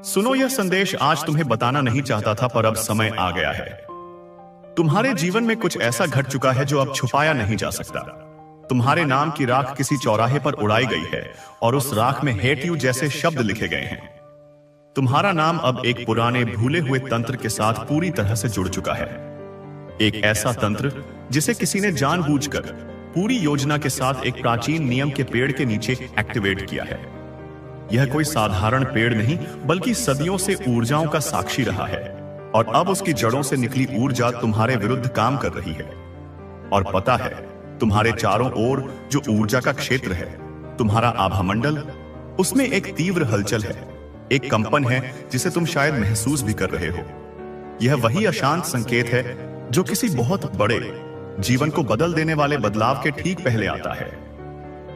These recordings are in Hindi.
सुनो, यह संदेश आज तुम्हें बताना नहीं चाहता था, पर अब समय आ गया है। तुम्हारे जीवन में कुछ ऐसा घट चुका है जो अब छुपाया नहीं जा सकता। तुम्हारे नाम की राख किसी चौराहे पर उड़ाई गई है और उस राख में हेट यू जैसे शब्द लिखे गए हैं। तुम्हारा नाम अब एक पुराने भूले हुए तंत्र के साथ पूरी तरह से जुड़ चुका है। एक ऐसा तंत्र जिसे किसी ने जानबूझकर पूरी योजना के साथ एक प्राचीन नियम के पेड़ के नीचे एक्टिवेट किया है। यह कोई साधारण पेड़ नहीं, बल्कि सदियों से ऊर्जाओं का साक्षी रहा है और अब उसकी जड़ों से निकली ऊर्जा तुम्हारे विरुद्ध काम कर रही है। और पता है, तुम्हारे चारों ओर जो ऊर्जा का क्षेत्र है, तुम्हारा आभामंडल, उसमें एक तीव्र हलचल है, एक कंपन है जिसे तुम शायद महसूस भी कर रहे हो। यह वही अशांत संकेत है जो किसी बहुत बड़े, जीवन को बदल देने वाले बदलाव के ठीक पहले आता है।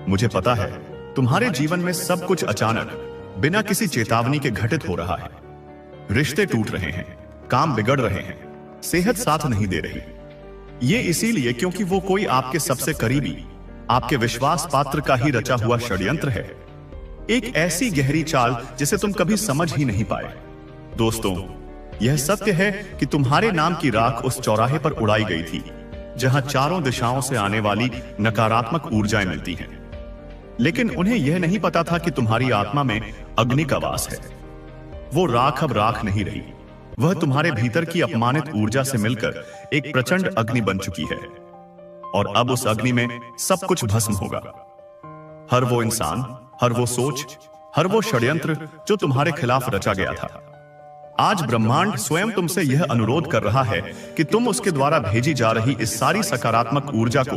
मुझे पता है, तुम्हारे जीवन में सब कुछ अचानक, बिना किसी चेतावनी के घटित हो रहा है। रिश्ते टूट रहे हैं, काम बिगड़ रहे हैं, सेहत साथ नहीं दे रही। ये इसीलिए क्योंकि वो कोई आपके सबसे करीबी, आपके विश्वास पात्र का ही रचा हुआ षड्यंत्र है। एक ऐसी गहरी चाल जिसे तुम कभी समझ ही नहीं पाए। दोस्तों, यह सत्य है कि तुम्हारे नाम की राख उस चौराहे पर उड़ाई गई थी जहां चारों दिशाओं से आने वाली नकारात्मक ऊर्जाएं मिलती हैं। लेकिन उन्हें यह नहीं पता था कि तुम्हारी आत्मा में अग्नि का वास है। वो राख अब राख नहीं रही, वह तुम्हारे भीतर की अपमानित ऊर्जा से मिलकर एक प्रचंड अग्नि बन चुकी है। और अब उस अग्नि में सब कुछ भस्म होगा। हर वो इंसान, हर वो सोच, हर वो षड्यंत्र जो तुम्हारे खिलाफ रचा गया था। आज ब्रह्मांड स्वयं तुमसे यह अनुरोध कर रहा है कि तुम उसके द्वारा भेजी जा रही इस सारी सकारात्मक ऊर्जा को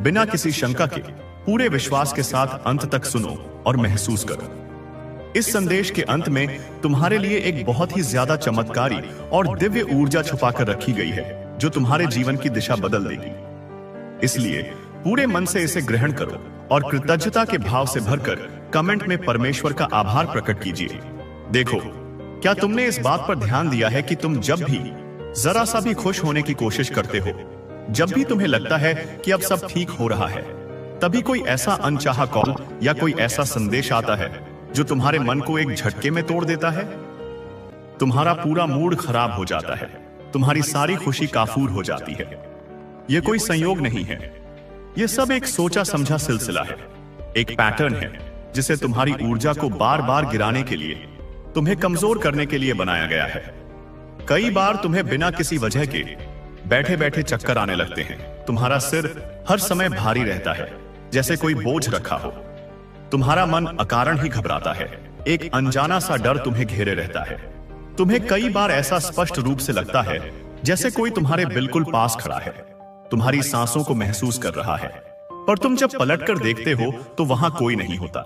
बिना किसी शंका के, पूरे विश्वास के साथ अंत तक सुनो और महसूस करो। इस संदेश के अंत में तुम्हारे लिए एक बहुत ही ज्यादा चमत्कारी और दिव्य ऊर्जा छुपाकर रखी गई है जो तुम्हारे जीवन की दिशा बदल देगी। इसलिए पूरे मन से इसे ग्रहण करो और कृतज्ञता के भाव से भरकर कमेंट में परमेश्वर का आभार प्रकट कीजिए। देखो, क्या तुमने इस बात पर ध्यान दिया है कि तुम जब भी जरा सा भी खुश होने की कोशिश करते हो, जब भी तुम्हें लगता है कि अब सब ठीक हो रहा है, तभी कोई ऐसा अनचाहा कॉल या कोई ऐसा संदेश आता है जो तुम्हारे मन को एक झटके में तोड़ देता है। तुम्हारा पूरा मूड खराब हो जाता है, तुम्हारी सारी खुशी काफूर हो जाती है। यह कोई संयोग नहीं है, यह सब एक सोचा समझा सिलसिला है, एक पैटर्न है जिसे तुम्हारी ऊर्जा को बार बार गिराने के लिए, तुम्हें कमजोर करने के लिए बनाया गया है। कई बार तुम्हें बिना किसी वजह के बैठे बैठे चक्कर आने लगते हैं। तुम्हारा सिर हर समय भारी रहता है, जैसे कोई बोझ रखा हो। तुम्हारा मन अकारण ही घबराता है, एक अनजाना सा डर तुम्हें घेरे रहता है। तुम्हें कई बार ऐसा स्पष्ट रूप से लगता है जैसे कोई तुम्हारे बिल्कुल पास खड़ा है, तुम्हारी सांसों को महसूस कर रहा है, पर तुम जब पलटकर देखते हो तो वहां कोई नहीं होता।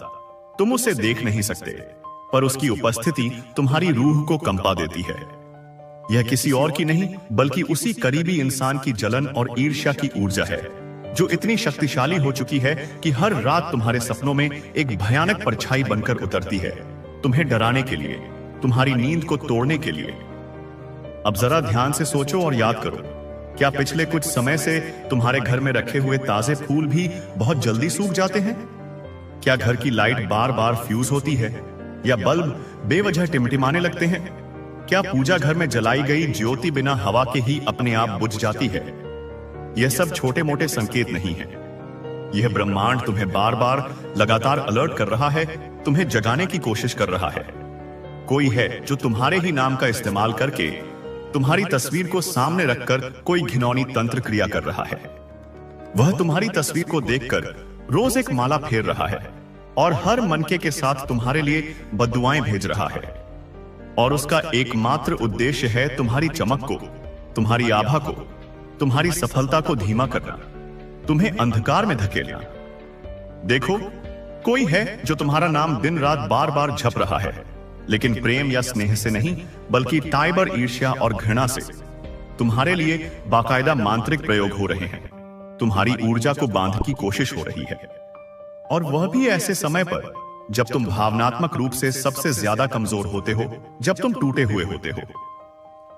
तुम उसे देख नहीं सकते, पर उसकी उपस्थिति तुम्हारी रूह को कंपा देती है। यह किसी और की नहीं, बल्कि उसी करीबी इंसान की जलन और ईर्ष्या की ऊर्जा है जो इतनी शक्तिशाली हो चुकी है कि हर रात तुम्हारे सपनों में एक भयानक परछाई बनकर उतरती है, तुम्हें डराने के लिए, तुम्हारी नींद को तोड़ने के लिए। अब जरा ध्यान से सोचो और याद करो, क्या पिछले कुछ समय से तुम्हारे घर में रखे हुए ताजे फूल भी बहुत जल्दी सूख जाते हैं? क्या घर की लाइट बार बार फ्यूज होती है या बल्ब बेवजह टिमटिमाने लगते हैं? क्या पूजा घर में जलाई गई ज्योति बिना हवा के ही अपने आप बुझ जाती है? यह सब छोटे मोटे संकेत नहीं है। यह ब्रह्मांड तुम्हें बार बार लगातार अलर्ट कर रहा है, तुम्हें जगाने की कोशिश कर रहा है। कोई है जो तुम्हारे ही नाम का इस्तेमाल करके तुम्हारी तस्वीर को सामने रखकर कोई घिनौनी तंत्र क्रिया कर रहा है। वह तुम्हारी तस्वीर को देखकर रोज एक माला फेर रहा है और हर मनके के साथ तुम्हारे लिए बद्दुआएं भेज रहा है। और उसका एकमात्र उद्देश्य है तुम्हारी चमक को, तुम्हारी आभा को, तुम्हारी सफलता को धीमा करना, तुम्हें अंधकार में धकेलना। देखो, कोई है जो तुम्हारा नाम दिन रात बार बार जप रहा है, लेकिन प्रेम या स्नेह से नहीं, बल्कि टाइबर ईर्ष्या और घृणा से तुम्हारे लिए बाकायदा मांत्रिक प्रयोग हो रहे हैं। तुम्हारी ऊर्जा को बांधने की कोशिश हो रही है, और वह भी ऐसे समय पर जब तुम भावनात्मक रूप से सबसे ज्यादा कमजोर होते हो, जब तुम टूटे हुए होते हो।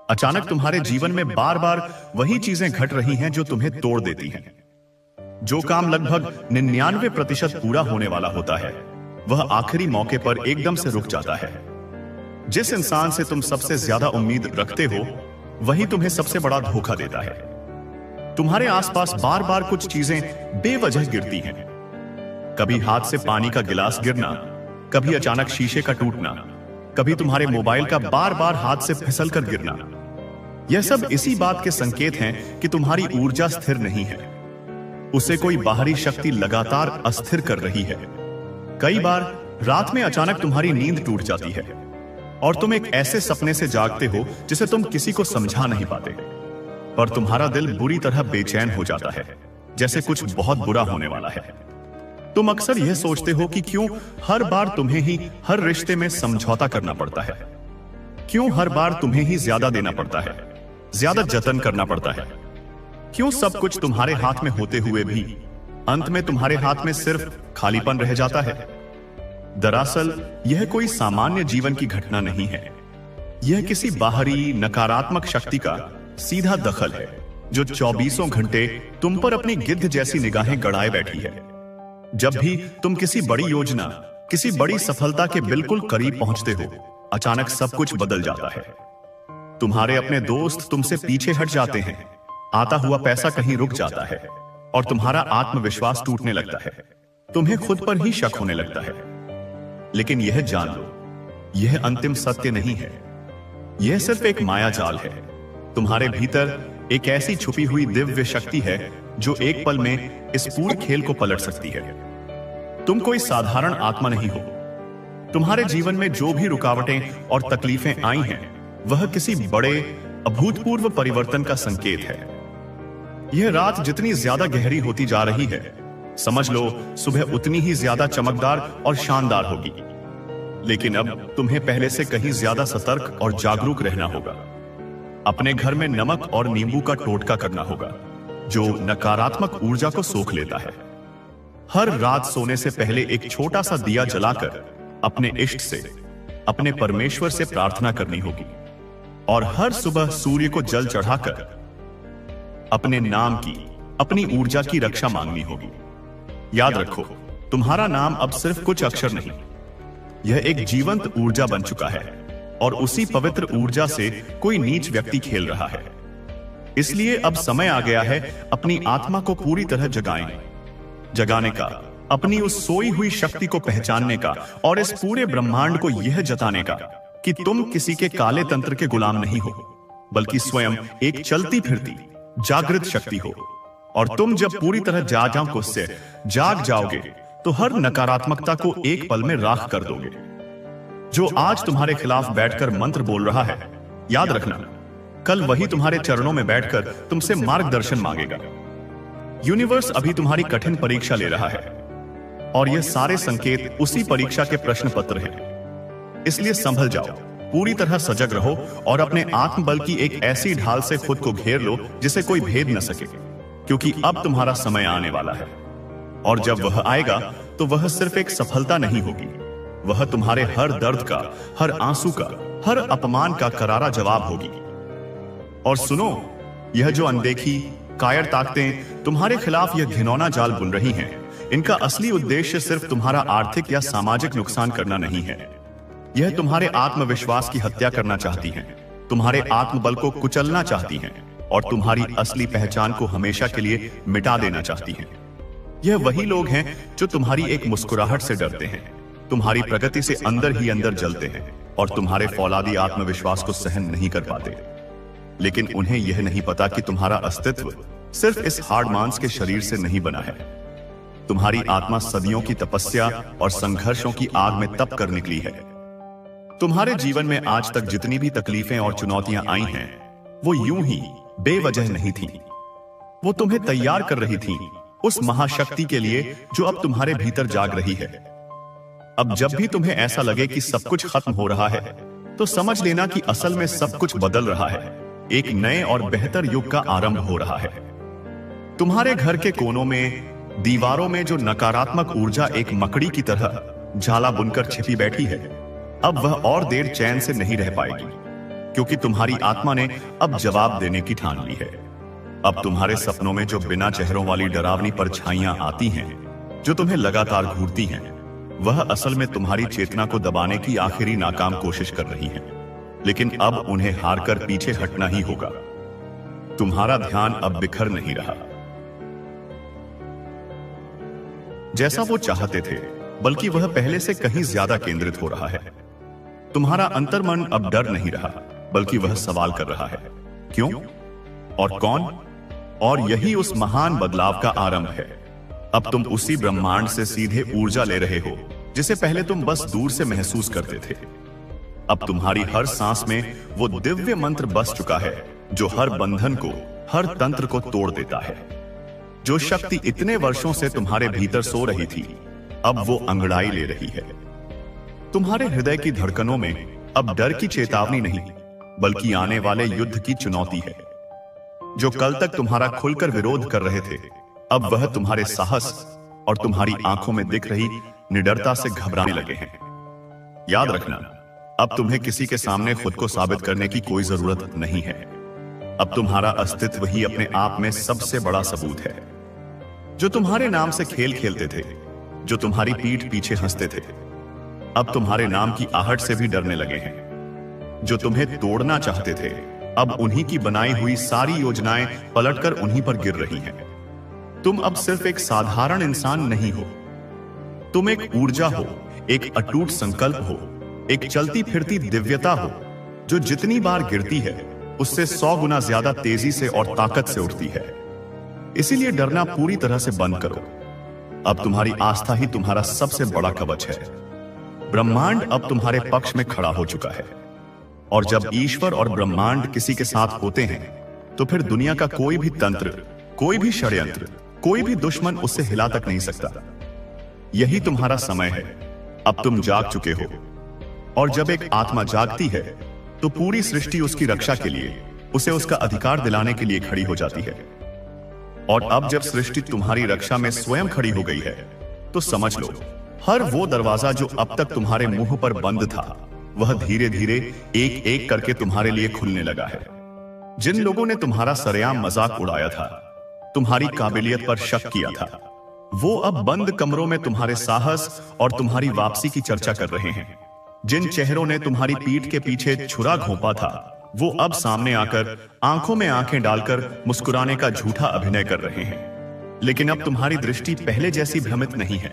अचानक तुम्हारे जीवन में बार बार वही चीजें घट रही हैं जो तुम्हें तोड़ देती हैं। जो काम लगभग 99% पूरा होने वाला होता है, वह आखिरी मौके पर एकदम से रुक जाता है। जिस इंसान से तुम सबसे ज्यादा उम्मीद रखते हो वही तुम्हें सबसे बड़ा धोखा देता है। तुम्हारे आसपास बार बार कुछ चीजें बेवजह गिरती हैं। कभी हाथ से पानी का गिलास गिरना, कभी अचानक शीशे का टूटना, कभी तुम्हारे मोबाइल का बार बार हाथ से फिसल कर गिरना। यह सब इसी बात के संकेत हैं कि तुम्हारी ऊर्जा स्थिर नहीं है। उसे कोई बाहरी शक्ति लगातार अस्थिर कर रही है। कई बार रात में अचानक तुम्हारी नींद टूट जाती है और तुम एक ऐसे सपने से जागते हो जिसे तुम किसी को समझा नहीं पाते, पर तुम्हारा दिल बुरी तरह बेचैन हो जाता है, जैसे कुछ बहुत बुरा होने वाला है। तुम अक्सर यह सोचते हो कि क्यों हर बार तुम्हें ही हर रिश्ते में समझौता करना पड़ता है, क्यों हर बार तुम्हें ही ज्यादा देना पड़ता है, ज्यादा जतन करना पड़ता है, क्यों सब कुछ तुम्हारे हाथ में होते हुए भी अंत में तुम्हारे हाथ में सिर्फ खालीपन रह जाता है। दरअसल यह कोई सामान्य जीवन की घटना नहीं है। यह किसी बाहरी नकारात्मक शक्ति का सीधा दखल है जो 24 घंटे तुम पर अपनी गिद्ध जैसी निगाहें गड़ाए बैठी है। जब भी तुम किसी बड़ी योजना, किसी बड़ी सफलता के बिल्कुल करीब पहुंचते हो, अचानक सब कुछ बदल जाता है। तुम्हारे अपने दोस्त तुमसे पीछे हट जाते हैं, आता हुआ पैसा कहीं रुक जाता है और तुम्हारा आत्मविश्वास टूटने लगता है। तुम्हें खुद पर ही शक होने लगता है। लेकिन यह जान लो, यह अंतिम सत्य नहीं है। यह सिर्फ एक माया जाल है। तुम्हारे भीतर एक ऐसी छुपी हुई दिव्य शक्ति है जो एक पल में इस पूरे खेल को पलट सकती है। तुम कोई साधारण आत्मा नहीं हो। तुम्हारे जीवन में जो भी रुकावटें और तकलीफें आई हैं, वह किसी बड़े अभूतपूर्व परिवर्तन का संकेत है। यह रात जितनी ज्यादा गहरी होती जा रही है, समझ लो सुबह उतनी ही ज्यादा चमकदार और शानदार होगी। लेकिन अब तुम्हें पहले से कहीं ज्यादा सतर्क और जागरूक रहना होगा। अपने घर में नमक और नींबू का टोटका करना होगा जो नकारात्मक ऊर्जा को सोख लेता है। हर रात सोने से पहले एक छोटा सा दिया जलाकर अपने इष्ट से, अपने परमेश्वर से प्रार्थना करनी होगी और हर सुबह सूर्य को जल चढ़ाकर अपने नाम की, अपनी ऊर्जा की रक्षा मांगनी होगी। याद रखो, तुम्हारा नाम अब सिर्फ कुछ अक्षर नहीं, यह एक जीवंत ऊर्जा बन चुका है और उसी पवित्र ऊर्जा से कोई नीच व्यक्ति खेल रहा है। इसलिए अब समय आ गया है अपनी आत्मा को पूरी तरह जगाने का, अपनी उस सोई हुई शक्ति को पहचानने का और इस पूरे ब्रह्मांड को यह जताने का कि तुम किसी के काले तंत्र के गुलाम नहीं हो, बल्कि स्वयं एक चलती फिरती जागृत शक्ति हो। और तुम जब पूरी तरह जाग जाओगे तो हर नकारात्मकता को एक पल में राख कर दोगे। जो आज तुम्हारे खिलाफ बैठकर मंत्र बोल रहा है, याद रखना, कल वही तुम्हारे चरणों में बैठकर तुमसे मार्गदर्शन मांगेगा। यूनिवर्स अभी तुम्हारी कठिन परीक्षा ले रहा है और यह सारे संकेत उसी परीक्षा के प्रश्न पत्र हैं। इसलिए संभल जाओ, पूरी तरह सजग रहो और अपने आत्मबल की एक ऐसी ढाल से खुद को घेर लो जिसे कोई भेद न सके, क्योंकि अब तुम्हारा समय आने वाला है। और जब वह आएगा तो वह सिर्फ एक सफलता नहीं होगी, वह तुम्हारे हर दर्द का, हर आंसू का, हर अपमान का करारा जवाब होगी। और सुनो, यह जो अनदेखी कायर ताकतें तुम्हारे खिलाफ यह घिनौना जाल बुन रही हैं, इनका असली उद्देश्य सिर्फ तुम्हारा आर्थिक या सामाजिक नुकसान करना नहीं है। यह तुम्हारे आत्मविश्वास की हत्या करना चाहती हैं, तुम्हारे आत्मबल को कुचलना चाहती हैं और तुम्हारी असली पहचान को हमेशा के लिए मिटा देना चाहती हैं। यह वही लोग हैं जो तुम्हारी एक मुस्कुराहट से डरते हैं, तुम्हारी प्रगति से अंदर ही अंदर जलते हैं और तुम्हारे फौलादी आत्मविश्वास को सहन नहीं कर पाते। लेकिन उन्हें यह नहीं पता कि तुम्हारा अस्तित्व सिर्फ इस हार्ड मांस के शरीर से नहीं बना है। तुम्हारी आत्मा सदियों की तपस्या और संघर्षों की आग में तप कर निकली है। तुम्हारे जीवन में आज तक जितनी भी तकलीफें और चुनौतियां आई हैं, वो यूं ही बेवजह नहीं थी। वो तुम्हें तैयार कर रही थी उस महाशक्ति के लिए जो अब तुम्हारे भीतर जाग रही है। अब जब भी तुम्हें ऐसा लगे कि सब कुछ खत्म हो रहा है, तो समझ लेना कि असल में सब कुछ बदल रहा है। एक नए और बेहतर युग का आरंभ हो रहा है। तुम्हारे घर के कोनों में, दीवारों में जो नकारात्मक ऊर्जा एक मकड़ी की तरह जाला बुनकर छिपी बैठी है, अब वह और देर चैन से नहीं रह पाएगी, क्योंकि तुम्हारी आत्मा ने अब जवाब देने की ठान ली है। अब तुम्हारे सपनों में जो बिना चेहरों वाली डरावनी परछाइयां आती हैं, जो तुम्हें लगातार घूरती हैं, वह असल में तुम्हारी चेतना को दबाने की आखिरी नाकाम कोशिश कर रही हैं, लेकिन अब उन्हें हारकर पीछे हटना ही होगा। तुम्हारा ध्यान अब बिखर नहीं रहा जैसा वो चाहते थे, बल्कि वह पहले से कहीं ज्यादा केंद्रित हो रहा है। तुम्हारा अंतर्मन अब डर नहीं रहा, बल्कि वह सवाल कर रहा है, क्यों और कौन? और यही उस महान बदलाव का आरंभ है। अब तुम उसी ब्रह्मांड से सीधे ऊर्जा ले रहे हो जिसे पहले तुम बस दूर से महसूस करते थे। अब तुम्हारी हर सांस में वो दिव्य मंत्र बस चुका है जो हर बंधन को, हर तंत्र को तोड़ देता है। जो शक्ति इतने वर्षों से तुम्हारे भीतर सो रही थी, अब वो अंगड़ाई ले रही है। तुम्हारे हृदय की धड़कनों में अब डर की चेतावनी नहीं, बल्कि आने वाले युद्ध की चुनौती है। जो कल तक तुम्हारा खुलकर विरोध कर रहे थे, अब वह तुम्हारे साहस और तुम्हारी आंखों में दिख रही निडरता से घबराने लगे हैं। याद रखना, अब तुम्हें किसी के सामने खुद को साबित करने की कोई जरूरत नहीं है। अब तुम्हारा अस्तित्व ही अपने आप में सबसे बड़ा सबूत है। जो तुम्हारे नाम से खेल खेलते थे, जो तुम्हारी पीठ पीछे हंसते थे, अब तुम्हारे नाम की आहट से भी डरने लगे हैं। जो तुम्हें तोड़ना चाहते थे, अब उन्हीं की बनाई हुई सारी योजनाएं पलटकर उन्हीं पर गिर रही हैं। तुम अब सिर्फ एक साधारण इंसान नहीं हो, तुम एक ऊर्जा हो, एक अटूट संकल्प हो, एक चलती फिरती दिव्यता हो, जो जितनी बार गिरती है उससे 100 गुना ज्यादा तेजी से और ताकत से उठती है। इसीलिए डरना पूरी तरह से बंद करो। अब तुम्हारी आस्था ही तुम्हारा सबसे बड़ा कवच है। ब्रह्मांड अब तुम्हारे पक्ष में खड़ा हो चुका है, और जब ईश्वर और ब्रह्मांड किसी के साथ होते हैं, तो फिर दुनिया का कोई भी तंत्र, कोई भी षड्यंत्र, कोई भी दुश्मन उससे हिला तक नहीं सकता। यही तुम्हारा समय है। अब तुम जाग चुके हो, और जब एक आत्मा जागती है तो पूरी सृष्टि उसकी रक्षा के लिए, उसे उसका अधिकार दिलाने के लिए खड़ी हो जाती है। और अब जब सृष्टि तुम्हारी रक्षा में स्वयं खड़ी हो गई है, तो समझ लो, हर वो दरवाजा जो अब तक तुम्हारे मुंह पर बंद था, वह धीरे धीरे एक एक करके तुम्हारे लिए खुलने लगा है। जिन लोगों ने तुम्हारा सरेआम मजाक उड़ाया था, तुम्हारी काबिलियत पर शक किया था, वो अब बंद कमरों में तुम्हारे साहस और तुम्हारी वापसी की चर्चा कर रहे हैं। जिन चेहरों ने तुम्हारी पीठ के पीछे छुरा घोंपा था, वो अब सामने आकर आंखों में आंखें डालकर मुस्कुराने का झूठा अभिनय कर रहे हैं। लेकिन अब तुम्हारी दृष्टि पहले जैसी भ्रमित नहीं है।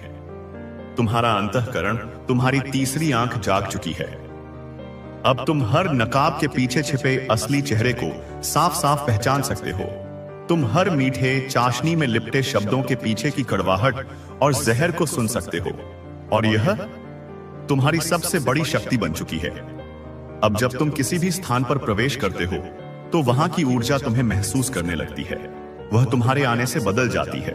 तुम्हारा अंतःकरण, तुम्हारी तीसरी आंख जाग चुकी है। अब तुम हर नकाब के पीछे छिपे असली चेहरे को साफ साफ पहचान सकते हो। तुम हर मीठे, चाशनी में लिपटे शब्दों के पीछे की कड़वाहट और जहर को सुन सकते हो। और यह तुम्हारी सबसे बड़ी शक्ति बन चुकी है। अब जब तुम किसी भी स्थान पर प्रवेश करते हो, तो वहां की ऊर्जा तुम्हें महसूस करने लगती है। वह तुम्हारे आने से बदल जाती है।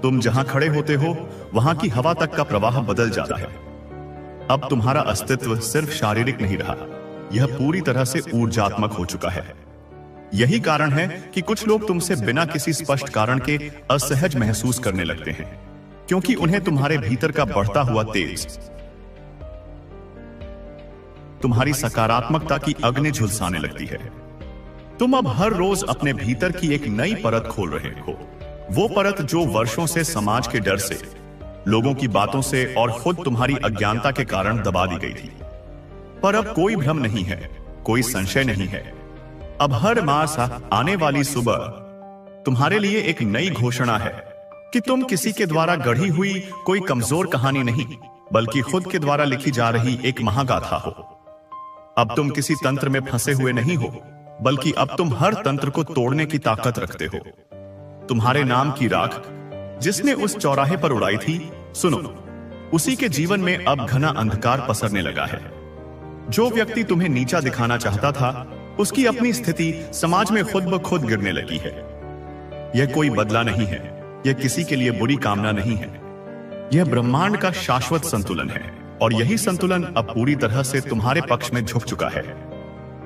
तुम जहां खड़े होते हो, वहां की हवा तक का प्रवाह बदल जाता है। अब तुम्हारा अस्तित्व सिर्फ शारीरिक नहीं रहा, यह पूरी तरह से ऊर्जात्मक हो चुका है। यही कारण है कि कुछ लोग तुमसे बिना किसी स्पष्ट कारण के असहज महसूस करने लगते हैं, क्योंकि उन्हें तुम्हारे भीतर का बढ़ता हुआ तेज, तुम्हारी सकारात्मकता की अग्नि झुलसाने लगती है। तुम अब हर रोज अपने भीतर की एक नई परत खोल रहे हो। वो परत जो वर्षों से समाज के डर से, लोगों की बातों से और खुद तुम्हारी अज्ञानता के कारण दबा दी गई थी। पर अब कोई भ्रम नहीं है, कोई संशय नहीं है। अब हर मास आने वाली सुबह तुम्हारे लिए एक नई घोषणा है कि तुम किसी के द्वारा गढ़ी हुई कोई कमजोर कहानी नहीं, बल्कि खुद के द्वारा लिखी जा रही एक महागाथा हो। अब तुम किसी तंत्र में फंसे हुए नहीं हो, बल्कि अब तुम हर तंत्र को तोड़ने की ताकत रखते हो। तुम्हारे नाम की राख जिसने उस चौराहे पर उड़ाई थी, सुनो, उसी के जीवन में अब घना अंधकार पसरने लगा है। जो व्यक्ति तुम्हें नीचा दिखाना चाहता था, उसकी अपनी स्थिति समाज में खुद ब खुद गिरने लगी है। यह कोई बदला नहीं है, यह किसी के लिए बुरी कामना नहीं है। यह ब्रह्मांड का शाश्वत संतुलन है, और यही संतुलन अब पूरी तरह से तुम्हारे पक्ष में झुक चुका है।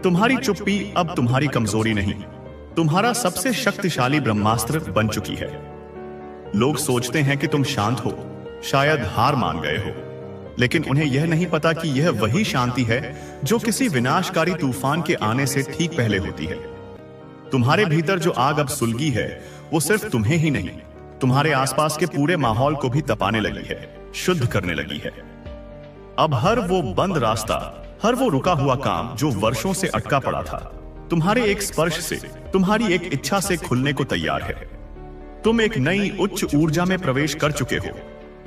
तुम्हारी चुप्पी अब तुम्हारी कमजोरी नहीं, तुम्हारा सबसे शक्तिशाली ब्रह्मास्त्र बन चुकी है। लोग सोचते हैं कि तुम शांत हो, शायद हार मान गए हो, लेकिन उन्हें यह नहीं पता कि यह वही शांति है जो किसी विनाशकारी तूफान के आने से ठीक पहले होती है। तुम्हारे भीतर जो आग अब सुलगी है, वो सिर्फ तुम्हें ही नहीं, तुम्हारे आसपास के पूरे माहौल को भी तपाने लगी है। शुद्ध करने लगी है। अब हर वो बंद रास्ता, हर वो रुका हुआ काम जो वर्षों से अटका पड़ा था, तुम्हारे एक स्पर्श से, तुम्हारी एक इच्छा से खुलने को तैयार है। तुम एक नई उच्च ऊर्जा में प्रवेश कर चुके हो,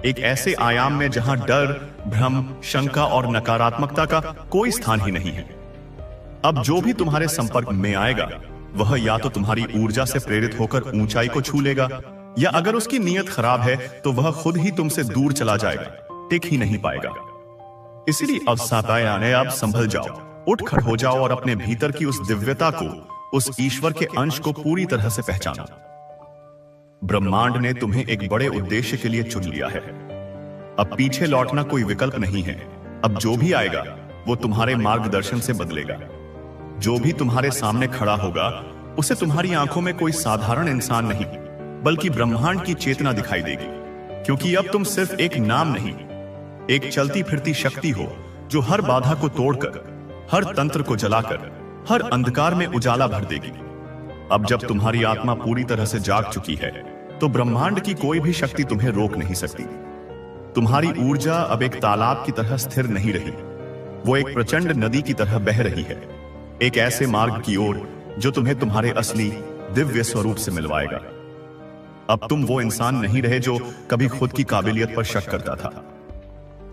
एक ऐसे आयाम में जहां डर, भ्रम, शंका और नकारात्मकता का कोई स्थान ही नहीं है। अब जो भी तुम्हारे संपर्क में आएगा वह या तो तुम्हारी ऊर्जा से प्रेरित होकर ऊंचाई को छू लेगा, या अगर उसकी नीयत खराब है तो वह खुद ही तुमसे दूर चला जाएगा, टिक ही नहीं पाएगा। इसीलिए अब सातायाने, अब संभल जाओ, उठ खड़ हो जाओ और अपने भीतर की उस दिव्यता को, उस ईश्वर के अंश को पूरी तरह से पहचानो। ब्रह्मांड ने तुम्हें एक बड़े उद्देश्य के लिए चुन लिया है। अब पीछे लौटना कोई विकल्प नहीं है। अब जो भी आएगा वो तुम्हारे मार्गदर्शन से बदलेगा। जो भी तुम्हारे सामने खड़ा होगा उसे तुम्हारी आंखों में कोई साधारण इंसान नहीं बल्कि ब्रह्मांड की चेतना दिखाई देगी, क्योंकि अब तुम सिर्फ एक नाम नहीं, एक चलती फिरती शक्ति हो जो हर बाधा को तोड़कर, हर तंत्र को जलाकर, हर अंधकार में उजाला भर देगी। अब जब तुम्हारी आत्मा पूरी तरह से जाग चुकी है तो ब्रह्मांड की कोई भी शक्ति तुम्हें रोक नहीं सकती। तुम्हारी ऊर्जा अब एक तालाब की तरह स्थिर नहीं रही, वो एक प्रचंड नदी की तरह बह रही है, एक ऐसे मार्ग की ओर जो तुम्हें तुम्हारे असली दिव्य स्वरूप से मिलवाएगा। अब तुम वो इंसान नहीं रहे जो कभी खुद की काबिलियत पर शक करता था।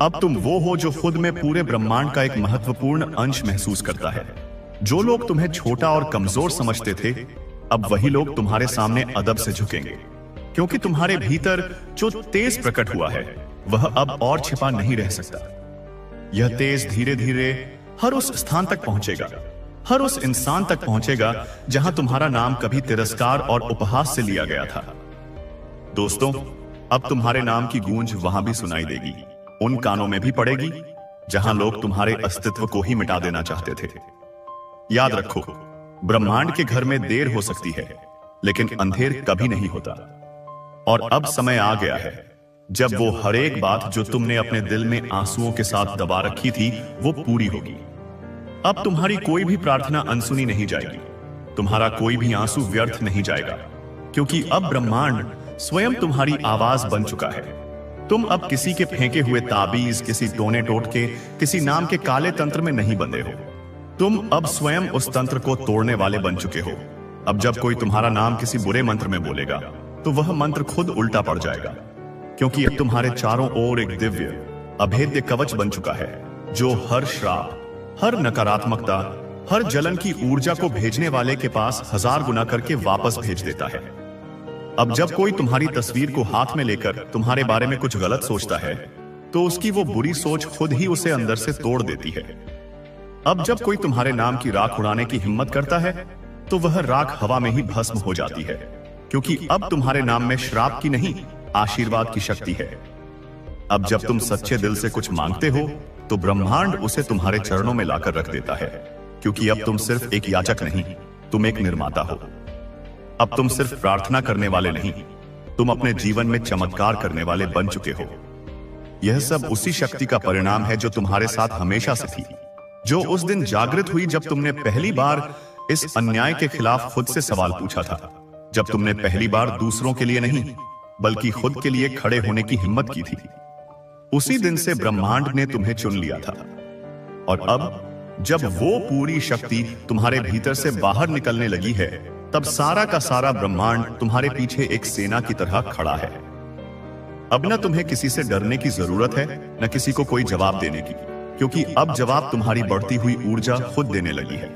अब तुम वो हो जो खुद में पूरे ब्रह्मांड का एक महत्वपूर्ण अंश महसूस करता है। जो लोग तुम्हें छोटा और कमजोर समझते थे, अब वही लोग तुम्हारे सामने अदब से झुकेंगे, क्योंकि तुम्हारे भीतर जो तेज प्रकट हुआ है वह अब और छिपा नहीं रह सकता। यह तेज धीरे धीरे हर उस स्थान तक पहुंचेगा, हर उस इंसान तक पहुंचेगा जहां तुम्हारा नाम कभी तिरस्कार और उपहास से लिया गया था। दोस्तों, अब तुम्हारे नाम की गूंज वहां भी सुनाई देगी, उन कानों में भी पड़ेगी जहां लोग तुम्हारे अस्तित्व को ही मिटा देना चाहते थे। याद रखो, ब्रह्मांड के घर में देर हो सकती है, लेकिन अंधेर कभी नहीं होता। और अब समय आ गया है जब वो हर एक बात जो तुमने अपने दिल में आंसुओं के साथ दबा रखी थी वो पूरी होगी। अब तुम्हारी कोई भी प्रार्थना अनसुनी नहीं जाएगी, तुम्हारा कोई भी आंसू व्यर्थ नहीं जाएगा, क्योंकि अब ब्रह्मांड स्वयं तुम्हारी आवाज बन चुका है। तुम अब किसी के फेंके हुए ताबीज, किसी टोने टोटके, किसी नाम के काले तंत्र में नहीं बंधे हो। तुम अब स्वयं उस तंत्र को तोड़ने वाले बन चुके हो। अब जब कोई तुम्हारा नाम किसी बुरे मंत्र में बोलेगा तो वह मंत्र खुद उल्टा पड़ जाएगा, क्योंकि अब तुम्हारे चारों ओर एक दिव्य अभेद्य कवच बन चुका है जो हर श्राप, हर नकारात्मकता, हर जलन की ऊर्जा को भेजने वाले के पास 1000 गुना करके वापस भेज देता है। अब जब कोई तुम्हारी तस्वीर को हाथ में लेकर तुम्हारे बारे में कुछ गलत सोचता है तो उसकी वो बुरी सोच खुद ही उसे अंदर से तोड़ देती है। अब जब कोई तुम्हारे नाम की राख उड़ाने की हिम्मत करता है तो वह राख हवा में ही भस्म हो जाती है, क्योंकि अब तुम्हारे नाम में श्राप की नहीं, आशीर्वाद की शक्ति है। अब जब तुम सच्चे दिल से कुछ मांगते हो तो ब्रह्मांड उसे तुम्हारे चरणों में लाकर रख देता है, क्योंकि अब तुम सिर्फ एक याचक नहीं, तुम एक निर्माता हो। अब तुम सिर्फ प्रार्थना करने वाले नहीं, तुम अपने जीवन में चमत्कार करने वाले बन चुके हो। यह सब उसी शक्ति का परिणाम है जो तुम्हारे साथ हमेशा से थी, जो उस दिन जागृत हुई जब तुमने पहली बार इस अन्याय के खिलाफ खुद से सवाल पूछा था, जब तुमने पहली बार दूसरों के लिए नहीं बल्कि खुद के लिए खड़े होने की हिम्मत की थी। उसी दिन से ब्रह्मांड ने तुम्हें चुन लिया था। और अब जब वो पूरी शक्ति तुम्हारे भीतर से बाहर निकलने लगी है, तब सारा का सारा ब्रह्मांड तुम्हारे पीछे एक सेना की तरह खड़ा है। अब न तुम्हें किसी से डरने की जरूरत है, न किसी को कोई जवाब देने की, क्योंकि अब जवाब तुम्हारी बढ़ती हुई ऊर्जा खुद देने लगी है।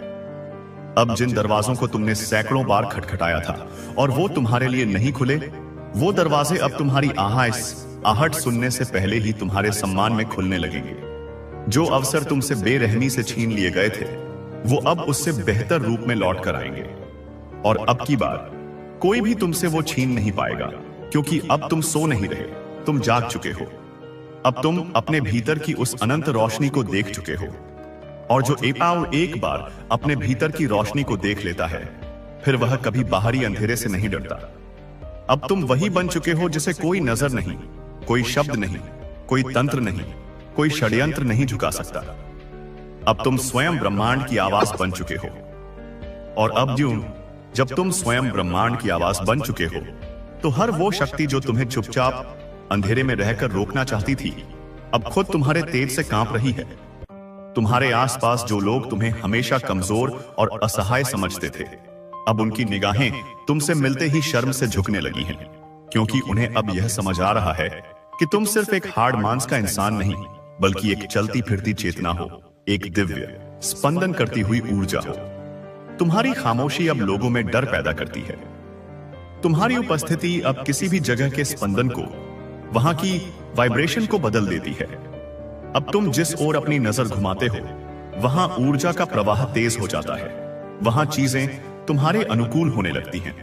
अब जिन दरवाजों को तुमने सैकड़ों बार खटखटाया था और वो तुम्हारे लिए नहीं खुले, वो दरवाजे अब तुम्हारी आहट सुनने से पहले ही तुम्हारे सम्मान में खुलने लगेंगे। जो अवसर तुमसे बेरहमी से छीन लिए गए थे, वो अब उससे बेहतर रूप में लौट कर आएंगे। और अब की बार कोई भी तुमसे वो छीन नहीं पाएगा, क्योंकि अब तुम सो नहीं रहे, तुम जाग चुके हो। अब तुम अपने भीतर की उस अनंत रोशनी को देख चुके हो, और जो एक बार अपने भीतर की रोशनी को देख लेता है, फिर वह कभी बाहरी अंधेरे से नहीं डरता। अब तुम वही बन चुके हो जिसे कोई नजर नहीं, कोई शब्द नहीं, कोई तंत्र नहीं, कोई षड्यंत्र नहीं झुका सकता। अब तुम स्वयं ब्रह्मांड की आवाज बन चुके हो। और अब जब तुम स्वयं ब्रह्मांड की आवाज बन चुके हो, तो हर वो शक्ति जो तुम्हें चुपचाप अंधेरे में रहकर रोकना चाहती थी, अब खुद तुम्हारे तेज से कांप रही है। तुम्हारे आसपास जो लोग तुम्हें हमेशा कमजोर और असहाय समझते थे, अब उनकी निगाहें तुमसे मिलते ही शर्म से झुकने लगी हैं, क्योंकि उन्हें अब यह समझ आ रहा है कि तुम सिर्फ एक हाड़ मांस का इंसान नहीं, बल्कि एक चलती फिरती चेतना हो, एक दिव्य स्पंदन करती हुई ऊर्जा हो। तुम्हारी खामोशी अब लोगों में डर पैदा करती है। तुम्हारी उपस्थिति अब किसी भी जगह के स्पंदन को, वहां की वाइब्रेशन को बदल देती है। अब तुम जिस ओर अपनी नजर घुमाते हो, वहां ऊर्जा का प्रवाह तेज हो जाता है। वहां चीजें तुम्हारे अनुकूल होने लगती हैं।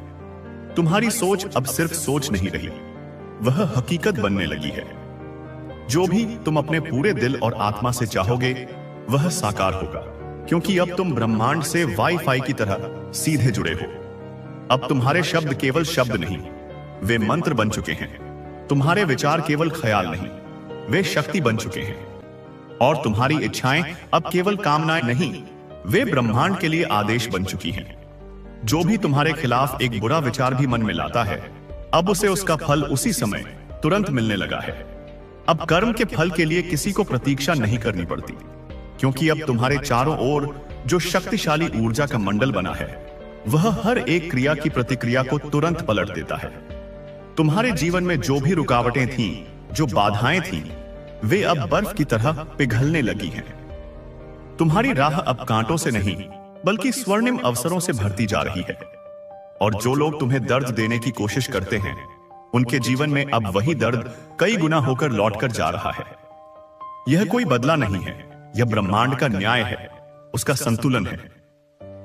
तुम्हारी सोच अब सिर्फ सोच नहीं रही, वह हकीकत बनने लगी है। जो भी तुम अपने पूरे दिल और आत्मा से चाहोगे, वह साकार होगा, क्योंकि अब तुम ब्रह्मांड से वाईफाई की तरह सीधे जुड़े हो। अब तुम्हारे शब्द केवल शब्द नहीं, वे मंत्र बन चुके हैं। तुम्हारे विचार केवल ख्याल नहीं, वे शक्ति बन चुके हैं। और तुम्हारी इच्छाएं अब केवल कामनाएं नहीं, वे ब्रह्मांड के लिए आदेश बन चुकी हैं। जो भी तुम्हारे खिलाफ एक बुरा विचार भी मन में लाता है, अब उसे उसका फल उसी समय तुरंत मिलने लगा है। अब कर्म के फल के लिए किसी को प्रतीक्षा नहीं करनी पड़ती, क्योंकि अब तुम्हारे चारों ओर जो शक्तिशाली ऊर्जा का मंडल बना है, वह हर एक क्रिया की प्रतिक्रिया को तुरंत पलट देता है। तुम्हारे जीवन में जो भी रुकावटें थीं, जो बाधाएं थीं, वे अब बर्फ की तरह पिघलने लगी हैं। तुम्हारी राह अब कांटों से नहीं, बल्कि स्वर्णिम अवसरों से भरती जा रही है। और जो लोग तुम्हें दर्द देने की कोशिश करते हैं, उनके जीवन में अब वही दर्द कई गुना होकर लौटकर जा रहा है। यह कोई बदला नहीं है, यह ब्रह्मांड का न्याय है, उसका संतुलन है,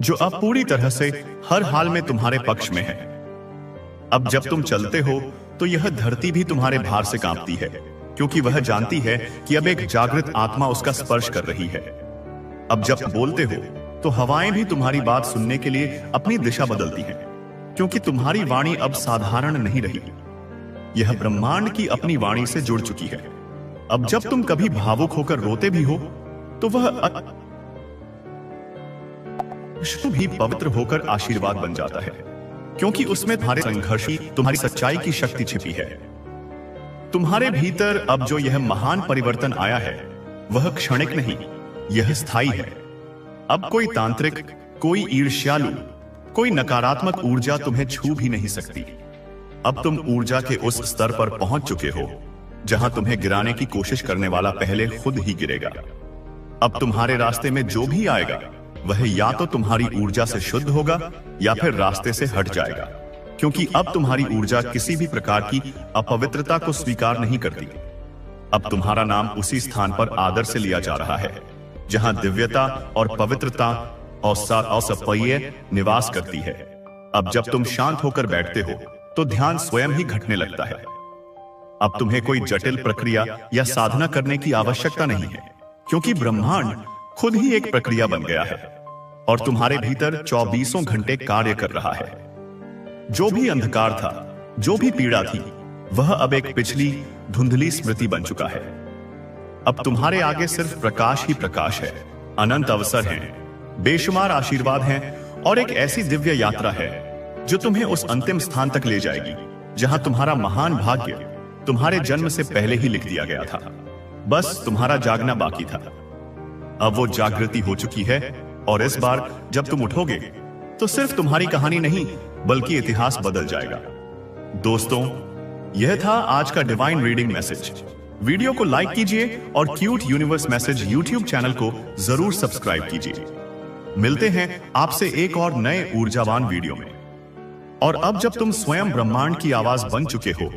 जो अब पूरी तरह से हर हाल में तुम्हारे पक्ष में है। अब जब तुम चलते हो, तो यह धरती भी तुम्हारे भार से कांपती है, क्योंकि वह जानती है कि अब एक जागृत आत्मा उसका स्पर्श कर रही है। अब जब बोलते हो, तो हवाएं भी तुम्हारी बात सुनने के लिए अपनी दिशा बदलती हैं, क्योंकि तुम्हारी वाणी अब साधारण नहीं रही, यह ब्रह्मांड की अपनी वाणी से जुड़ चुकी है। अब जब तुम कभी भावुक होकर रोते भी हो, तो वह भी पवित्र होकर आशीर्वाद बन जाता है, क्योंकि उसमें तुम्हारे संघर्ष की, तुम्हारी सच्चाई की शक्ति छिपी है। तुम्हारे भीतर अब जो यह महान परिवर्तन आया है, वह क्षणिक नहीं, यह स्थायी है। अब कोई तांत्रिक, कोई ईर्ष्यालु, कोई नकारात्मक ऊर्जा तुम्हें छू भी नहीं सकती। अब तुम ऊर्जा के उस स्तर पर पहुंच चुके हो, जहां तुम्हें गिराने की कोशिश करने वाला पहले खुद ही गिरेगा। अब तुम्हारे रास्ते में जो भी आएगा, वह या तो तुम्हारी ऊर्जा से शुद्ध होगा, या फिर रास्ते से हट जाएगा, क्योंकि अब तुम्हारी ऊर्जा किसी भी प्रकार की अपवित्रता को स्वीकार नहीं करती। अब तुम्हारा नाम उसी स्थान पर आदर से लिया जा रहा है, जहां दिव्यता और पवित्रता असपय्य निवास करती है। अब जब तुम शांत होकर बैठते हो, तो ध्यान स्वयं ही घटने लगता है। अब तुम्हें कोई जटिल प्रक्रिया या साधना करने की आवश्यकता नहीं है, क्योंकि ब्रह्मांड खुद ही एक प्रक्रिया बन गया है और तुम्हारे भीतर 24 घंटे कार्य कर रहा है। जो भी अंधकार था, जो भी पीड़ा थी, वह अब एक पिछली धुंधली स्मृति बन चुका है। अब तुम्हारे आगे सिर्फ प्रकाश ही प्रकाश है, अनंत अवसर हैं, बेशुमार आशीर्वाद हैं और एक ऐसी दिव्य यात्रा है जो तुम्हें उस अंतिम स्थान तक ले जाएगी जहां तुम्हारा महान भाग्य तुम्हारे जन्म से पहले ही लिख दिया गया था। बस तुम्हारा जागना बाकी था। अब वो जागृति हो चुकी है और इस बार जब तुम उठोगे, तो सिर्फ तुम्हारी कहानी नहीं, बल्कि इतिहास बदल जाएगा। दोस्तों, यह था आज का डिवाइन रीडिंग मैसेज। वीडियो को लाइक कीजिए और cute universe message YouTube channel को जरूर सब्सक्राइब कीजिए। मिलते हैं आपसे एक और नए ऊर्जावान वीडियो में। और अब जब तुम स्वयं ब्रह्मांड की आवाज बन चुके हो,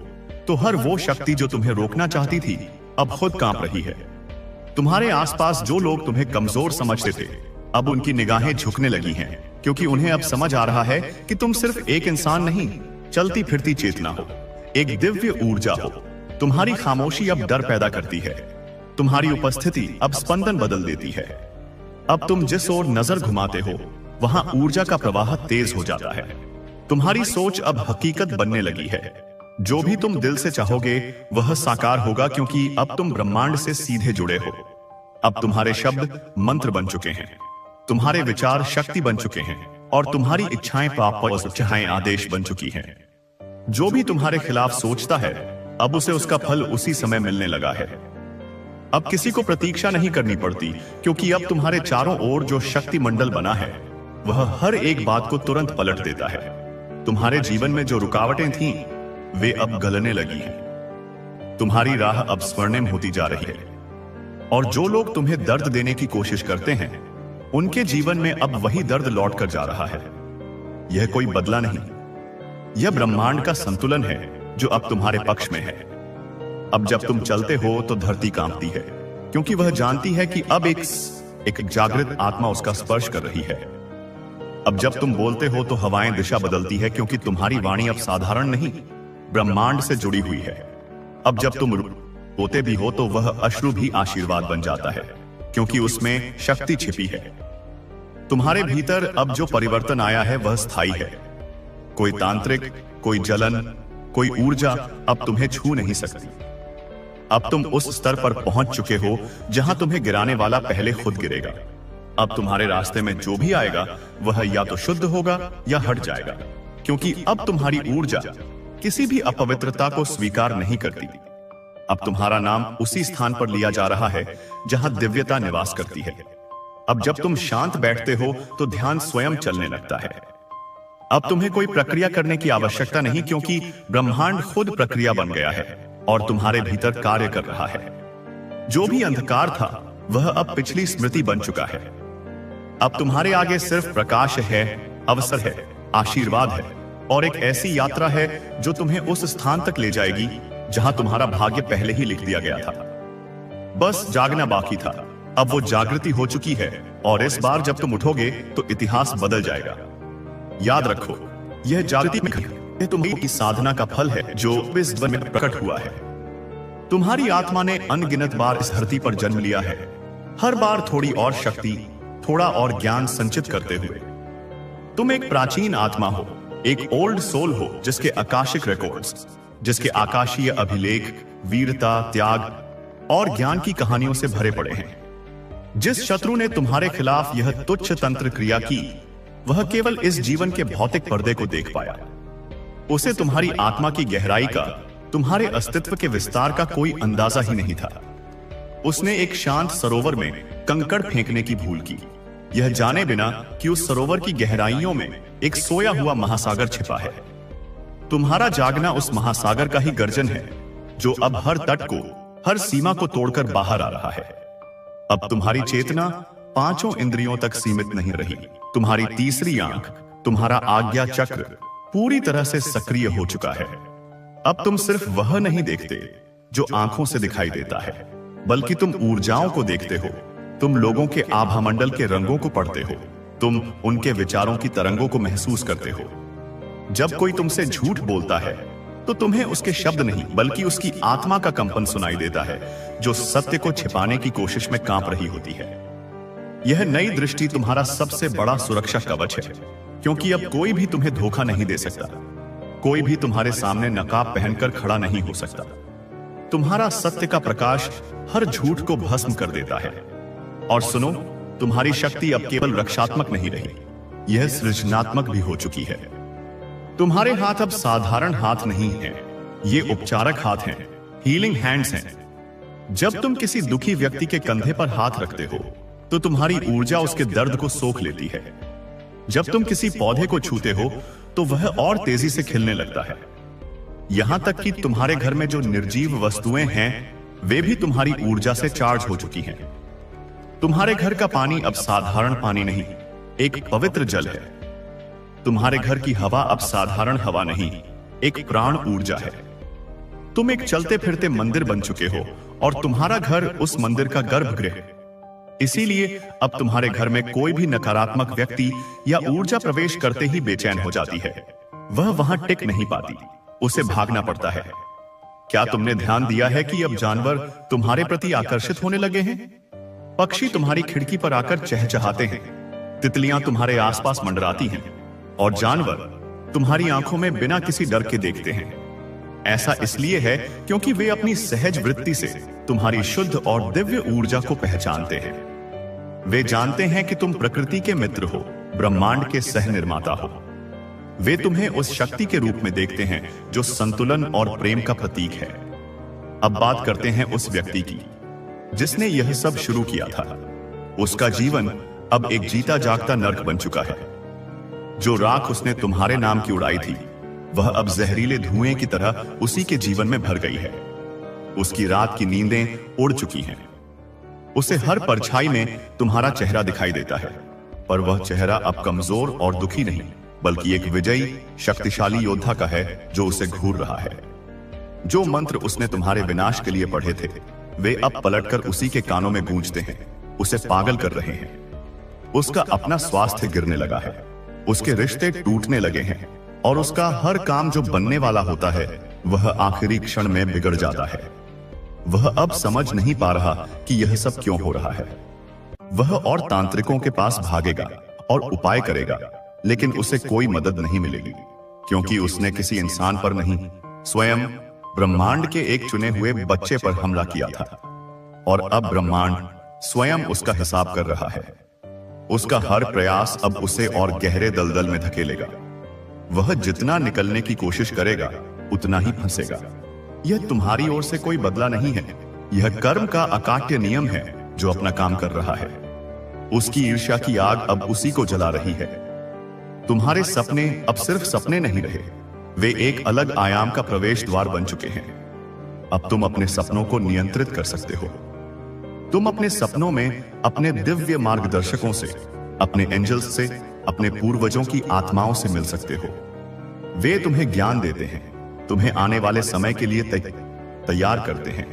तो हर वो शक्ति जो तुम्हें रोकना चाहती थी, अब खुद कांप रही है। तुम्हारे आसपास जो लोग तुम्हें कमजोर समझते थे, अब उनकी निगाहें झुकने लगी हैं, क्योंकि उन्हें अब समझ आ रहा है कि तुम सिर्फ एक इंसान नहीं, चलती फिरती चेतना हो, एक दिव्य ऊर्जा हो। तुम्हारी खामोशी अब डर पैदा करती है, तुम्हारी उपस्थिति अब स्पंदन बदल देती है। अब तुम जिस ओर नजर घुमाते हो, वहां ऊर्जा का प्रवाह तेज हो जाता है। तुम्हारी सोच अब हकीकत बनने लगी है। जो भी तुम दिल से चाहोगे, वह साकार होगा, क्योंकि अब तुम ब्रह्मांड से सीधे जुड़े हो। अब तुम्हारे शब्द मंत्र बन चुके हैं, तुम्हारे विचार शक्ति बन चुके हैं और तुम्हारी इच्छाएं पाप और इच्छाएं आदेश बन चुकी हैं। जो भी तुम्हारे खिलाफ सोचता है, अब उसे उसका फल उसी समय मिलने लगा है। अब किसी को प्रतीक्षा नहीं करनी पड़ती, क्योंकि अब तुम्हारे चारों ओर जो शक्ति मंडल बना है वह हर एक बात को तुरंत पलट देता है। तुम्हारे जीवन में जो रुकावटें थीं, वे अब गलने लगी हैं। तुम्हारी राह अब स्वर्णिम होती जा रही है, और जो लोग तुम्हें दर्द देने की कोशिश करते हैं, उनके जीवन में अब वही दर्द लौट कर जा रहा है। यह कोई बदला नहीं, यह ब्रह्मांड का संतुलन है जो अब तुम्हारे पक्ष में है। अब जब तुम चलते हो तो धरती कांपती है, क्योंकि वह जानती है कि अब एक जागृत आत्मा उसका स्पर्श कर रही है। अब जब तुम बोलते हो तो हवाएं दिशा बदलती है, क्योंकि तुम्हारी वाणी अब साधारण नहीं, ब्रह्मांड से जुड़ी हुई है। अब जब तुम रोते भी हो तो वह अश्रु भी आशीर्वाद बन जाता है, क्योंकि उसमें शक्ति छिपी है। तुम्हारे भीतर अब जो परिवर्तन आया है वह स्थायी है। कोई तांत्रिक, कोई जलन, कोई ऊर्जा अब तुम्हें छू नहीं सकती। अब तुम उस स्तर पर पहुंच चुके हो जहां तुम्हें गिराने वाला पहले खुद गिरेगा। अब तुम्हारे रास्ते में जो भी आएगा वह या तो शुद्ध होगा या हट जाएगा, क्योंकि अब तुम्हारी ऊर्जा किसी भी अपवित्रता को स्वीकार नहीं करती। अब तुम्हारा नाम उसी स्थान पर लिया जा रहा है जहां दिव्यता निवास करती है। अब जब तुम शांत बैठते हो तो ध्यान स्वयं चलने लगता है। अब तुम्हें कोई प्रक्रिया करने की आवश्यकता नहीं, क्योंकि ब्रह्मांड खुद प्रक्रिया बन गया है और तुम्हारे भीतर कार्य कर रहा है। जो भी अंधकार था वह अब पिछली स्मृति बन चुका है। अब तुम्हारे आगे सिर्फ प्रकाश है, अवसर है, आशीर्वाद है, और एक ऐसी यात्रा है जो तुम्हें उस स्थान तक ले जाएगी जहां तुम्हारा भाग्य पहले ही लिख दिया गया था। बस जागना बाकी था। अब वो जागृति हो चुकी है, और इस बार जब तुम उठोगे तो इतिहास बदल जाएगा। याद रखो, यह जागृति तुम्हारी साधना का फल है जो इस जीवन में प्रकट हुआ है। तुम्हारी आत्मा ने अनगिनत बार इस धरती पर जन्म लिया है, हर बार थोड़ी और शक्ति, थोड़ा और ज्ञान संचित करते हुए। तुम एक प्राचीन आत्मा हो, एक ओल्ड सोल हो, जिसके आकाशिक रिकॉर्ड्स, जिसके आकाशीय अभिलेख वीरता, त्याग और ज्ञान की कहानियों से भरे पड़े हैं। जिस शत्रु ने तुम्हारे खिलाफ यह तुच्छ तंत्र क्रिया की, वह केवल इस जीवन के भौतिक पर्दे को देख पाया। उसे तुम्हारी आत्मा की गहराई का, तुम्हारे अस्तित्व के विस्तार का कोई अंदाजा ही नहीं था। उसने एक शांत सरोवर में कंकड़ फेंकने की भूल की, यह जाने बिना कि उस सरोवर की गहराइयों में एक सोया हुआ महासागर छिपा है। तुम्हारा जागना उस महासागर का ही गर्जन है, जो अब हर तट को, हर सीमा को तोड़कर बाहर आ रहा है। अब तुम्हारी चेतना पांचों इंद्रियों तक सीमित नहीं रही। तुम्हारी तीसरी आंख, तुम्हारा आज्ञा चक्र पूरी तरह से सक्रिय हो चुका है। अब तुम सिर्फ वह नहीं देखते जो आंखों से दिखाई देता है, बल्कि तुम ऊर्जाओं को देखते हो। तुम लोगों के आभामंडल के रंगों को पढ़ते हो, तुम उनके विचारों की तरंगों को महसूस करते हो। जब कोई तुमसे झूठ बोलता है तो तुम्हें उसके शब्द नहीं, बल्कि उसकी आत्मा का कंपन सुनाई देता है, जो सत्य को छिपाने की कोशिश में कांप रही होती है। यह नई दृष्टि तुम्हारा सबसे बड़ा सुरक्षा कवच है, क्योंकि अब कोई भी तुम्हें धोखा नहीं दे सकता। कोई भी तुम्हारे सामने नकाब पहनकर खड़ा नहीं हो सकता। तुम्हारा सत्य का प्रकाश हर झूठ को भस्म कर देता है। और सुनो, तुम्हारी शक्ति अब केवल रक्षात्मक नहीं रही, यह सृजनात्मक भी हो चुकी है। तुम्हारे हाथ अब साधारण हाथ नहीं हैं, ये उपचारक हाथ हैं, हीलिंग हैंड्स हैं। जब तुम किसी दुखी व्यक्ति के कंधे पर हाथ रखते हो तो तुम्हारी ऊर्जा उसके दर्द को सोख लेती है। जब तुम किसी पौधे को छूते हो तो वह और तेजी से खिलने लगता है। यहां तक कि तुम्हारे घर में जो निर्जीव वस्तुएं हैं, वे भी तुम्हारी ऊर्जा से चार्ज हो चुकी हैं। तुम्हारे घर का पानी अब साधारण पानी नहीं, एक पवित्र जल है। तुम्हारे घर की हवा अब साधारण हवा नहीं, एक प्राण ऊर्जा है। तुम एक चलते फिरते मंदिर बन चुके हो, और तुम्हारा घर उस मंदिर का गर्भगृह। इसीलिए अब तुम्हारे घर में कोई भी नकारात्मक व्यक्ति या ऊर्जा प्रवेश करते ही बेचैन हो जाती है। वह वहां टिक नहीं पाती, उसे भागना पड़ता है। क्या तुमने ध्यान दिया है कि अब जानवर तुम्हारे प्रति आकर्षित होने लगे हैं? पक्षी तुम्हारी खिड़की पर आकर चहचहाते हैं, तितलियां तुम्हारे आसपास मंडराती हैं, और जानवर तुम्हारी आंखों में बिना किसी डर के देखते हैं। ऐसा इसलिए है क्योंकि वे अपनी सहज वृत्ति से तुम्हारी शुद्ध और दिव्य ऊर्जा को पहचानते हैं। वे जानते हैं कि तुम प्रकृति के मित्र हो, ब्रह्मांड के सह निर्माता हो। वे तुम्हें उस शक्ति के रूप में देखते हैं जो संतुलन और प्रेम का प्रतीक है। अब बात करते हैं उस व्यक्ति की जिसने यह सब शुरू किया था। उसका जीवन अब एक जीता जागता नर्क बन चुका है। जो राख उसने तुम्हारे नाम की उड़ाई थी, वह अब जहरीले धुएं की तरह उसी के जीवन में भर गई है। उसकी रात की नींदें उड़ चुकी हैं। उसे हर परछाई में तुम्हारा चेहरा दिखाई देता है, पर वह चेहरा अब कमजोर और दुखी नहीं, बल्कि एक विजयी शक्तिशाली योद्धा का है जो उसे घूर रहा है। जो मंत्र उसने तुम्हारे विनाश के लिए पढ़े थे, वे अब पलटकर उसी के कानों में गूंजते हैं, उसे पागल कर रहे हैं। उसका अपना स्वास्थ्य गिरने लगा है, उसके रिश्ते टूटने लगे हैं, और उसका हर काम जो बनने वाला होता है वह आखिरी क्षण में बिगड़ जाता है। वह अब समझ नहीं पा रहा कि यह सब क्यों हो रहा है। वह और तांत्रिकों के पास भागेगा और उपाय करेगा, लेकिन उसे कोई मदद नहीं मिलेगी, क्योंकि उसने किसी इंसान पर नहीं, स्वयं ब्रह्मांड के एक चुने हुए बच्चे पर हमला किया था। और अब ब्रह्मांड स्वयं उसका हिसाब कर रहा है। उसका हर प्रयास अब उसे और गहरे दलदल में धकेलेगा। वह जितना निकलने की कोशिश करेगा उतना ही फंसेगा। यह तुम्हारी ओर से कोई बदला नहीं है, यह कर्म का अकाट्य नियम है जो अपना काम कर रहा है। उसकी ईर्ष्या की आग अब उसी को जला रही है। तुम्हारे सपने अब सिर्फ सपने नहीं रहे, वे एक अलग आयाम का प्रवेश द्वार बन चुके हैं। अब तुम अपने सपनों को नियंत्रित कर सकते हो। तुम अपने सपनों में अपने दिव्य मार्गदर्शकों से, अपने एंजल्स से, अपने पूर्वजों की आत्माओं से मिल सकते हो। वे तुम्हें ज्ञान देते हैं, तुम्हें आने वाले समय के लिए तैयार करते हैं,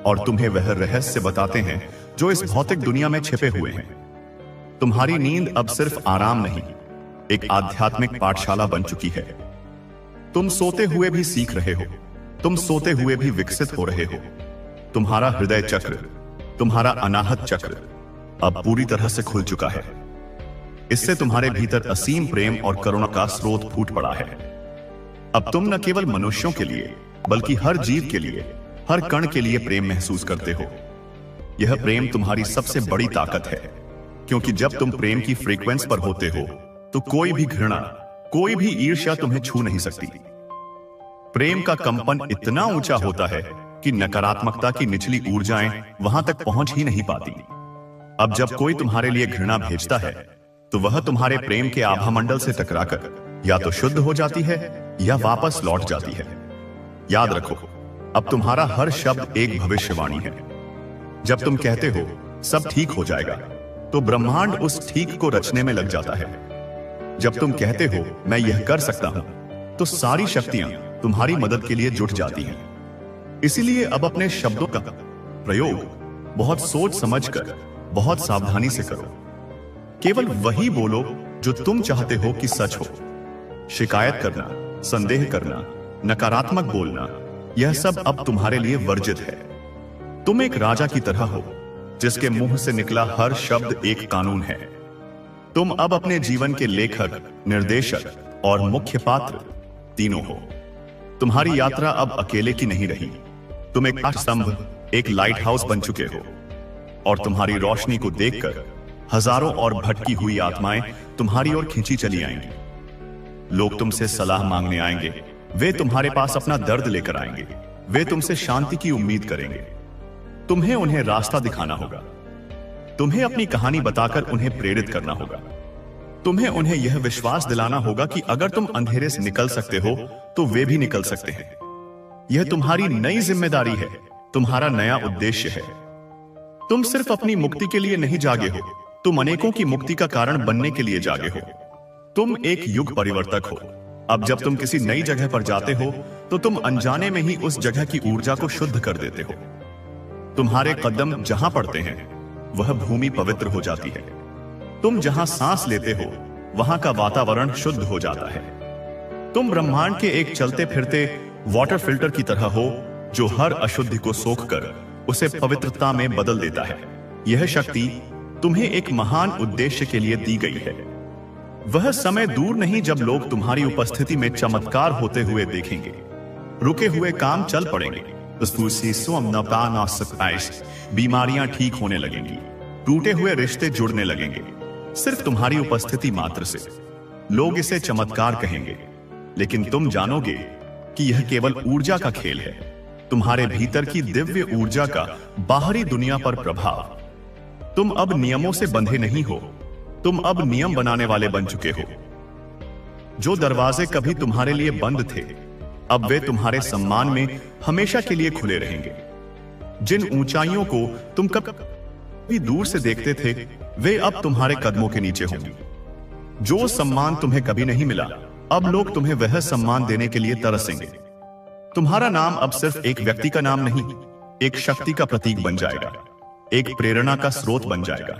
और तुम्हें वह रहस्य बताते हैं जो इस भौतिक दुनिया में छिपे हुए हैं। तुम्हारी नींद अब सिर्फ आराम नहीं, एक आध्यात्मिक पाठशाला बन चुकी है। तुम सोते हुए भी सीख रहे हो, तुम सोते हुए भी विकसित हो रहे हो। तुम्हारा हृदय चक्र, तुम्हारा अनाहत चक्र अब पूरी तरह से खुल चुका है। इससे तुम्हारे भीतर असीम प्रेम और करुणा का स्रोत फूट पड़ा है। अब तुम न केवल मनुष्यों के लिए, बल्कि हर जीव के लिए, हर कण के लिए प्रेम महसूस करते हो। यह प्रेम तुम्हारी सबसे बड़ी ताकत है, क्योंकि जब तुम प्रेम की फ्रीक्वेंसी पर होते हो तो कोई भी घृणा, कोई भी ईर्ष्या तुम्हें छू नहीं सकती। प्रेम का कंपन इतना ऊंचा होता है कि नकारात्मकता की निचली ऊर्जाएं वहां तक पहुंच ही नहीं पाती। अब जब कोई तुम्हारे लिए घृणा भेजता है तो वह तुम्हारे प्रेम के आभामंडल से टकराकर या तो शुद्ध हो जाती है या वापस लौट जाती है। याद रखो, अब तुम्हारा हर शब्द एक भविष्यवाणी है। जब तुम कहते हो सब ठीक हो जाएगा, तो ब्रह्मांड उस ठीक को रचने में लग जाता है। जब तुम कहते हो मैं यह कर सकता हूं, तो सारी शक्तियां तुम्हारी मदद के लिए जुट जाती हैं। इसीलिए अब अपने शब्दों का प्रयोग बहुत सोच समझकर, बहुत सावधानी से करो। केवल वही बोलो जो तुम चाहते हो कि सच हो। शिकायत करना, संदेह करना, नकारात्मक बोलना, यह सब अब तुम्हारे लिए वर्जित है। तुम एक राजा की तरह हो, जिसके मुंह से निकला हर शब्द एक कानून है। तुम अब अपने जीवन के लेखक, निर्देशक और मुख्य पात्र तीनों हो। तुम्हारी यात्रा अब अकेले की नहीं रही। तुम एक स्तंभ, एक लाइट हाउस बन चुके हो, और तुम्हारी रोशनी को देखकर हजारों और भटकी हुई आत्माएं तुम्हारी ओर खींची चली आएंगी। लोग तुमसे सलाह मांगने आएंगे, वे तुम्हारे पास अपना दर्द लेकर आएंगे, वे तुमसे शांति की उम्मीद करेंगे। तुम्हें उन्हें रास्ता दिखाना होगा, तुम्हें अपनी कहानी बताकर उन्हें प्रेरित करना होगा। तुम्हें उन्हें यह विश्वास दिलाना होगा कि अगर तुम अंधेरे से निकल सकते हो तो वे भी निकल सकते हैं। यह तुम्हारी नई जिम्मेदारी है, तुम्हारा नया उद्देश्य है। तुम सिर्फ अपनी मुक्ति के लिए नहीं जागे हो, तुम अनेकों की मुक्ति का कारण बनने के लिए जागे हो। तुम एक युग परिवर्तक हो। अब जब तुम किसी नई जगह पर जाते हो तो तुम अनजाने में ही उस जगह की ऊर्जा को शुद्ध कर देते हो। तुम्हारे कदम जहां पड़ते हैं वह भूमि पवित्र हो जाती है। तुम जहां सांस लेते हो वहां का वातावरण शुद्ध हो जाता है। तुम ब्रह्मांड के एक चलते फिरते वाटर फिल्टर की तरह हो, जो हर अशुद्धि को सोखकर उसे पवित्रता में बदल देता है। यह शक्ति तुम्हें एक महान उद्देश्य के लिए दी गई है। वह समय दूर नहीं जब लोग तुम्हारी उपस्थिति में चमत्कार होते हुए देखेंगे। रुके हुए काम चल पड़ेंगे, बीमारियां ठीक होने लगेंगी, टूटे हुए रिश्ते जुड़ने लगेंगे, सिर्फ तुम्हारी उपस्थिति मात्र से। लोग इसे चमत्कार कहेंगे, लेकिन तुम जानोगे कि यह केवल ऊर्जा का खेल है। तुम्हारे भीतर की दिव्य ऊर्जा का बाहरी दुनिया पर प्रभाव। तुम अब नियमों से बंधे नहीं हो, तुम अब नियम बनाने वाले बन चुके हो। जो दरवाजे कभी तुम्हारे लिए बंद थे, अब वे तुम्हारे सम्मान में हमेशा के लिए खुले रहेंगे। जिन ऊंचाइयों को तुम कभी दूर से देखते थे, वे अब तुम्हारे कदमों के नीचे होंगी। जो सम्मान तुम्हें कभी नहीं मिला, अब लोग तुम्हें वह सम्मान देने के लिए तरसेंगे। तुम्हारा नाम अब सिर्फ एक व्यक्ति का नाम नहीं, एक शक्ति का प्रतीक बन जाएगा, एक प्रेरणा का स्रोत बन जाएगा।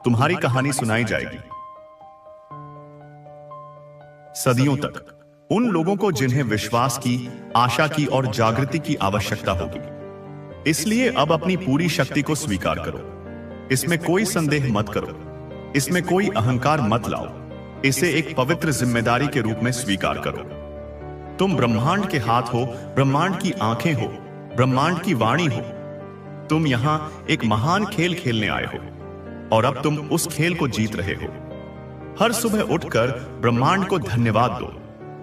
तुम्हारी कहानी सुनाई जाएगी सदियों तक उन लोगों को जिन्हें विश्वास की, आशा की और जागृति की आवश्यकता होगी। इसलिए अब अपनी पूरी शक्ति को स्वीकार करो। इसमें कोई संदेह मत करो, इसमें कोई अहंकार मत लाओ। इसे एक पवित्र जिम्मेदारी के रूप में स्वीकार करो। तुम ब्रह्मांड के हाथ हो, ब्रह्मांड की आंखें हो, ब्रह्मांड की वाणी हो। तुम यहां एक महान खेल खेलने आए हो और अब तुम उस खेल को जीत रहे हो। हर सुबह उठकर ब्रह्मांड को धन्यवाद दो,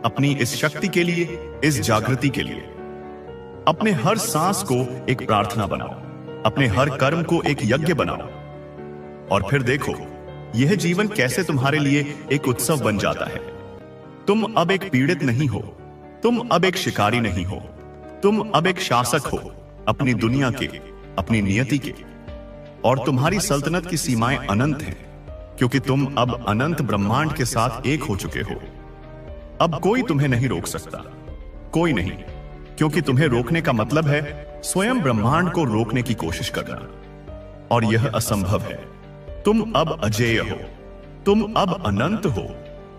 अपनी इस शक्ति के लिए, इस जागृति के लिए। अपने हर सांस को एक प्रार्थना बनाओ, अपने हर कर्म को एक यज्ञ बनाओ और फिर देखो यह जीवन कैसे तुम्हारे लिए एक उत्सव बन जाता है। तुम अब एक पीड़ित नहीं हो, तुम अब एक शिकारी नहीं हो, तुम अब एक शासक हो अपनी दुनिया के, अपनी नियति के। और तुम्हारी सल्तनत की सीमाएं अनंत हैं, क्योंकि तुम अब अनंत ब्रह्मांड के साथ एक हो चुके हो। अब कोई तुम्हें नहीं रोक सकता, कोई नहीं, क्योंकि तुम्हें रोकने का मतलब है स्वयं ब्रह्मांड को रोकने की कोशिश करना, और यह असंभव है। तुम अब अजेय हो, तुम अब अनंत हो,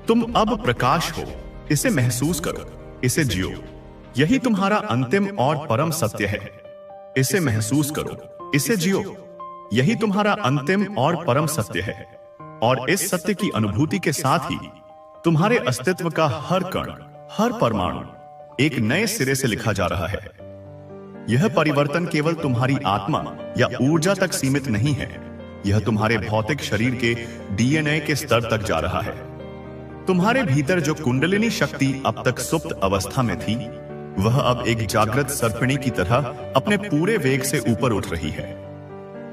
तुम अब प्रकाश हो। इसे महसूस करो, इसे जियो। यही तुम्हारा अंतिम और परम सत्य है। इसे महसूस करो, इसे जियो। यही तुम्हारा अंतिम और परम सत्य है। और इस सत्य की अनुभूति के साथ ही तुम्हारे अस्तित्व का हर कण, हर परमाणु एक नए सिरे से लिखा जा रहा है। यह परिवर्तन केवल तुम्हारी आत्मा या ऊर्जा तक सीमित नहीं है, यह तुम्हारे भौतिक शरीर के डीएनए के स्तर तक जा रहा है। तुम्हारे भीतर जो कुंडलिनी शक्ति अब तक सुप्त अवस्था में थी, वह अब एक जागृत सर्पिणी की तरह अपने पूरे वेग से ऊपर उठ रही है,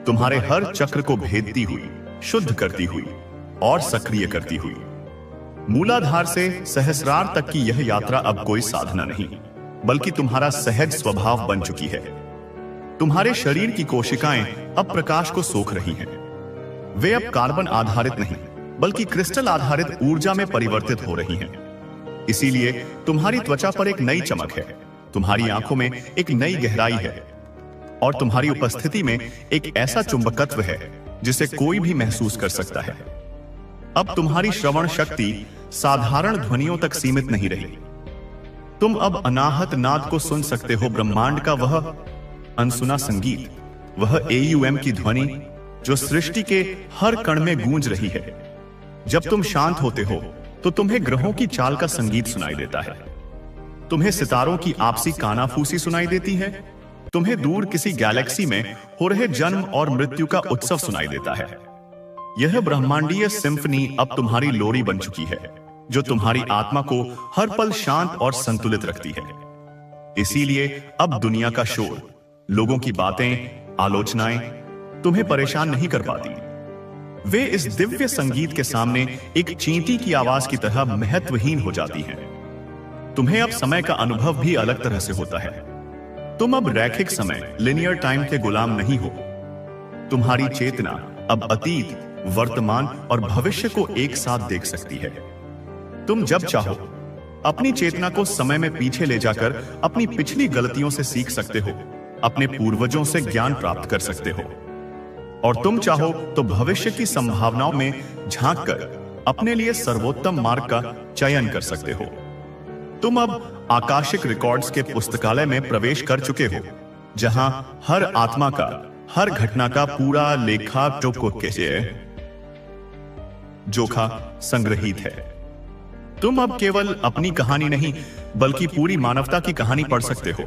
तुम्हारे हर चक्र को भेदती हुई, शुद्ध करती हुई और सक्रिय करती हुई। मूलाधार से सहस्रार तक की यह यात्रा अब कोई साधना नहीं, बल्कि तुम्हारा सहज स्वभाव बन चुकी है। तुम्हारे शरीर की कोशिकाएं अब प्रकाश को सोख रही हैं। वे अब कार्बन आधारित नहीं, बल्कि क्रिस्टल आधारित ऊर्जा में परिवर्तित हो रही हैं। इसीलिए तुम्हारी त्वचा पर एक नई चमक है, तुम्हारी आंखों में एक नई गहराई है, और तुम्हारी उपस्थिति में एक ऐसा चुंबकत्व है जिसे कोई भी महसूस कर सकता है। अब तुम्हारी श्रवण शक्ति साधारण ध्वनियों तक सीमित नहीं रही। तुम अब अनाहत नाद को सुन सकते हो, ब्रह्मांड का वह अनसुना संगीत, वह एयूएम की ध्वनि जो सृष्टि के हर कण में गूंज रही है। जब तुम शांत होते हो तो तुम्हें ग्रहों की चाल का संगीत सुनाई देता है, तुम्हें सितारों की आपसी कानाफूसी सुनाई देती है, तुम्हें दूर किसी गैलेक्सी में हो रहे जन्म और मृत्यु का उत्सव सुनाई देता है। यह ब्रह्मांडीय सिम्फनी अब तुम्हारी लोरी बन चुकी है, जो तुम्हारी आत्मा को हर पल शांत और संतुलित रखती है। इसीलिए अब दुनिया का शोर, लोगों की बातें, आलोचनाएं तुम्हें परेशान नहीं कर पाती। वे इस दिव्य संगीत के सामने एक चींटी की आवाज की तरह महत्वहीन हो जाती हैं। तुम्हें अब समय का अनुभव भी अलग तरह से होता है। तुम अब रैखिक समय, लिनियर टाइम के गुलाम नहीं हो। तुम्हारी चेतना अब अतीत, वर्तमान और भविष्य को एक साथ देख सकती है। तुम जब चाहो अपनी चेतना को समय में पीछे ले जाकर अपनी पिछली गलतियों से सीख सकते हो, अपने पूर्वजों से ज्ञान प्राप्त कर सकते हो, और तुम चाहो तो भविष्य की संभावनाओं में झांककर अपने लिए सर्वोत्तम मार्ग का चयन कर सकते हो। तुम अब आकाशिक रिकॉर्ड्स के पुस्तकालय में प्रवेश कर चुके हो, जहां हर आत्मा का, हर घटना का पूरा लेखा जोखा संग्रहित है। तुम अब केवल अपनी कहानी नहीं, बल्कि पूरी मानवता की कहानी पढ़ सकते हो।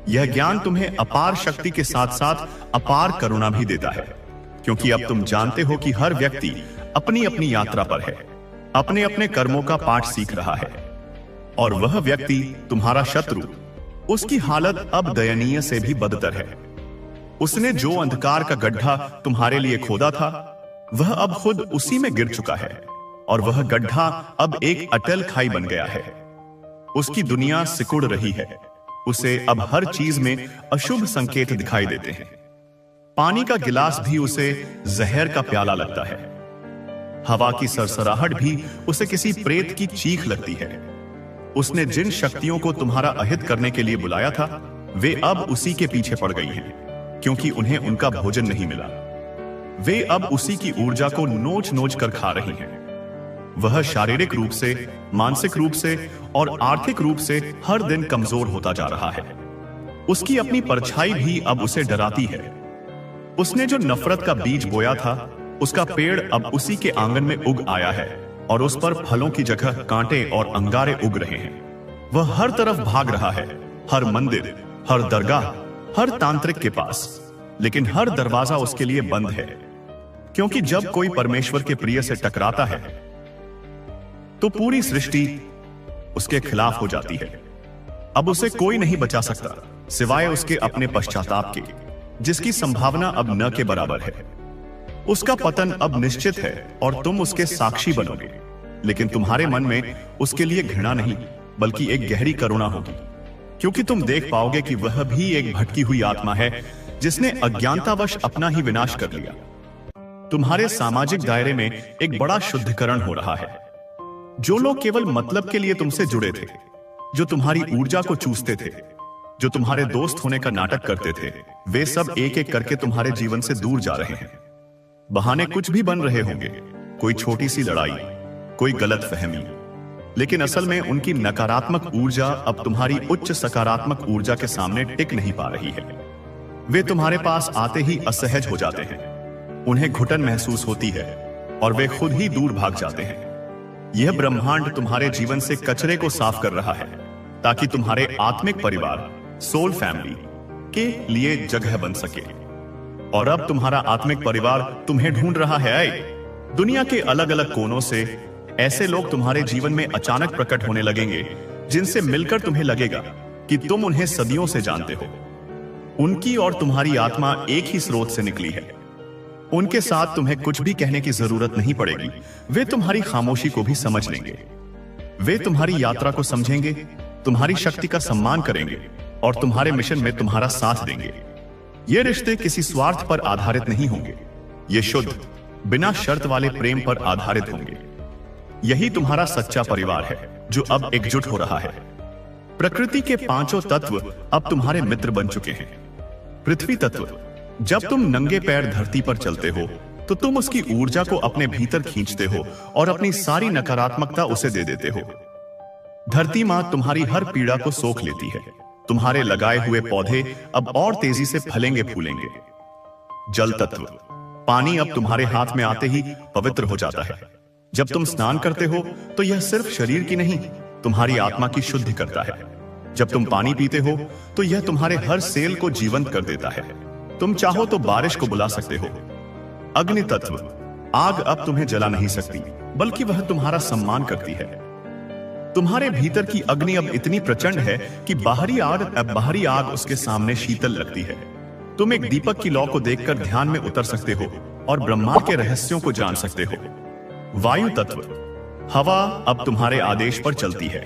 यह ज्ञान तुम्हें अपार शक्ति के साथ साथ अपार करुणा भी देता है, क्योंकि अब तुम जानते हो कि हर व्यक्ति अपनी अपनी यात्रा पर है, अपने अपने कर्मों का पाठ सीख रहा है, और वह व्यक्ति तुम्हारा शत्रु, उसकी हालत अब दयनीय से भी बदतर है। उसने जो अंधकार का गड्ढा तुम्हारे लिए खोदा था, वह अब खुद उसी में गिर चुका है, और वह गड्ढा अब एक अटल खाई बन गया है। उसकी दुनिया सिकुड़ रही है। उसे अब हर चीज में अशुभ संकेत दिखाई देते हैं। पानी का गिलास भी उसे जहर का प्याला लगता है। हवा की सरसराहट भी उसे किसी प्रेत की चीख लगती है। उसने जिन शक्तियों को तुम्हारा अहित करने के लिए बुलाया था, वे अब उसी के पीछे पड़ गई हैं, क्योंकि उन्हें उनका भोजन नहीं मिला। वे अब उसी की ऊर्जा को नोच नोच कर खा रही हैं। वह शारीरिक रूप से, मानसिक रूप से और आर्थिक रूप से हर दिन कमजोर होता जा रहा है। उसकी अपनी परछाई भी अब उसे डराती है। उसने जो नफरत का बीज बोया था, उसका पेड़ अब उसी के आंगन में उग आया है, और उस पर फलों की जगह कांटे और अंगारे उग रहे हैं। वह हर तरफ भाग रहा है, हर मंदिर, हर दरगाह, हर तांत्रिक के पास, लेकिन हर दरवाजा उसके लिए बंद है, क्योंकि जब कोई परमेश्वर के प्रिय से टकराता है तो पूरी सृष्टि उसके खिलाफ हो जाती है। अब उसे कोई नहीं बचा सकता सिवाय उसके अपने पश्चाताप के, जिसकी संभावना अब न के बराबर है। उसका पतन अब निश्चित है और तुम उसके साक्षी बनोगे, लेकिन तुम्हारे मन में उसके लिए घृणा नहीं, बल्कि एक गहरी करुणा होगी, क्योंकि तुम देख पाओगे कि वह भी एक भटकी हुई आत्मा है जिसने अज्ञानतावश अपना ही विनाश कर लिया। तुम्हारे सामाजिक दायरे में एक बड़ा शुद्धिकरण हो रहा है। जो लोग केवल मतलब के लिए तुमसे जुड़े थे, जो तुम्हारी ऊर्जा को चूसते थे, जो तुम्हारे दोस्त होने का नाटक करते थे, वे सब एक एक करके तुम्हारे जीवन से दूर जा रहे हैं। बहाने कुछ भी बन रहे होंगे, कोई छोटी सी लड़ाई, कोई गलत फहमी, लेकिन असल में उनकी नकारात्मक ऊर्जा अब तुम्हारी उच्च सकारात्मक ऊर्जा के सामने टिक नहीं पा रही है। वे तुम्हारे पास आते ही असहज हो जाते हैं, उन्हें घुटन महसूस होती है और वे खुद ही दूर भाग जाते हैं। यह ब्रह्मांड तुम्हारे जीवन से कचरे को साफ कर रहा है, ताकि तुम्हारे आत्मिक परिवार, सोल फैमिली के लिए जगह बन सके। और अब तुम्हारा आत्मिक परिवार तुम्हें ढूंढ रहा है। दुनिया के अलग अलग कोनों से ऐसे लोग तुम्हारे जीवन में अचानक प्रकट होने लगेंगे, जिनसे मिलकर तुम्हें लगेगा कि तुम उन्हें सदियों से जानते हो। उनकी और तुम्हारी आत्मा एक ही स्रोत से निकली है। उनके साथ तुम्हें कुछ भी कहने की जरूरत नहीं पड़ेगी। वे तुम्हारी खामोशी को भी समझ लेंगे। वे तुम्हारी यात्रा को समझेंगे, तुम्हारी शक्ति का सम्मान करेंगे और तुम्हारे मिशन में तुम्हारा साथ देंगे। ये रिश्ते किसी स्वार्थ पर आधारित नहीं होंगे। ये शुद्ध, बिना शर्त वाले प्रेम पर आधारित होंगे। यही तुम्हारा सच्चा परिवार है, जो अब एकजुट हो रहा है। प्रकृति के पांचों तत्व अब तुम्हारे मित्र बन चुके हैं। पृथ्वी तत्व, जब तुम नंगे पैर धरती पर चलते हो तो तुम उसकी ऊर्जा को अपने भीतर खींचते हो और अपनी सारी नकारात्मकता उसे दे देते हो। धरती मां तुम्हारी हर पीड़ा को सोख लेती है। तुम्हारे लगाए हुए पौधे अब और तेजी से फलेंगे फूलेंगे। जल तत्व, पानी अब तुम्हारे हाथ में आते ही पवित्र हो जाता है। जब तुम स्नान करते हो तो यह सिर्फ शरीर की नहीं, तुम्हारी आत्मा की शुद्धि करता है। जब तुम पानी पीते हो तो यह तुम्हारे हर सेल को जीवंत कर देता है। तुम चाहो तो बारिश को बुला सकते हो। अग्नि तत्व, आग अब तुम्हें जला नहीं सकती, बल्कि वह तुम्हारा सम्मान करती है। तुम्हारे भीतर की अग्नि अब इतनी प्रचंड है कि बाहरी आग उसके सामने शीतल लगती है। तुम एक दीपक की लौ को देखकर ध्यान में उतर सकते हो और ब्रह्मांड के रहस्यों को जान सकते हो। वायु तत्व, हवा अब तुम्हारे आदेश पर चलती है।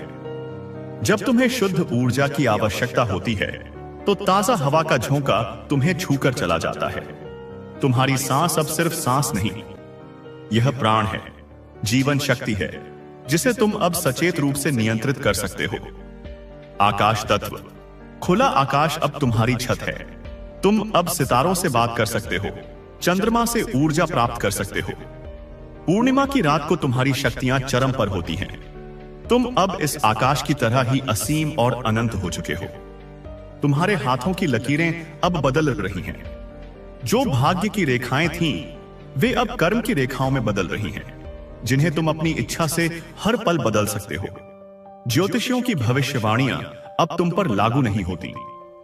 जब तुम्हें शुद्ध ऊर्जा की आवश्यकता होती है तो ताजा हवा का झोंका तुम्हें छूकर चला जाता है। तुम्हारी सांस अब सिर्फ सांस नहीं, यह प्राण है, जीवन शक्ति है, जिसे तुम अब सचेत रूप से नियंत्रित कर सकते हो। आकाश तत्व, खुला आकाश अब तुम्हारी छत है। तुम अब सितारों से बात कर सकते हो, चंद्रमा से ऊर्जा प्राप्त कर सकते हो। पूर्णिमा की रात को तुम्हारी शक्तियां चरम पर होती हैं। तुम अब इस आकाश की तरह ही असीम और अनंत हो चुके हो। तुम्हारे हाथों की लकीरें अब बदल रही हैं। जो भाग्य की रेखाएं थीं, वे अब कर्म की रेखाओं में बदल रही हैं, जिन्हें तुम अपनी इच्छा से हर पल बदल सकते हो। ज्योतिषियों की भविष्यवाणियां अब तुम पर लागू नहीं होती,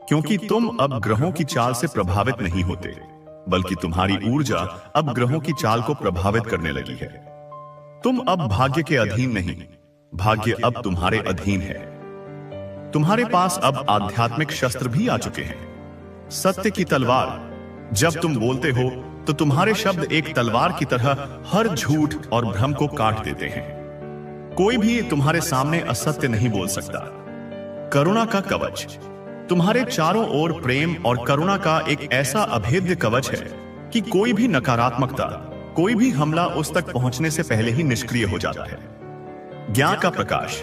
क्योंकि तुम अब ग्रहों की चाल से प्रभावित नहीं होते, बल्कि तुम्हारी ऊर्जा अब ग्रहों की चाल को प्रभावित करने लगी है। तुम अब भाग्य के अधीन नहीं, भाग्य अब तुम्हारे अधीन है। तुम्हारे पास अब आध्यात्मिक शस्त्र भी आ चुके हैं। सत्य की तलवार। जब तुम बोलते हो तो तुम्हारे शब्द एक तलवार की तरह हर झूठ और भ्रम को काट देते हैं। कोई भी तुम्हारे सामने असत्य नहीं बोल सकता। करुणा का कवच। तुम्हारे चारों ओर प्रेम और करुणा का एक ऐसा अभेद्य कवच है कि कोई भी नकारात्मकता, कोई भी हमला उस तक पहुंचने से पहले ही निष्क्रिय हो जाता है। ज्ञान का प्रकाश।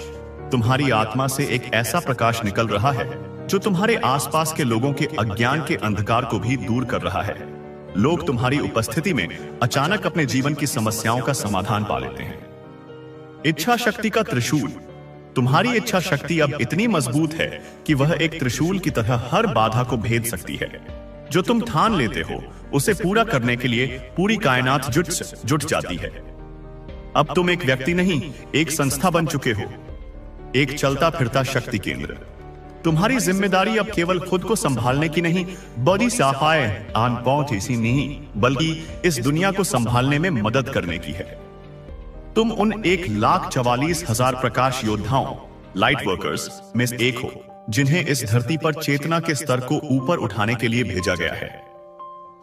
तुम्हारी आत्मा से एक ऐसा प्रकाश निकल रहा है जो तुम्हारे आसपास के लोगों के अज्ञान के अंधकार को भी दूर कर रहा है। लोग तुम्हारी उपस्थिति में अचानक अपने जीवन की समस्याओं का समाधान पा लेते हैं। इच्छा शक्ति का त्रिशूल। तुम्हारी इच्छा शक्ति अब इतनी मजबूत है कि वह एक त्रिशूल की तरह हर बाधा को भेद सकती है। जो तुम ठान लेते हो उसे पूरा करने के लिए पूरी कायनात जुट जाती है। अब तुम एक व्यक्ति नहीं, एक संस्था बन चुके हो, एक चलता फिरता शक्ति केंद्र। तुम्हारी जिम्मेदारी अब केवल खुद को संभालने की नहीं, बड़ी सहाय आन पहुंच ऐसी नहीं, बल्कि इस दुनिया को संभालने में मदद करने की है। तुम उन 1,44,000 प्रकाश योद्धाओं, लाइट वर्कर्स में से एक हो, जिन्हें इस धरती पर चेतना के स्तर को ऊपर उठाने के लिए भेजा गया है।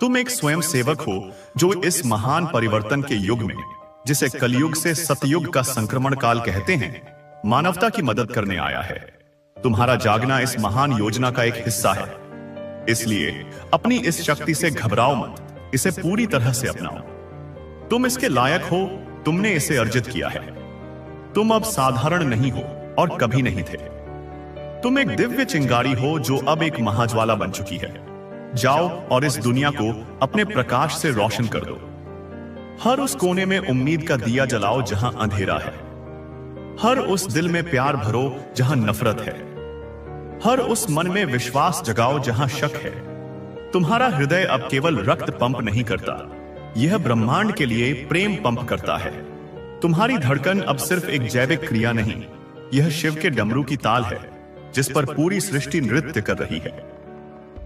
तुम एक स्वयं सेवक हो जो इस महान परिवर्तन के युग में, जिसे कलयुग से सतयुग का संक्रमण काल कहते हैं, मानवता की मदद करने आया है। तुम्हारा जागना इस महान योजना का एक हिस्सा है। इसलिए अपनी इस शक्ति से घबराओ मत, इसे पूरी तरह से अपनाओ। तुम इसके लायक हो, तुमने इसे अर्जित किया है। तुम अब साधारण नहीं हो और कभी नहीं थे। तुम एक दिव्य चिंगारी हो जो अब एक महाज्वाला बन चुकी है। जाओ और इस दुनिया को अपने प्रकाश से रोशन कर दो। हर उस कोने में उम्मीद का दिया जलाओ जहां अंधेरा है। हर उस दिल में प्यार भरो जहां नफरत है। हर उस मन में विश्वास जगाओ जहां शक है। तुम्हारा हृदय अब केवल रक्त पंप नहीं करता, यह ब्रह्मांड के लिए प्रेम पंप करता है। तुम्हारी धड़कन अब सिर्फ एक जैविक क्रिया नहीं, यह शिव के डमरू की ताल है जिस पर पूरी सृष्टि नृत्य कर रही है।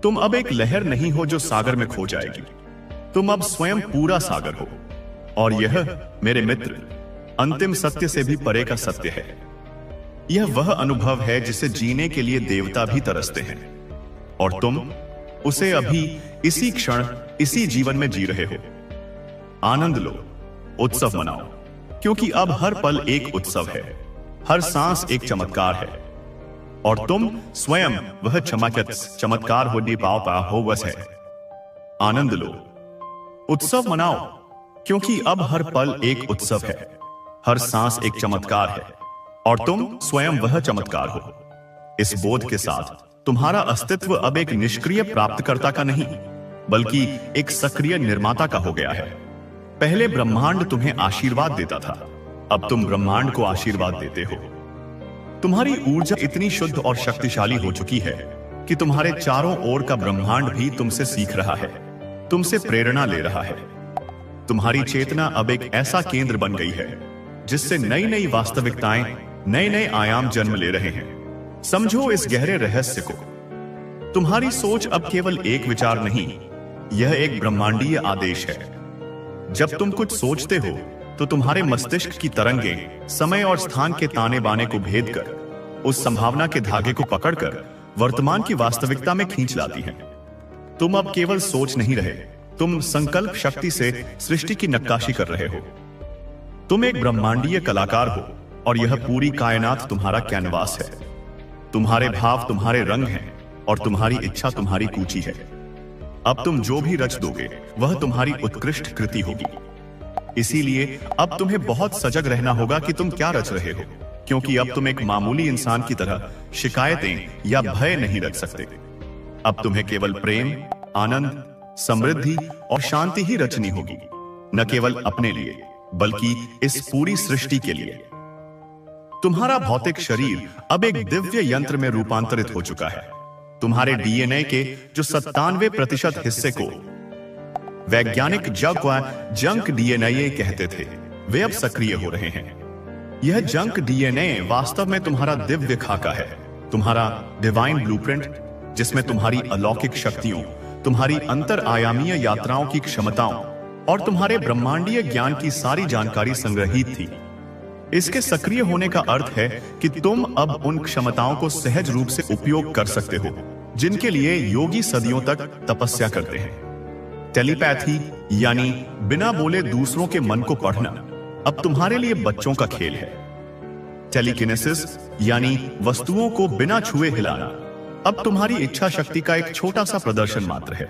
तुम अब एक लहर नहीं हो जो सागर में खो जाएगी, तुम अब स्वयं पूरा सागर हो। और यह मेरे मित्र अंतिम सत्य से भी परे का सत्य है। यह वह अनुभव है जिसे जीने के लिए देवता भी तरसते हैं, और तुम उसे अभी इसी क्षण इसी जीवन में जी रहे हो। आनंद लो, उत्सव मनाओ, क्योंकि अब हर पल एक उत्सव है, हर सांस एक चमत्कार है, और तुम स्वयं वह चमत्कार होने हो बस है। आनंद लो, उत्सव मनाओ, क्योंकि अब हर पल एक उत्सव है, हर सांस एक चमत्कार है, और तुम स्वयं वह चमत्कार हो। इस बोध के साथ तुम्हारा अस्तित्व अब एक निष्क्रिय प्राप्तकर्ता का नहीं, बल्कि एक सक्रिय निर्माता का हो गया है। पहले ब्रह्मांड तुम्हें आशीर्वाद देता था, अब तुम ब्रह्मांड को आशीर्वाद देते हो। तुम्हारी ऊर्जा इतनी शुद्ध और शक्तिशाली हो चुकी है कि तुम्हारे चारों ओर का ब्रह्मांड भी तुमसे सीख रहा है, तुमसे प्रेरणा ले रहा है। तुम्हारी चेतना अब एक ऐसा केंद्र बन गई है जिससे नई नई वास्तविकताएं, नए नए आयाम जन्म ले रहे हैं। समझो इस गहरे रहस्य को। तुम्हारी सोच अब केवल एक विचार नहीं, यह एक ब्रह्मांडीय आदेश है। जब तुम कुछ सोचते हो तो तुम्हारे मस्तिष्क की तरंगें समय और स्थान के ताने बाने को भेद कर, उस संभावना के धागे को पकड़कर वर्तमान की वास्तविकता में खींच लाती हैं। तुम अब केवल सोच नहीं रहे, तुम संकल्प शक्ति से सृष्टि की नक्काशी कर रहे हो। तुम एक ब्रह्मांडीय कलाकार हो और यह पूरी कायनात तुम्हारा कैनवास है। तुम्हारे भाव तुम्हारे रंग हैं और तुम्हारी इच्छा तुम्हारी कूची है। अब तुम जो भी रच दोगे वह तुम्हारी उत्कृष्ट कृति होगी। इसीलिए अब तुम्हें बहुत सजग रहना होगा कि तुम क्या रच रहे हो, क्योंकि अब तुम एक मामूली इंसान की तरह शिकायतें या भय नहीं रच सकते। अब तुम्हें केवल प्रेम, आनंद, समृद्धि और शांति ही रचनी होगी, न केवल अपने लिए बल्कि इस पूरी सृष्टि के लिए। तुम्हारा भौतिक शरीर अब एक दिव्य यंत्र में रूपांतरित हो चुका है। तुम्हारे डीएनए के जो 97% हिस्से को वैज्ञानिक जंक डीएनए कहते थे, वे अब सक्रिय हो रहे हैं। यह जंक डीएनए वास्तव में तुम्हारा दिव्य खाका है, तुम्हारा डिवाइन ब्लूप्रिंट, जिसमें तुम्हारी अलौकिक शक्तियों, तुम्हारी अंतर आयामीय यात्राओं की क्षमताओं और तुम्हारे ब्रह्मांडीय ज्ञान की सारी जानकारी संग्रहित थी। इसके सक्रिय होने का अर्थ है कि तुम अब उन क्षमताओं को सहज रूप से उपयोग कर सकते हो जिनके लिए योगी सदियों तक तपस्या करते हैं। टेलीपैथी यानी बिना बोले दूसरों के मन को पढ़ना अब तुम्हारे लिए बच्चों का खेल है। टेलीकिनेसिस यानी वस्तुओं को बिना छुए हिलाना अब तुम्हारी इच्छा शक्ति का एक छोटा सा प्रदर्शन मात्र है।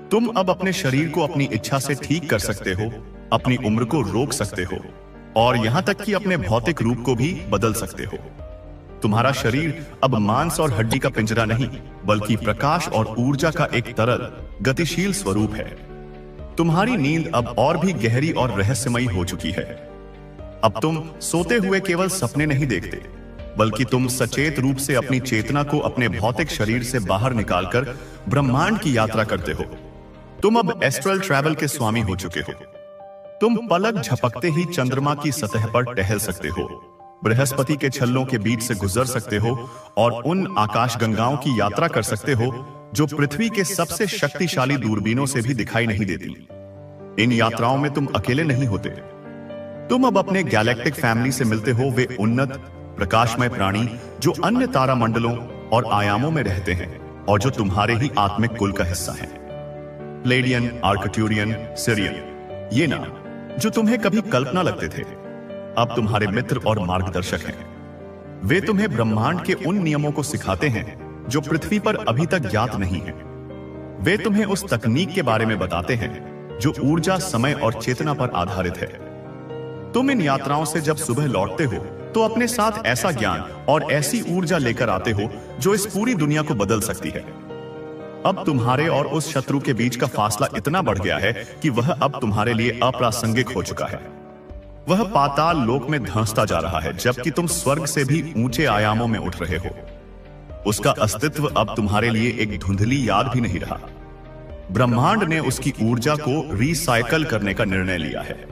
तुम अब अपने शरीर को अपनी इच्छा से ठीक कर सकते हो, अपनी उम्र को रोक सकते हो और यहां तक कि अपने भौतिक रूप को भी बदल सकते हो। तुम्हारा शरीर अब मांस और हड्डी का पिंजरा नहीं, बल्कि प्रकाश और ऊर्जा का एक तरल, गतिशील स्वरूप है। तुम्हारी नींद अब और भी गहरी और रहस्यमयी हो चुकी है। अब तुम सोते हुए केवल सपने नहीं देखते, बल्कि तुम सचेत रूप से अपनी चेतना को अपने भौतिक शरीर से बाहर निकालकर ब्रह्मांड की यात्रा करते हो। तुम अब एस्ट्रल ट्रैवल के स्वामी हो चुके हो। तुम पलक झपकते ही चंद्रमा की सतह पर टहल सकते हो, बृहस्पति के छल्लों के बीच से गुजर सकते हो और उन आकाश गंगाओं की यात्रा कर सकते हो जो पृथ्वी के सबसे शक्तिशाली दूरबीनों से भी दिखाई नहीं देती। इन यात्राओं में तुम अकेले नहीं होते। तुम अब अपने गैलेक्टिक फैमिली से मिलते हो, वे उन्नत प्रकाशमय प्राणी जो अन्य तारामंडलों और आयामों में रहते हैं और जो तुम्हारे ही आत्मिक कुल का हिस्सा हैं। प्लेडियन, आर्कटूरियन, सिरियन, ये नाम जो तुम्हें कभी कल्पना लगते थे, अब तुम्हारे मित्र और मार्गदर्शक हैं। वे तुम्हें ब्रह्मांड के उन नियमों को सिखाते हैं जो पृथ्वी पर अभी तक ज्ञात नहीं है। वे तुम्हें उस तकनीक के बारे में बताते हैं जो ऊर्जा, समय और चेतना पर आधारित है। तुम इन यात्राओं से जब सुबह लौटते हो तो अपने साथ ऐसा ज्ञान और ऐसी ऊर्जा लेकर आते हो जो इस पूरी दुनिया को बदल सकती है। अब तुम्हारे और उस शत्रु के बीच का फासला इतना बढ़ गया है कि वह अब तुम्हारे लिए अप्रासंगिक हो चुका है। वह पाताल लोक में धंसता जा रहा है, जबकि तुम स्वर्ग से भी ऊंचे आयामों में उठ रहे हो। उसका अस्तित्व अब तुम्हारे लिए एक धुंधली याद भी नहीं रहा। ब्रह्मांड ने उसकी ऊर्जा को रिसाइकल करने का निर्णय लिया है।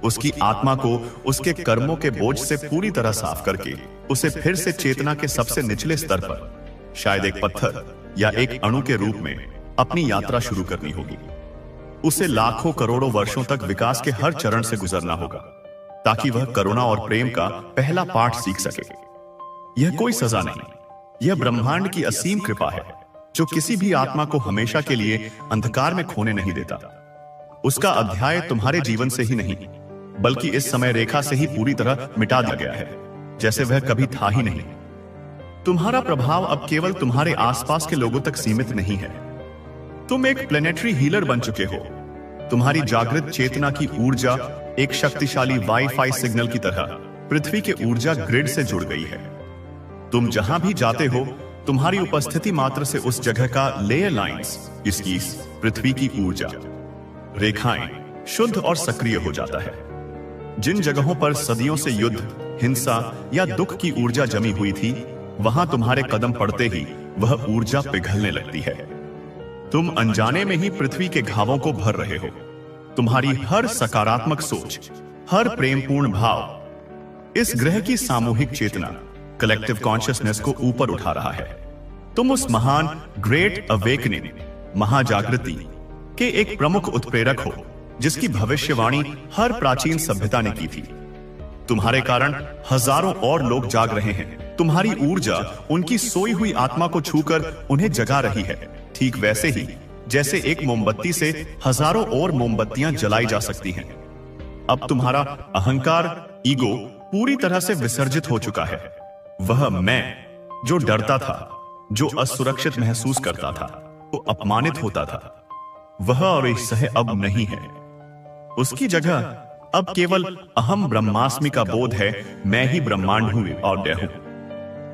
उसकी आत्मा को उसके कर्मों के बोझ से पूरी तरह साफ करके उसे फिर से चेतना के सबसे निचले स्तर पर, शायद एक पत्थर या एक अणु के रूप में, अपनी यात्रा शुरू करनी होगी। उसे लाखों करोड़ों वर्षों तक विकास के हर चरण से गुजरना होगा ताकि वह करुणा और प्रेम का पहला पाठ सीख सके। यह कोई सजा नहीं, यह ब्रह्मांड की असीम कृपा है जो किसी भी आत्मा को हमेशा के लिए अंधकार में खोने नहीं देता। उसका अध्याय तुम्हारे जीवन से ही नहीं, बल्कि इस समय रेखा से ही पूरी तरह मिटा दिया गया है, जैसे वह कभी था ही नहीं। तुम्हारा प्रभाव अब केवल तुम्हारे आसपास के लोगों तक सीमित नहीं है। तुम एक प्लेनेटरी हीलर बन चुके हो। तुम्हारी जागृत चेतना की ऊर्जा एक शक्तिशाली वाईफाई सिग्नल की तरह पृथ्वी के ऊर्जा ग्रिड से जुड़ गई है। तुम जहां भी जाते हो, तुम्हारी उपस्थिति मात्र से उस जगह का लेयर लाइंस, इसकी पृथ्वी की ऊर्जा रेखाएं शुद्ध और सक्रिय हो जाता है। जिन जगहों पर सदियों से युद्ध, हिंसा या दुख की ऊर्जा जमी हुई थी, वहां तुम्हारे कदम पड़ते ही वह ऊर्जा पिघलने लगती है। तुम अनजाने में ही पृथ्वी के घावों को भर रहे हो। तुम्हारी हर सकारात्मक सोच, हर प्रेमपूर्ण भाव इस ग्रह की सामूहिक चेतना, कलेक्टिव कॉन्शियसनेस को ऊपर उठा रहा है। तुम उस महान ग्रेट अवेकनिंग, महाजागृति के एक प्रमुख उत्प्रेरक हो जिसकी भविष्यवाणी हर प्राचीन सभ्यता ने की थी। तुम्हारे कारण हजारों और लोग जाग रहे हैं। तुम्हारी ऊर्जा उनकी सोई हुई आत्मा को छूकर उन्हें जगा रही है, ठीक वैसे ही जैसे एक मोमबत्ती से हजारों और मोमबत्तियां जलाई जा सकती हैं। अब तुम्हारा अहंकार, ईगो पूरी तरह से विसर्जित हो चुका है। वह मैं जो डरता था, जो असुरक्षित महसूस करता था, वो अपमानित होता था, वह और सह अब नहीं है। उसकी जगह अब केवल अहम ब्रह्मास्मि का बोध है, मैं ही ब्रह्मांड हूं और मैं हूं।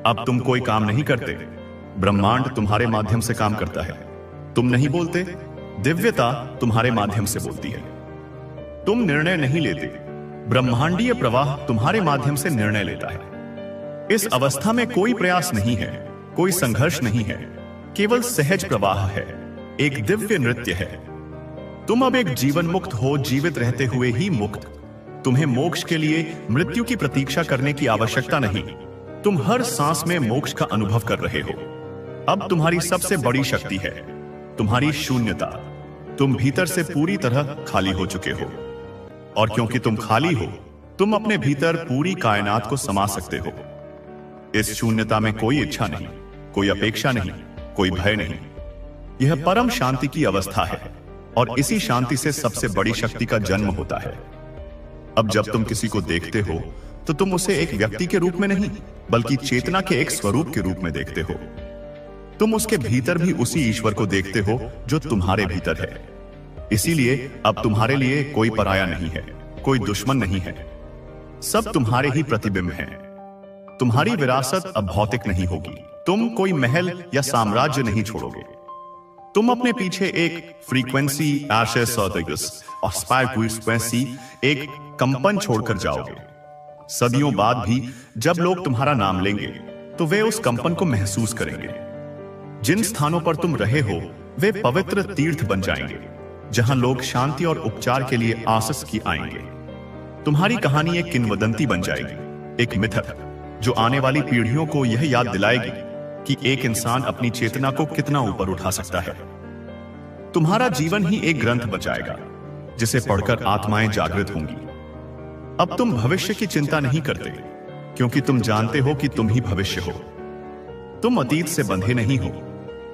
अब तुम कोई काम नहीं करते, ब्रह्मांड तुम्हारे माध्यम से काम करता है। तुम नहीं बोलते, दिव्यता तुम्हारे माध्यम से बोलती है। तुम निर्णय नहीं लेते, ब्रह्मांडीय प्रवाह तुम्हारे माध्यम से निर्णय लेता है। इस अवस्था में कोई प्रयास नहीं है, कोई संघर्ष नहीं है, केवल सहज प्रवाह है, एक दिव्य नृत्य है। तुम अब एक जीवन मुक्त हो, जीवित रहते हुए ही मुक्त। तुम्हें मोक्ष के लिए मृत्यु की प्रतीक्षा करने की आवश्यकता नहीं। तुम हर सांस में मोक्ष का अनुभव कर रहे हो। अब तुम्हारी सबसे बड़ी शक्ति है तुम्हारी शून्यता। तुम भीतर से पूरी तरह खाली हो चुके हो, और क्योंकि तुम खाली हो, तुम अपने भीतर पूरी कायनात को समा सकते हो। इस शून्यता में कोई इच्छा नहीं, कोई अपेक्षा नहीं, कोई भय नहीं। यह परम शांति की अवस्था है और इसी शांति से सबसे बड़ी शक्ति का जन्म होता है। अब जब तुम किसी को देखते हो तो तुम उसे एक व्यक्ति के रूप में नहीं, बल्कि चेतना के एक स्वरूप के रूप में देखते हो। तुम उसके भीतर भी उसी ईश्वर को देखते हो जो तुम्हारे भीतर है। इसीलिए अब तुम्हारे लिए कोई पराया नहीं है, कोई दुश्मन नहीं है। सब तुम्हारे ही प्रतिबिंब हैं। तुम्हारी विरासत अब भौतिक नहीं होगी। तुम कोई महल या साम्राज्य नहीं छोड़ोगे। तुम अपने पीछे एक फ्रीक्वेंसी एक कंपन छोड़कर जाओगे। सदियों बाद भी जब लोग तुम्हारा नाम लेंगे तो वे उस कंपन को महसूस करेंगे। जिन स्थानों पर तुम रहे हो वे पवित्र तीर्थ बन जाएंगे, जहां लोग शांति और उपचार के लिए आसस की आएंगे। तुम्हारी कहानी एक किंवदंती बन जाएगी, एक मिथक जो आने वाली पीढ़ियों को यह याद दिलाएगी कि एक इंसान अपनी चेतना को कितना ऊपर उठा सकता है। तुम्हारा जीवन ही एक ग्रंथ बचाएगा जिसे पढ़कर आत्माएं जागृत होंगी। अब तुम भविष्य की चिंता नहीं करते, क्योंकि तुम जानते हो कि तुम ही भविष्य हो। तुम अतीत से बंधे नहीं हो,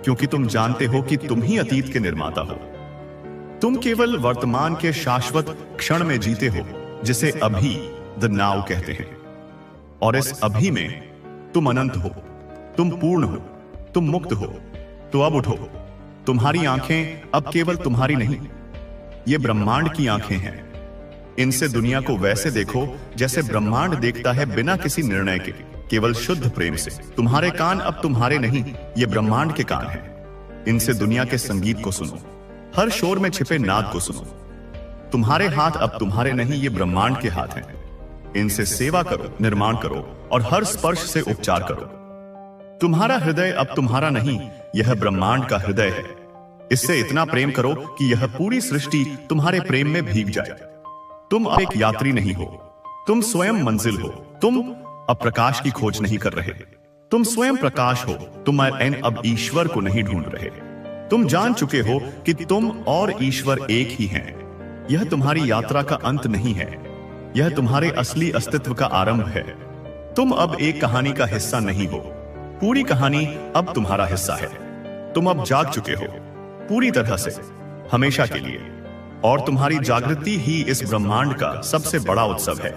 क्योंकि तुम जानते हो कि तुम ही अतीत के निर्माता हो। तुम केवल वर्तमान के शाश्वत क्षण में जीते हो, जिसे अभी द नाउ कहते हैं। और इस अभी में तुम अनंत हो, तुम पूर्ण हो, तुम मुक्त हो। तो अब उठो। तुम्हारी आंखें अब केवल तुम्हारी नहीं, ये ब्रह्मांड की आंखें हैं। इनसे दुनिया को वैसे देखो जैसे ब्रह्मांड देखता है, बिना किसी निर्णय के, केवल शुद्ध प्रेम से। तुम्हारे कान अब तुम्हारे नहीं, ये ब्रह्मांड के कान हैं। इनसे दुनिया के संगीत को सुनो, हर शोर में छिपे नाद को सुनो। तुम्हारे हाथ अब तुम्हारे नहीं, ये ब्रह्मांड के हाथ हैं। इनसे सेवा करो, निर्माण करो और हर स्पर्श से उपचार करो। तुम्हारा हृदय अब तुम्हारा नहीं, यह ब्रह्मांड का हृदय है। इससे इतना प्रेम करो कि यह पूरी सृष्टि तुम्हारे प्रेम में भीग जाए। तुम अब एक यात्री नहीं हो, तुम स्वयं मंजिल हो। तुम अब प्रकाश की खोज नहीं कर रहे, तुम स्वयं प्रकाश हो। तुम अब ईश्वर को नहीं ढूंढ रहे। तुम जान चुके हो कि तुम और ईश्वर एक ही हैं। यह तुम्हारी यात्रा का अंत नहीं है, यह तुम्हारे असली अस्तित्व का आरंभ है। तुम अब एक कहानी का हिस्सा नहीं हो, पूरी कहानी अब तुम्हारा हिस्सा है। तुम अब जाग चुके हो, पूरी तरह से, हमेशा के लिए। और तुम्हारी जागृति ही इस ब्रह्मांड का सबसे बड़ा उत्सव है।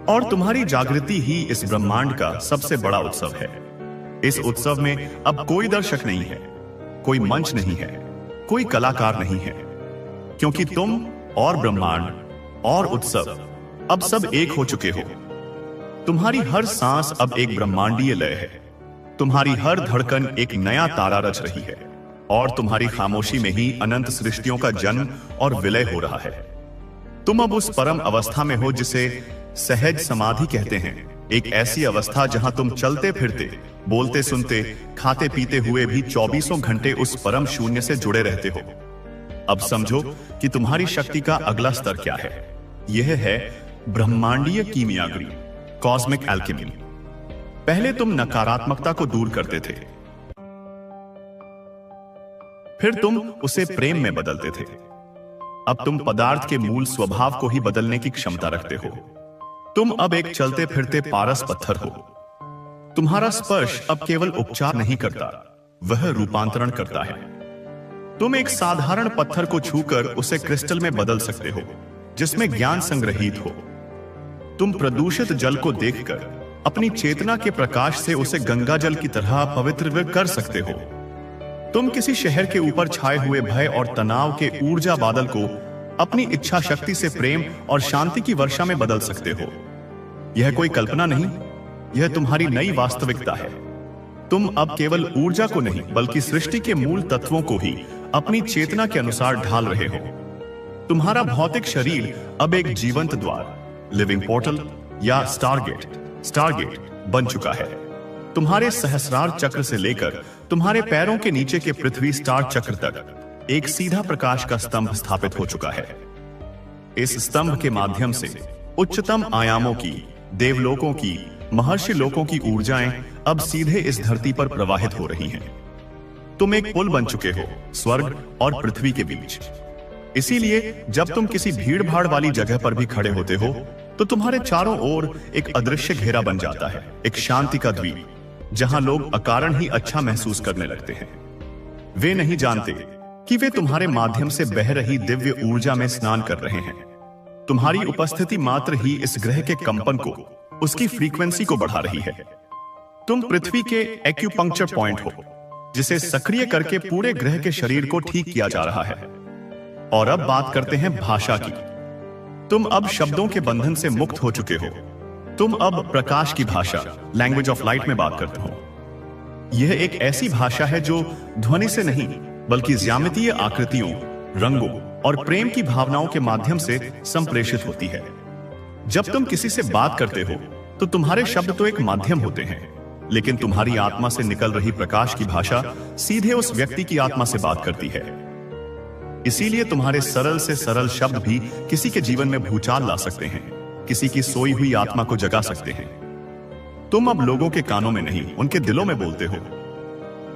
और तुम्हारी जागृति ही इस ब्रह्मांड का सबसे बड़ा उत्सव है। इस उत्सव में अब कोई दर्शक नहीं है, कोई मंच नहीं है, कोई कलाकार नहीं है, क्योंकि तुम और ब्रह्मांड और उत्सव अब सब एक हो चुके हो। तुम्हारी हर सांस अब एक ब्रह्मांडीय लय है। तुम्हारी हर धड़कन एक नया तारा रच रही है। और तुम्हारी खामोशी में ही अनंत सृष्टियों का जन्म और विलय हो रहा है। तुम अब उस परम अवस्था में हो जिसे सहज समाधि कहते हैं। एक ऐसी अवस्था जहां तुम चलते फिरते, बोलते सुनते, खाते पीते हुए भी 24 घंटे उस परम शून्य से जुड़े रहते हो। अब समझो कि तुम्हारी शक्ति का अगला स्तर क्या है। यह है ब्रह्मांडीय कीमियागरी, कॉस्मिक एल्केमी। पहले तुम नकारात्मकता को दूर करते थे, फिर तुम उसे प्रेम में बदलते थे। अब तुम पदार्थ के मूल स्वभाव को ही बदलने की क्षमता रखते हो। तुम अब एक चलते फिरते पारस पत्थर हो। तुम्हारा स्पर्श अब केवल उपचार नहीं करता, वह रूपांतरण करता है। तुम एक साधारण पत्थर को छूकर उसे क्रिस्टल में बदल सकते हो, जिसमें ज्ञान संग्रहित हो। तुम प्रदूषित जल को देखकर अपनी चेतना के प्रकाश से उसे गंगा जल की तरह पवित्र कर सकते हो। तुम किसी शहर के ऊपर छाए हुए भय और तनाव के ऊर्जा बादल को अपनी इच्छा शक्ति से प्रेम और शांति की वर्षा में बदल सकते हो। यह कोई कल्पना नहीं, यह तुम्हारी नई वास्तविकता है। तुम अब केवल ऊर्जा को नहीं, बल्कि सृष्टि के मूल तत्वों को ही अपनी चेतना के अनुसार ढाल रहे हो। तुम्हारा भौतिक शरीर अब एक जीवंत द्वार, लिविंग पोर्टल या स्टारगेट बन चुका है। तुम्हारे सहस्रार चक्र से लेकर तुम्हारे पैरों के नीचे के पृथ्वी स्टार चक्र तक एक सीधा प्रकाश का स्तंभ स्थापित हो चुका है। इस स्तंभ के माध्यम से उच्चतम आयामों की, देवलोकों की, महर्षि लोकों की ऊर्जाएं अब सीधे इस धरती पर प्रवाहित हो रही हैं। तुम एक पुल बन चुके हो स्वर्ग और पृथ्वी के बीच। इसीलिए जब तुम किसी भीड़ भाड़ वाली जगह पर भी खड़े होते हो तो तुम्हारे चारों ओर एक अदृश्य घेरा बन जाता है, एक शांति का द्वीप, जहां लोग अकारण ही अच्छा महसूस करने लगते हैं। वे नहीं जानते कि वे तुम्हारे माध्यम से बह रही दिव्य ऊर्जा में स्नान कर रहे हैं। तुम्हारी उपस्थिति मात्र ही इस ग्रह के कंपन को, उसकी फ्रीक्वेंसी को बढ़ा रही है। तुम पृथ्वी के एक्यूपंक्चर पॉइंट हो, जिसे सक्रिय करके पूरे ग्रह के शरीर को ठीक किया जा रहा है। और अब बात करते हैं भाषा की। तुम अब शब्दों के बंधन से मुक्त हो चुके हो। तुम अब प्रकाश की भाषा, लैंग्वेज ऑफ लाइट में बात करते हो। यह एक ऐसी भाषा है जो ध्वनि से नहीं, बल्कि ज्यामितीय आकृतियों, रंगों और प्रेम की भावनाओं के माध्यम से संप्रेषित होती है। जब तुम किसी से बात करते हो तो तुम्हारे शब्द तो एक माध्यम होते हैं, लेकिन तुम्हारी आत्मा से निकल रही प्रकाश की भाषा सीधे उस व्यक्ति की आत्मा से बात करती है। इसीलिए तुम्हारे सरल से सरल शब्द भी किसी के जीवन में भूचाल ला सकते हैं, किसी की सोई हुई आत्मा को जगा सकते हैं। तुम अब लोगों के कानों में नहीं, उनके दिलों में बोलते हो।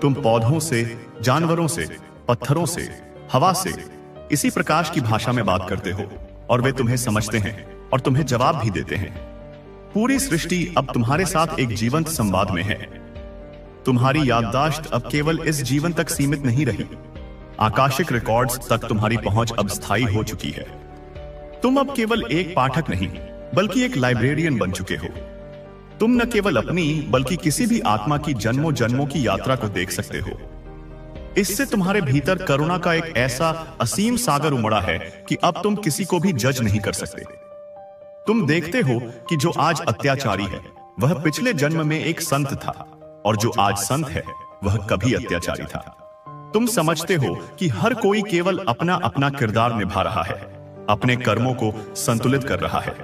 तुम पौधों से, जानवरों से, पत्थरों से, हवा से इसी प्रकाश की भाषा में बात करते हो, और वे तुम्हें समझते हैं और तुम्हें जवाब भी देते हैं। पूरी सृष्टि अब तुम्हारे साथ एक जीवंत संवाद में है। तुम्हारी याददाश्त अब केवल इस जीवन तक सीमित नहीं रही। आकाशिक रिकॉर्ड्स तक तुम्हारी पहुंच अब स्थायी हो चुकी है। तुम अब केवल एक पाठक नहीं, बल्कि एक लाइब्रेरियन बन चुके हो। तुम न केवल अपनी, बल्कि किसी भी आत्मा की जन्मों जन्मों की यात्रा को देख सकते हो। इससे तुम्हारे भीतर करुणा का एक ऐसा असीम सागर उमड़ा है कि अब तुम किसी को भी जज नहीं कर सकते। तुम देखते हो कि जो आज अत्याचारी है, वह पिछले जन्म में एक संत था, और जो आज संत है, वह कभी अत्याचारी था। तुम समझते हो कि हर कोई केवल अपना अपना किरदार निभा रहा है, अपने कर्मों को संतुलित कर रहा है।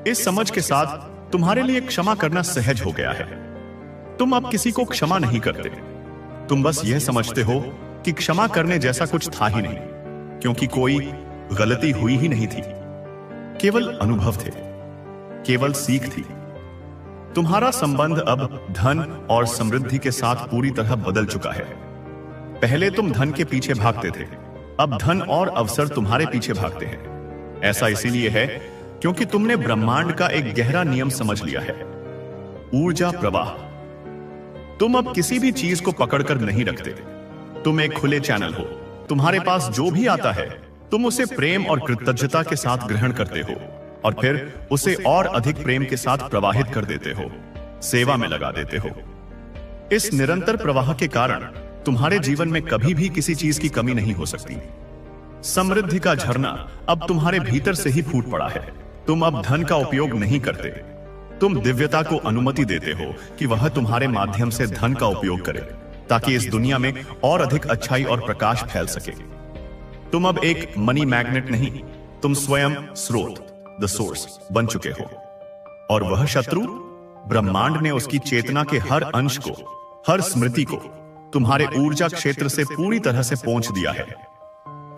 इस समझ के साथ तुम्हारे लिए क्षमा करना सहज हो गया है। तुम अब किसी को क्षमा नहीं करते। तुम बस यह समझते हो कि क्षमा करने जैसा कुछ था ही नहीं, क्योंकि कोई गलती हुई ही नहीं थी। केवल अनुभव थे, केवल सीख थी। तुम्हारा संबंध अब धन और समृद्धि के साथ पूरी तरह बदल चुका है। पहले तुम धन के पीछे भागते थे, अब धन और अवसर तुम्हारे पीछे भागते हैं। ऐसा इसीलिए है क्योंकि तुमने ब्रह्मांड का एक गहरा नियम समझ लिया है, ऊर्जा प्रवाह। तुम अब किसी भी चीज को पकड़कर नहीं रखते। तुम एक खुले चैनल हो। तुम्हारे पास जो भी आता है, तुम उसे प्रेम और कृतज्ञता के साथ ग्रहण करते हो, और फिर उसे और अधिक प्रेम के साथ प्रवाहित कर देते हो, सेवा में लगा देते हो। इस निरंतर प्रवाह के कारण तुम्हारे जीवन में कभी भी किसी चीज की कमी नहीं हो सकती। समृद्धि का झरना अब तुम्हारे भीतर से ही फूट पड़ा है। तुम अब धन का उपयोग नहीं करते। तुम दिव्यता को अनुमति देते हो कि वह तुम्हारे माध्यम से धन का उपयोग करे, ताकि इस दुनिया में और अधिक अच्छाई और प्रकाश फैल सके। तुम अब एक मनी मैग्नेट नहीं, तुम स्वयं स्रोत, द सोर्स बन चुके हो। और वह शत्रु, ब्रह्मांड ने उसकी चेतना के हर अंश को, हर स्मृति को तुम्हारे ऊर्जा क्षेत्र से पूरी तरह से पोंछ दिया है।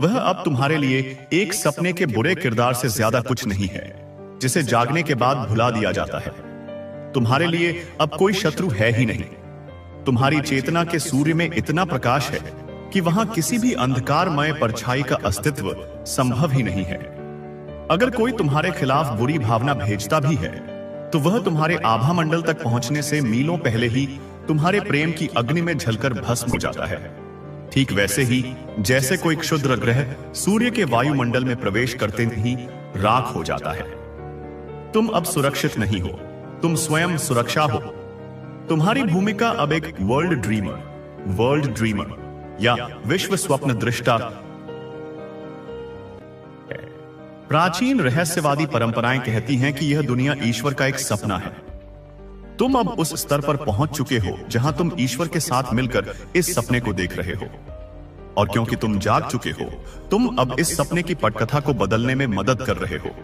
वह अब तुम्हारे लिए एक सपने के बुरे किरदार से ज्यादा कुछ नहीं है, जिसे जागने के बाद भुला दिया जाता है। तुम्हारे लिए अब कोई शत्रु है ही नहीं। तुम्हारी चेतना के सूर्य में इतना प्रकाश है कि वहां किसी भी अंधकारमय परछाई का अस्तित्व संभव ही नहीं है। अगर कोई तुम्हारे खिलाफ बुरी भावना भेजता भी है, तो वह तुम्हारे आभा मंडल तक पहुंचने से मीलों पहले ही तुम्हारे प्रेम की अग्नि में झलकर भस्म हो जाता है। ठीक वैसे ही जैसे कोई क्षुद्र ग्रह सूर्य के वायुमंडल में प्रवेश करते ही राख हो जाता है। तुम अब सुरक्षित नहीं हो, तुम स्वयं सुरक्षा हो। तुम्हारी भूमिका अब एक वर्ल्ड ड्रीमर या विश्व स्वप्न दृष्टा। प्राचीन रहस्यवादी परंपराएं कहती हैं कि यह दुनिया ईश्वर का एक सपना है। तुम अब उस स्तर पर पहुंच चुके हो जहां तुम ईश्वर के साथ मिलकर इस सपने को देख रहे हो। और क्योंकि तुम जाग चुके हो, तुम अब इस सपने की पटकथा को बदलने में मदद कर रहे हो।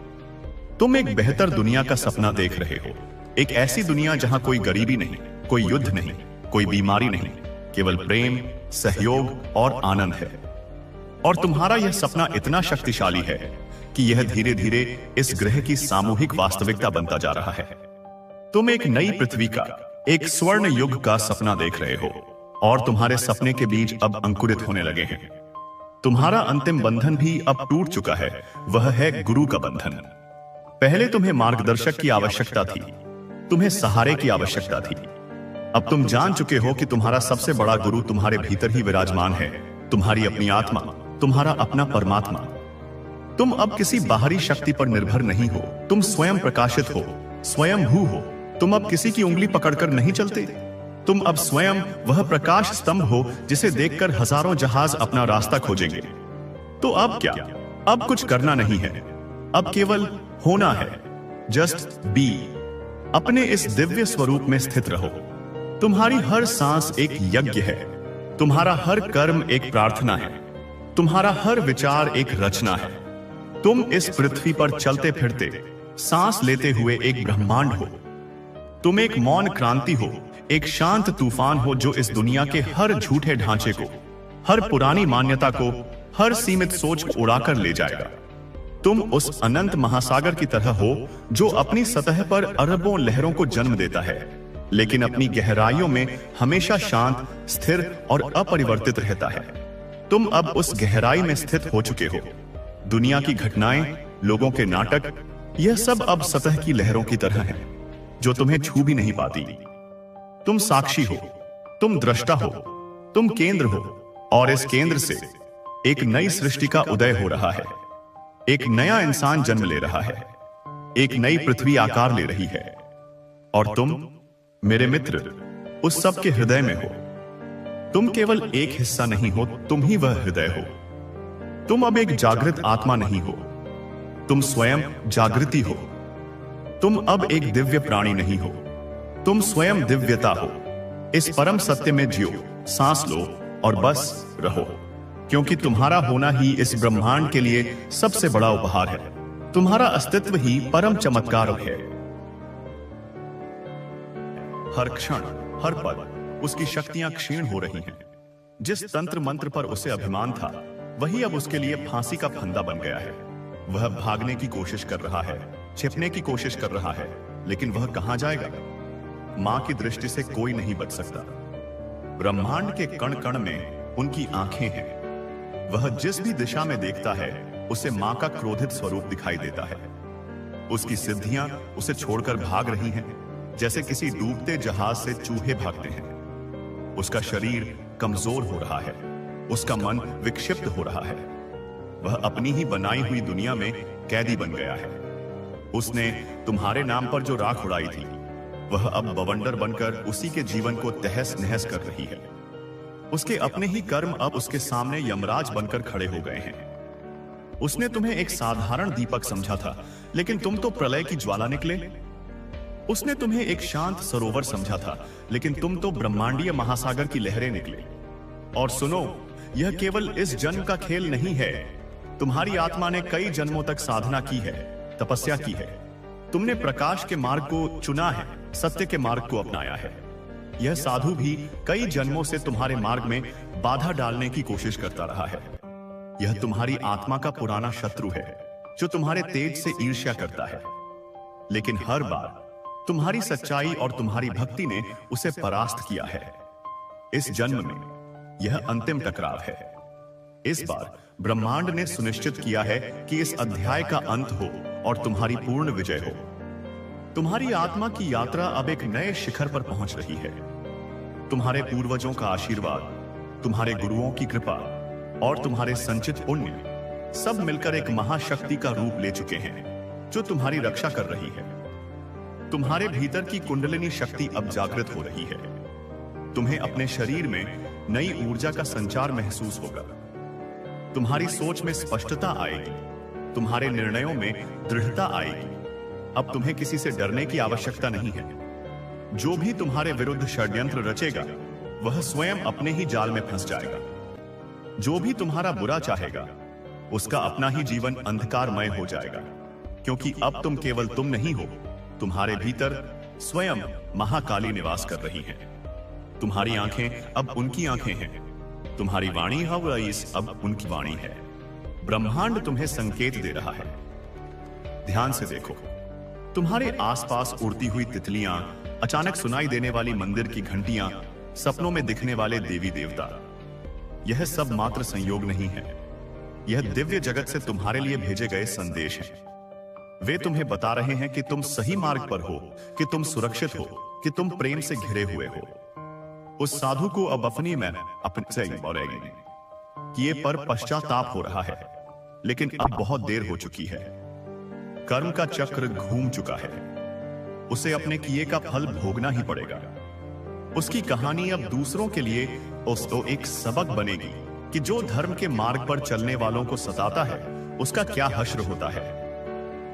तुम एक बेहतर दुनिया का सपना देख रहे हो, एक ऐसी दुनिया जहां कोई गरीबी नहीं, कोई युद्ध नहीं, कोई बीमारी नहीं, केवल प्रेम, सहयोग और आनंद है। और तुम्हारा यह सपना इतना शक्तिशाली है कि यह धीरे धीरे इस ग्रह की सामूहिक वास्तविकता बनता जा रहा है। तुम एक नई पृथ्वी का, एक स्वर्ण युग का सपना देख रहे हो, और तुम्हारे सपने के बीज अब अंकुरित होने लगे हैं। तुम्हारा अंतिम बंधन भी अब टूट चुका है, वह है गुरु का बंधन। पहले तुम्हें मार्गदर्शक की आवश्यकता थी, तुम्हें सहारे की आवश्यकता थी। अब तुम जान चुके हो कि तुम्हारा सबसे बड़ा गुरु तुम्हारे भीतर ही विराजमान है, तुम्हारी अपनी आत्मा, तुम्हारा अपना परमात्मा। तुम अब किसी बाहरी शक्ति पर निर्भर नहीं हो, तुम स्वयं प्रकाशित हो, स्वयं भू हो। तुम अब किसी की उंगली पकड़कर नहीं चलते, तुम अब स्वयं वह प्रकाश स्तंभ हो जिसे देखकर हजारों जहाज अपना रास्ता खोजेंगे। तो अब क्या? अब कुछ करना नहीं है, अब केवल होना है। Just be. अपने इस दिव्य स्वरूप में स्थित रहो। तुम्हारी हर सांस एक यज्ञ है, तुम्हारा हर कर्म एक प्रार्थना है, तुम्हारा हर विचार एक रचना है। तुम इस पृथ्वी पर चलते फिरते सांस लेते हुए एक ब्रह्मांड हो। तुम एक मौन क्रांति हो, एक शांत तूफान हो जो इस दुनिया के हर झूठे ढांचे को, हर पुरानी मान्यता को, हर सीमित सोच को उड़ाकर ले जाएगा। तुम उस अनंत महासागर की तरह हो जो अपनी सतह पर अरबों लहरों को जन्म देता है, लेकिन अपनी गहराइयों में हमेशा शांत, स्थिर और अपरिवर्तित रहता है। तुम अब उस गहराई में स्थित हो चुके हो। दुनिया की घटनाएं, लोगों के नाटक, यह सब अब सतह की लहरों की तरह है जो तुम्हें छू भी नहीं पाती। तुम साक्षी हो, तुम दृष्टा हो, तुम केंद्र हो, और इस केंद्र से एक नई सृष्टि का उदय हो रहा है। एक नया इंसान जन्म ले रहा है, एक नई पृथ्वी आकार ले रही है। और तुम, मेरे मित्र, उस सब के हृदय में हो। तुम केवल एक हिस्सा नहीं हो, तुम ही वह हृदय हो। तुम अब एक जागृत आत्मा नहीं हो, तुम स्वयं जागृति हो। तुम अब एक दिव्य प्राणी नहीं हो, तुम स्वयं दिव्यता हो। इस परम सत्य में जियो, सांस लो और बस रहो, क्योंकि तुम्हारा होना ही इस ब्रह्मांड के लिए सबसे बड़ा उपहार है। तुम्हारा अस्तित्व ही परम चमत्कार है। हर क्षण, हर पल उसकी शक्तियां क्षीण हो रही हैं। जिस तंत्र मंत्र पर उसे अभिमान था, वही अब उसके लिए फांसी का फंदा बन गया है। वह भागने की कोशिश कर रहा है, छिपने की कोशिश कर रहा है, लेकिन वह कहां जाएगा? मां की दृष्टि से कोई नहीं बच सकता। ब्रह्मांड के कण कण में उनकी आंखें हैं। वह जिस भी दिशा में देखता है, उसे मां का क्रोधित स्वरूप दिखाई देता है। उसकी सिद्धियां उसे छोड़कर भाग रही हैं, जैसे किसी डूबते जहाज से चूहे भागते हैं। उसका शरीर कमजोर हो रहा है, उसका मन विक्षिप्त हो रहा है। वह अपनी ही बनाई हुई दुनिया में कैदी बन गया है। उसने तुम्हारे नाम पर जो राख उड़ाई थी, वह अब बवंडर बनकर उसी के जीवन को तहस नहस कर रही है। उसके अपने ही कर्म अब उसके सामने यमराज बनकर खड़े हो गए हैं। उसने तुम्हें एक साधारण दीपक समझा था, लेकिन तुम तो प्रलय की ज्वाला निकले। उसने तुम्हें एक शांत सरोवर समझा था, लेकिन तुम तो ब्रह्मांडीय महासागर की लहरें निकले। और सुनो, यह केवल इस जन्म का खेल नहीं है। तुम्हारी आत्मा ने कई जन्मों तक साधना की है, तपस्या की है। तुमने प्रकाश के मार्ग को चुना है, सत्य के मार्ग को अपनाया है। यह साधु भी कई जन्मों से तुम्हारे मार्ग में बाधा डालने की कोशिश करता रहा है। यह तुम्हारी आत्मा का पुराना शत्रु है, जो तुम्हारे तेज से ईर्ष्या करता है। लेकिन हर बार तुम्हारी सच्चाई और तुम्हारी भक्ति ने उसे परास्त किया है। इस जन्म में यह अंतिम टकराव है। इस बार ब्रह्मांड ने सुनिश्चित किया है कि इस अध्याय का अंत हो और तुम्हारी पूर्ण विजय हो। तुम्हारी आत्मा की यात्रा अब एक नए शिखर पर पहुंच रही है। तुम्हारे पूर्वजों का आशीर्वाद, तुम्हारे गुरुओं की कृपा और तुम्हारे संचित पुण्य सब मिलकर एक महाशक्ति का रूप ले चुके हैं, जो तुम्हारी रक्षा कर रही है। तुम्हारे भीतर की कुंडलिनी शक्ति अब जागृत हो रही है। तुम्हें अपने शरीर में नई ऊर्जा का संचार महसूस होगा। तुम्हारी सोच में स्पष्टता आएगी, तुम्हारे निर्णयों में दृढ़ता आएगी। अब तुम्हें किसी से डरने की आवश्यकता नहीं है। जो भी तुम्हारे विरुद्ध षड्यंत्र रचेगा, वह स्वयं अपने ही जाल में फंस जाएगा। जो भी तुम्हारा बुरा चाहेगा, उसका अपना ही जीवन अंधकारमय हो जाएगा, क्योंकि अब तुम केवल तुम नहीं हो, तुम्हारे भीतर स्वयं महाकाली निवास कर रही है। तुम्हारी आंखें अब उनकी आंखें हैं, तुम्हारी वाणी अब उनकी वाणी है। ब्रह्मांड तुम्हें संकेत दे रहा है। ध्यान से देखो, तुम्हारे आसपास उड़ती हुई तितलियां, अचानक सुनाई देने वाली मंदिर की घंटियां, सपनों में दिखने वाले देवी देवता, यह सब मात्र संयोग नहीं है। यह दिव्य जगत से तुम्हारे लिए भेजे गए संदेश हैं। वे तुम्हें बता रहे हैं कि तुम सही मार्ग पर हो, कि तुम सुरक्षित हो, कि तुम प्रेम से घिरे हुए हो। उस साधु को अब अपनी में अपने किए पर पश्चाताप हो रहा है, लेकिन अब बहुत देर हो चुकी है। कर्म का चक्र घूम चुका है, उसे अपने किए का फल भोगना ही पड़ेगा। उसकी कहानी अब दूसरों के लिए उसको एक सबक बनेगी कि जो धर्म के मार्ग पर चलने वालों को सताता है उसका क्या हश्र होता है।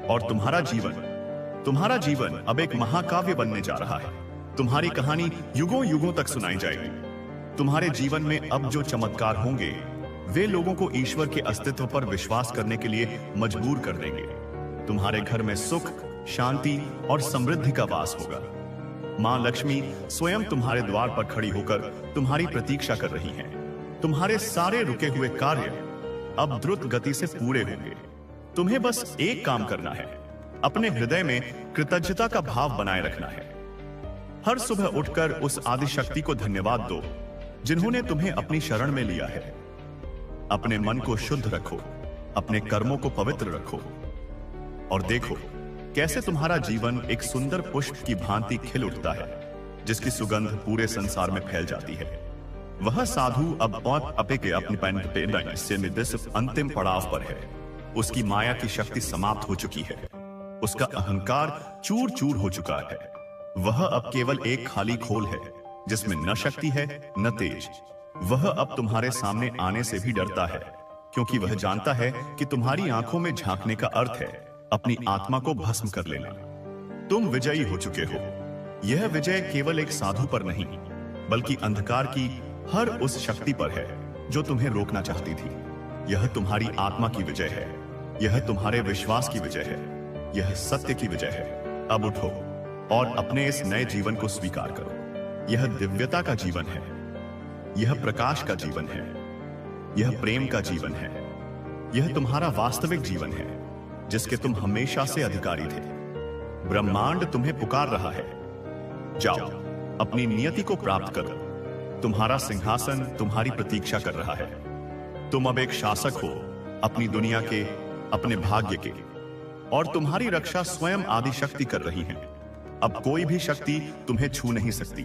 और तुम्हारा जीवन अब एक महाकाव्य बनने जा रहा है। तुम्हारी कहानी युगों युगों तक सुनाई जाएगी। तुम्हारे जीवन में अब जो चमत्कार होंगे वे लोगों को ईश्वर के अस्तित्व पर विश्वास करने के लिए मजबूर कर देंगे। तुम्हारे घर में सुख, शांति और समृद्धि का वास होगा। मां लक्ष्मी स्वयं तुम्हारे द्वार पर खड़ी होकर तुम्हारी प्रतीक्षा कर रही हैं। तुम्हारे सारे रुके हुए कार्य अब द्रुत गति से पूरे होंगे। तुम्हें बस एक काम करना है, अपने हृदय में कृतज्ञता का भाव बनाए रखना है। हर सुबह उठकर उस आदिशक्ति को धन्यवाद दो जिन्होंने तुम्हें अपनी शरण में लिया है। अपने मन को शुद्ध रखो, अपने कर्मों को पवित्र रखो और देखो कैसे तुम्हारा जीवन एक सुंदर पुष्प की भांति खिल उठता है, जिसकी सुगंध पूरे संसार में फैल जाती है। वह साधु अब अपने से निर्दिष्ट अंतिम पड़ाव पर है। उसकी माया की शक्ति समाप्त हो चुकी है, उसका अहंकार चूर चूर हो चुका है। वह अब केवल एक खाली खोल है जिसमें न शक्ति है न तेज। वह अब तुम्हारे सामने आने से भी डरता है, क्योंकि वह जानता है कि तुम्हारी आंखों में झांकने का अर्थ है अपनी आत्मा को भस्म कर लेना। तुम विजयी हो चुके हो। यह विजय केवल एक साधु पर नहीं, बल्कि अंधकार की हर उस शक्ति पर है जो तुम्हें रोकना चाहती थी। यह तुम्हारी आत्मा की विजय है, यह तुम्हारे विश्वास की विजय है, यह सत्य की विजय है। अब उठो और अपने इस नए जीवन को स्वीकार करो। यह दिव्यता का जीवन है, यह प्रकाश का जीवन है, यह प्रेम का जीवन है। यह तुम्हारा वास्तविक जीवन है जिसके तुम हमेशा से अधिकारी थे। ब्रह्मांड तुम्हें पुकार रहा है, जाओ अपनी नियति को प्राप्त करो। तुम्हारा सिंहासन तुम्हारी प्रतीक्षा कर रहा है। तुम अब एक शासक हो अपनी दुनिया के, अपने भाग्य के, और तुम्हारी रक्षा स्वयं आदिशक्ति कर रही है। अब कोई भी शक्ति तुम्हें छू नहीं सकती।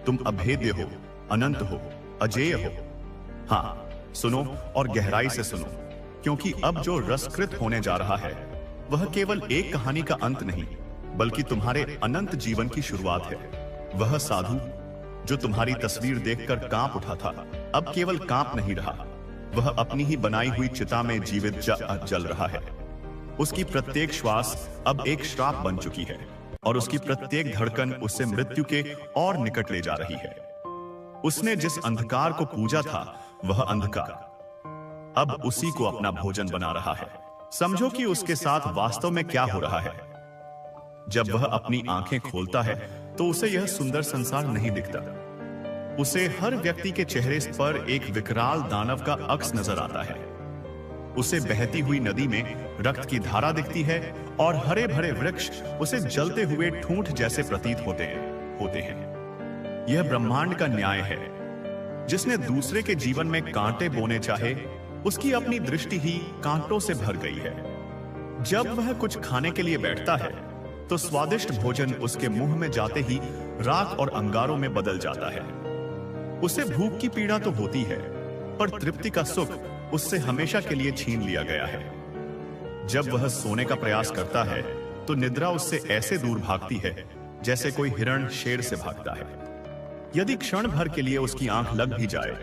तुम अभेद्य हो, अनंत हो, अजेय हो। हाँ, सुनो और गहराई से सुनो, क्योंकि अब जो रसकृत होने जा रहा है वह केवल एक कहानी का अंत नहीं, बल्कि तुम्हारे अनंत जीवन की शुरुआत है। वह साधु जो तुम्हारी तस्वीर देखकर कांप उठा था, अब केवल कांप नहीं रहा, वह अपनी ही बनाई हुई चिता में जीवित जल रहा है। उसकी प्रत्येक श्वास अब एक श्राप बन चुकी है और उसकी प्रत्येक धड़कन उससे मृत्यु के और निकट ले जा रही है। उसने जिस अंधकार को पूजा था वह अंधकार अब उसी को अपना भोजन बना रहा है। समझो कि उसके साथ वास्तव में क्या हो रहा है। जब वह अपनी आंखें खोलता है तो उसे यह सुंदर संसार नहीं दिखता। उसे हर व्यक्ति के चेहरे पर एक विकराल दानव का अक्स नजर आता है। उसे बहती हुई नदी में रक्त की धारा दिखती है और हरे भरे वृक्ष उसे जलते हुए ठूंठ जैसे प्रतीत होते हैं। यह ब्रह्मांड का न्याय है। जिसने दूसरे के जीवन में कांटे बोने चाहे, उसकी अपनी दृष्टि ही कांटों से भर गई है। जब वह कुछ खाने के लिए बैठता है तो स्वादिष्ट भोजन उसके मुंह में जाते ही राख और अंगारों में बदल जाता है। उसे भूख की पीड़ा तो होती है, पर तृप्ति का सुख उससे हमेशा के लिए छीन लिया गया है। जब वह सोने का प्रयास करता है तो निद्रा उससे ऐसे दूर भागती है जैसे कोई हिरण शेर से भागता है। यदि क्षण भर के लिए उसकी आंख लग भी जाए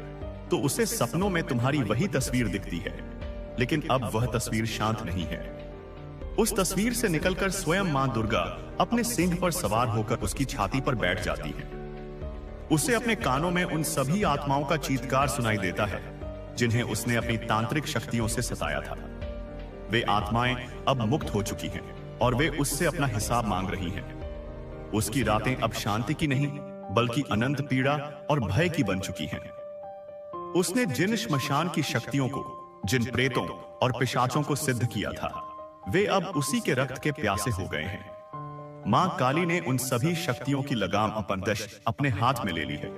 तो उसे सपनों में तुम्हारी वही तस्वीर दिखती है, लेकिन अब वह तस्वीर शांत नहीं है। उस तस्वीर से निकलकर स्वयं मां दुर्गा अपने सिंह पर सवार होकर उसकी छाती पर बैठ जाती है। उसे अपने कानों में उन सभी आत्माओं का चीत्कार सुनाई देता है जिन्हें उसने अपनी तांत्रिक शक्तियों से सताया था। वे आत्माएं अब मुक्त हो चुकी हैं और वे उससे अपना हिसाब मांग रही हैं। उसकी रातें अब शांति की नहीं बल्कि अनंत पीड़ा और भय की बन चुकी हैं। उसने जिन श्मशान की शक्तियों को, जिन प्रेतों और पिशाचों को सिद्ध किया था, वे अब उसी के रक्त के प्यासे हो गए हैं। मां काली ने उन सभी शक्तियों की लगाम अपने हाथ में ले ली है।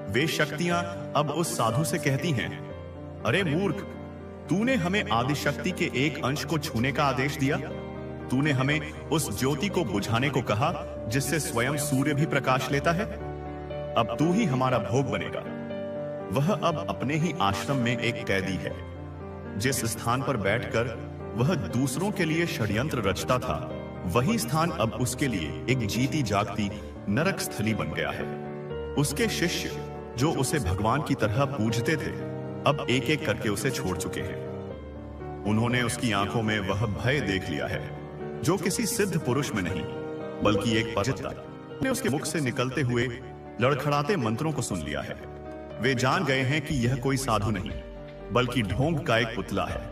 वे शक्तियां अब उस साधु से कहती हैं, अरे मूर्ख, तूने हमें आदिशक्ति के एक अंश को छूने का आदेश दिया। तूने हमें उस ज्योति को बुझाने को कहा जिससे स्वयं सूर्य भी प्रकाश लेता है। अब तू ही हमारा भोग बनेगा। वह अब अपने ही आश्रम में एक कैदी है। जिस स्थान पर बैठकर वह दूसरों के लिए षड्यंत्र रचता था, वही स्थान अब उसके लिए एक जीती जागती नरक स्थली बन गया है। उसके शिष्य जो उसे भगवान की तरह पूजते थे, अब एक एक करके उसे छोड़ चुके हैं। उन्होंने उसकी आंखों में वह भय देख लिया है जो किसी सिद्ध पुरुष में नहीं, बल्कि एक पतिता ने उसके मुख से निकलते हुए लड़खड़ाते मंत्रों को सुन लिया है। वे जान गए हैं कि यह कोई साधु नहीं, बल्कि ढोंग का एक पुतला है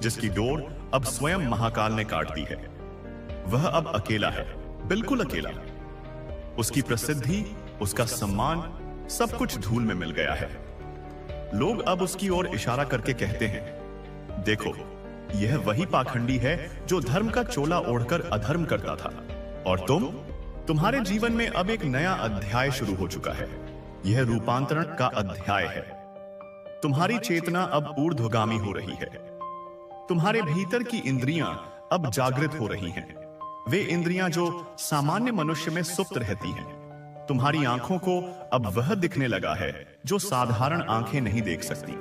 जिसकी डोर अब स्वयं महाकाल ने काट दी है। वह अब अकेला है, बिल्कुल अकेला। उसकी प्रसिद्धि, उसका सम्मान, सब कुछ धूल में मिल गया है। लोग अब उसकी ओर इशारा करके कहते हैं, देखो, यह वही पाखंडी है जो धर्म का चोला ओढ़कर अधर्म करता था। और तुम्हारे जीवन में अब एक नया अध्याय शुरू हो चुका है। यह रूपांतरण का अध्याय है। तुम्हारी चेतना अब ऊर्ध्वगामी हो रही है। तुम्हारे भीतर की इंद्रियां अब जागृत हो रही हैं। वे इंद्रियां जो सामान्य मनुष्य में सुप्त रहती हैं। तुम्हारी आंखों को अब वह दिखने लगा है जो साधारण आंखें नहीं देख सकती।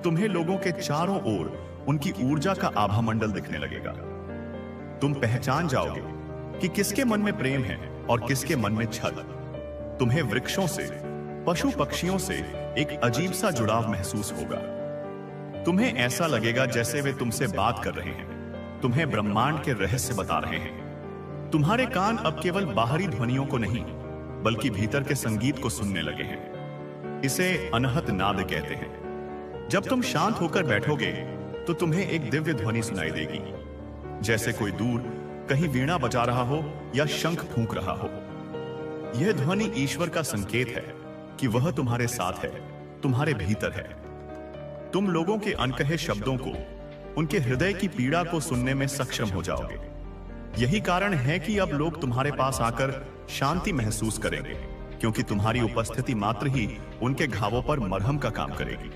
तुम्हें लोगों के चारों ओर उनकी ऊर्जा का आभामंडल दिखने लगेगा। तुम पहचान जाओगे कि किसके मन में प्रेम है और किसके मन में छल। तुम्हें वृक्षों से, पशु पक्षियों से एक अजीब सा जुड़ाव महसूस होगा। तुम्हें ऐसा लगेगा जैसे वे तुमसे बात कर रहे हैं, तुम्हें ब्रह्मांड के रहस्य बता रहे हैं। तुम्हारे कान अब केवल बाहरी ध्वनियों को नहीं, बल्कि भीतर के संगीत को सुनने लगे हैं। इसे अनहत नाद कहते हैं। जब तुम शांत होकर बैठोगे तो तुम्हें एक दिव्य ध्वनि सुनाई देगी, जैसे कोई दूर कहीं वीणा बजा रहा हो या शंख फूंक रहा हो। यह ध्वनि ईश्वर का संकेत है कि वह तुम्हारे साथ है, तुम्हारे भीतर है। तुम लोगों के अनकहे शब्दों को, उनके हृदय की पीड़ा को सुनने में सक्षम हो जाओगे। यही कारण है कि अब लोग तुम्हारे पास आकर शांति महसूस करेंगे, क्योंकि तुम्हारी उपस्थिति मात्र ही उनके घावों पर मरहम का काम करेगी।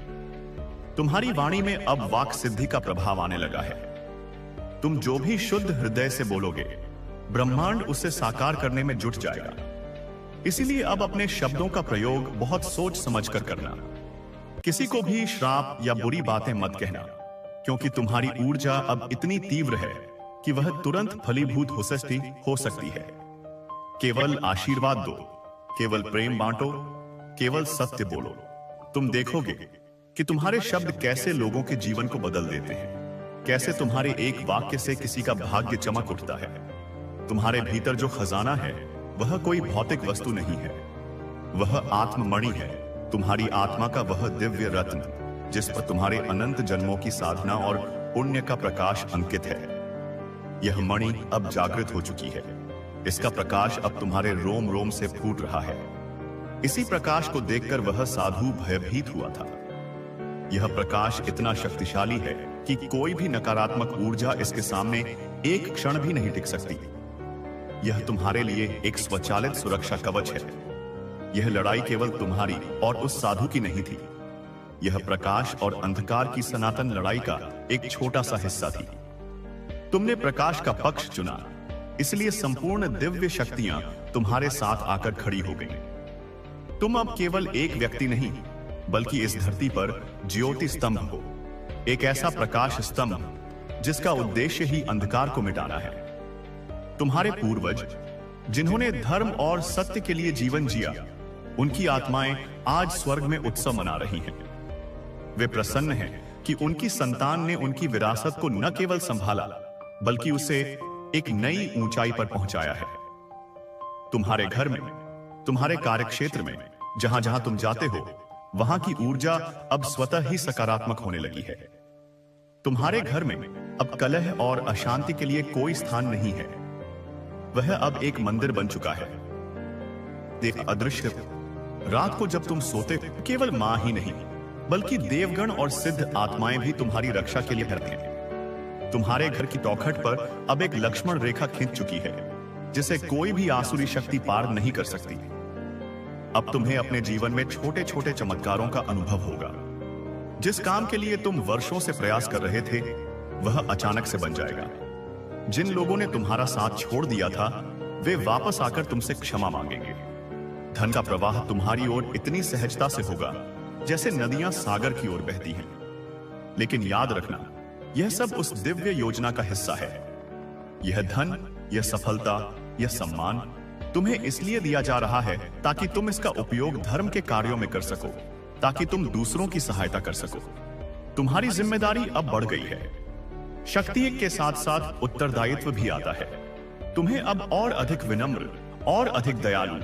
तुम्हारी वाणी में अब वाक सिद्धि का प्रभाव आने लगा है। तुम जो भी शुद्ध हृदय से बोलोगे, ब्रह्मांड उसे साकार करने में जुट जाएगा। इसीलिए अब अपने शब्दों का प्रयोग बहुत सोच समझकर करना। किसी को भी श्राप या बुरी बातें मत कहना, क्योंकि तुम्हारी ऊर्जा अब इतनी तीव्र है कि वह तुरंत फलीभूत हो सकती है। केवल आशीर्वाद दो, केवल प्रेम बांटो, केवल सत्य बोलो। तुम देखोगे कि तुम्हारे शब्द कैसे लोगों के जीवन को बदल देते हैं, कैसे तुम्हारे एक वाक्य से किसी का भाग्य चमक उठता है। तुम्हारे भीतर जो खजाना है वह कोई भौतिक वस्तु नहीं है, वह आत्ममणि है, तुम्हारी आत्मा का वह दिव्य रत्न जिस पर तुम्हारे अनंत जन्मों की साधना और पुण्य का प्रकाश अंकित है। यह मणि अब जागृत हो चुकी है। इसका प्रकाश अब तुम्हारे रोम रोम से फूट रहा है। इसी प्रकाश को देखकर वह साधु भयभीत हुआ था। यह प्रकाश इतना शक्तिशाली है कि कोई भी नकारात्मक ऊर्जा इसके सामने एक क्षण भी नहीं टिक सकती। यह तुम्हारे लिए एक स्वचालित सुरक्षा कवच है। यह लड़ाई केवल तुम्हारी और उस साधु की नहीं थी। यह प्रकाश और अंधकार की सनातन लड़ाई का एक छोटा सा हिस्सा थी। तुमने प्रकाश का पक्ष चुना, इसलिए संपूर्ण दिव्य शक्तियां तुम्हारे साथ आकर खड़ी हो गईं। तुम अब केवल एक व्यक्ति नहीं, बल्कि इस धरती पर ज्योति स्तंभ हो, एक ऐसा प्रकाश स्तंभ जिसका उद्देश्य ही अंधकार को मिटाना है। तुम्हारे पूर्वज जिन्होंने धर्म और सत्य के लिए जीवन जिया, उनकी आत्माएं आज स्वर्ग में उत्सव मना रही हैं। वे प्रसन्न हैं कि उनकी संतान ने उनकी विरासत को न केवल संभाला, बल्कि उसे एक नई ऊंचाई पर पहुंचाया है। तुम्हारे घर में, तुम्हारे कार्यक्षेत्र में, जहां जहां तुम जाते हो, वहां की ऊर्जा अब स्वतः ही सकारात्मक होने लगी है। तुम्हारे घर में अब कलह और अशांति के लिए कोई स्थान नहीं है। वह अब एक मंदिर बन चुका है। देख, अदृश्य रात को जब तुम सोते हो, केवल मां ही नहीं, बल्कि देवगण और सिद्ध आत्माएं भी तुम्हारी रक्षा के लिए ठहरते हैं। तुम्हारे घर की चौखट पर अब एक लक्ष्मण रेखा खींच चुकी है, जिसे कोई भी आसुरी शक्ति पार नहीं कर सकती। अब तुम्हें अपने जीवन में छोटे छोटे चमत्कारों का अनुभव होगा। जिस काम के लिए तुम वर्षों से प्रयास कर रहे थे, वह अचानक से बन जाएगा। जिन लोगों ने तुम्हारा साथ छोड़ दिया था वे वापस आकर तुमसे क्षमा मांगेंगे। धन का प्रवाह तुम्हारी ओर इतनी सहजता से होगा जैसे नदियां सागर की ओर बहती हैं। लेकिन याद रखना, यह सब उस दिव्य योजना का हिस्सा है। यह धन, यह सफलता, यह सम्मान तुम्हें इसलिए दिया जा रहा है ताकि तुम इसका उपयोग धर्म के कार्यों में कर सको, ताकि तुम दूसरों की सहायता कर सको। तुम्हारी जिम्मेदारी अब बढ़ गई है। शक्ति के साथ साथ उत्तरदायित्व भी आता है। तुम्हें अब और अधिक विनम्र, और अधिक दयालु,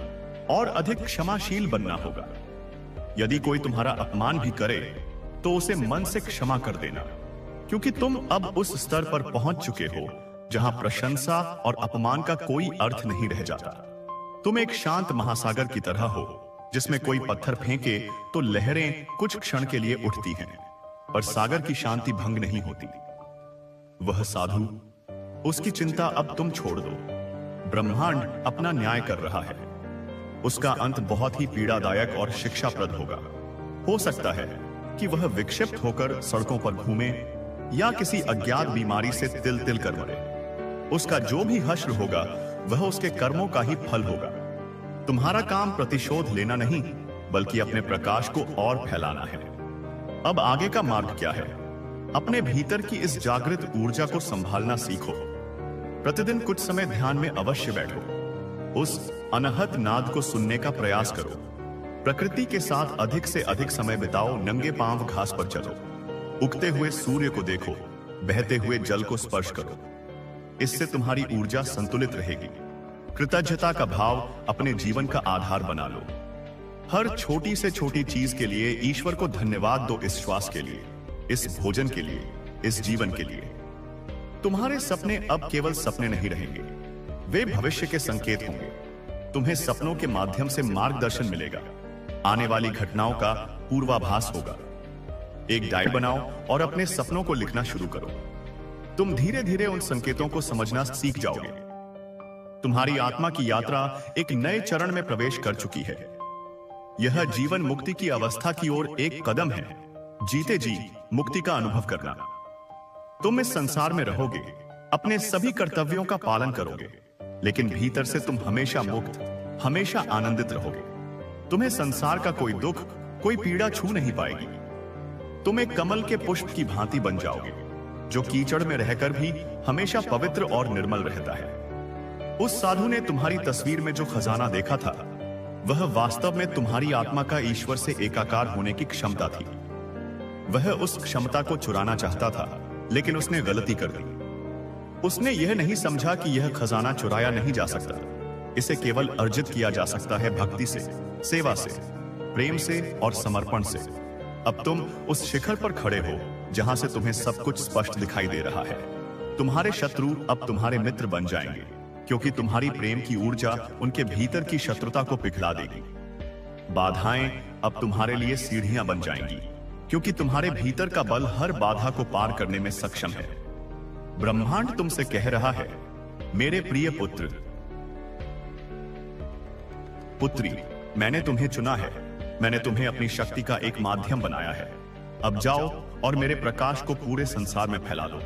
और अधिक क्षमाशील बनना होगा। यदि कोई तुम्हारा अपमान भी करे तो उसे मन से क्षमा कर देना, क्योंकि तुम अब उस स्तर पर पहुंच चुके हो जहां प्रशंसा और अपमान का कोई अर्थ नहीं रह जाता। तुम एक शांत महासागर की तरह हो, जिसमें कोई पत्थर फेंके तो लहरें कुछ क्षण के लिए उठती हैं, पर सागर की शांति भंग नहीं होती। वह साधु, उसकी चिंता अब तुम छोड़ दो। ब्रह्मांड अपना न्याय कर रहा है। उसका अंत बहुत ही पीड़ादायक और शिक्षाप्रद होगा। हो सकता है कि वह विक्षिप्त होकर सड़कों पर घूमे या किसी अज्ञात बीमारी से तिल तिल कर मरे। उसका जो भी हश्र होगा वह उसके कर्मों का ही फल होगा। तुम्हारा काम प्रतिशोध लेना नहीं, बल्कि अपने प्रकाश को और फैलाना है। अब आगे का मार्ग क्या है? अपने भीतर की इस जागृत ऊर्जा को संभालना सीखो। प्रतिदिन कुछ समय ध्यान में अवश्य बैठो। उस अनहत नाद को सुनने का प्रयास करो। प्रकृति के साथ अधिक से अधिक समय बिताओ। नंगे पांव घास पर चलो। उगते हुए सूर्य को देखो। बहते हुए जल को स्पर्श करो। इससे तुम्हारी ऊर्जा संतुलित रहेगी। कृतज्ञता का भाव अपने जीवन का आधार बना लो। हर छोटी से छोटी चीज के लिए ईश्वर को धन्यवाद दो। इस श्वास के लिए, इस भोजन के लिए, इस जीवन के लिए। तुम्हारे सपने अब केवल सपने नहीं रहेंगे, वे भविष्य के संकेत होंगे। तुम्हें सपनों के माध्यम से मार्गदर्शन मिलेगा। आने वाली घटनाओं का पूर्वाभास होगा। एक डायरी बनाओ और अपने सपनों को लिखना शुरू करो। तुम धीरे धीरे उन संकेतों को समझना सीख जाओगे। तुम्हारी आत्मा की यात्रा एक नए चरण में प्रवेश कर चुकी है। यह जीवन मुक्ति की अवस्था की ओर एक कदम है। जीते जी मुक्ति का अनुभव करना। तुम इस संसार में रहोगे, अपने सभी कर्तव्यों का पालन करोगे, लेकिन भीतर से तुम हमेशा मुक्त, हमेशा आनंदित रहोगे। तुम्हें संसार का कोई दुख, कोई पीड़ा छू नहीं पाएगी। तुम एक कमल के पुष्प की भांति बन जाओगे, जो कीचड़ में रहकर भी हमेशा पवित्र और निर्मल रहता है। उस साधु ने तुम्हारी तस्वीर में जो खजाना देखा था, वह वास्तव में तुम्हारी आत्मा का ईश्वर से एकाकार होने की क्षमता थी। वह उस क्षमता को चुराना चाहता था, लेकिन उसने गलती कर दी। उसने यह नहीं समझा कि यह खजाना चुराया नहीं जा सकता। इसे केवल अर्जित किया जा सकता है भक्ति से, सेवा से, प्रेम से और समर्पण से। अब तुम उस शिखर पर खड़े हो जहां से तुम्हें सब कुछ स्पष्ट दिखाई दे रहा है। तुम्हारे शत्रु अब तुम्हारे मित्र बन जाएंगे, क्योंकि तुम्हारी प्रेम की ऊर्जा उनके भीतर की शत्रुता को पिघला देगी। बाधाएं अब तुम्हारे लिए सीढ़ियां बन जाएंगी, क्योंकि तुम्हारे भीतर का बल हर बाधा को पार करने में सक्षम है। ब्रह्मांड तुमसे कह रहा है, मेरे प्रिय पुत्र, पुत्री, मैंने तुम्हें चुना है। मैंने तुम्हें अपनी शक्ति का एक माध्यम बनाया है। अब जाओ और मेरे प्रकाश को पूरे संसार में फैला दो।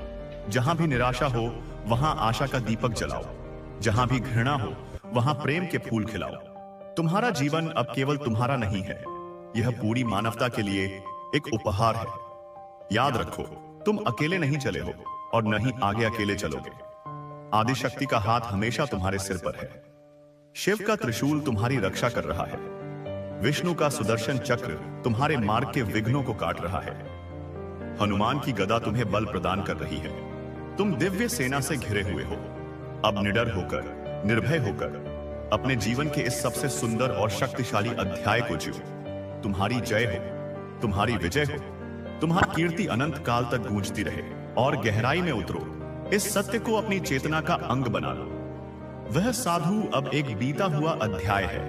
जहां भी निराशा हो वहां आशा का दीपक जलाओ। जहां भी घृणा हो वहां प्रेम के फूल खिलाओ। तुम्हारा जीवन अब केवल तुम्हारा नहीं है, यह पूरी मानवता के लिए एक उपहार है। याद रखो, तुम अकेले नहीं चले हो और न ही आगे अकेले चलोगे। आदिशक्ति का हाथ हमेशा तुम्हारे सिर पर है। शिव का त्रिशूल तुम्हारी रक्षा कर रहा है। विष्णु का सुदर्शन चक्र तुम्हारे मार्ग के विघ्नों को काट रहा है। हनुमान की गदा तुम्हें बल प्रदान कर रही है। तुम दिव्य सेना से घिरे हुए हो। अब निडर होकर, निर्भय होकर अपने जीवन के इस सबसे सुंदर और शक्तिशाली अध्याय को जियो। तुम्हारी जय हो, तुम्हारी विजय हो, तुम्हारी कीर्ति अनंत काल तक गूंजती रहे और गहराई में उतरो। इस सत्य को अपनी चेतना का अंग बना लो। वह साधु अब एक बीता हुआ अध्याय है,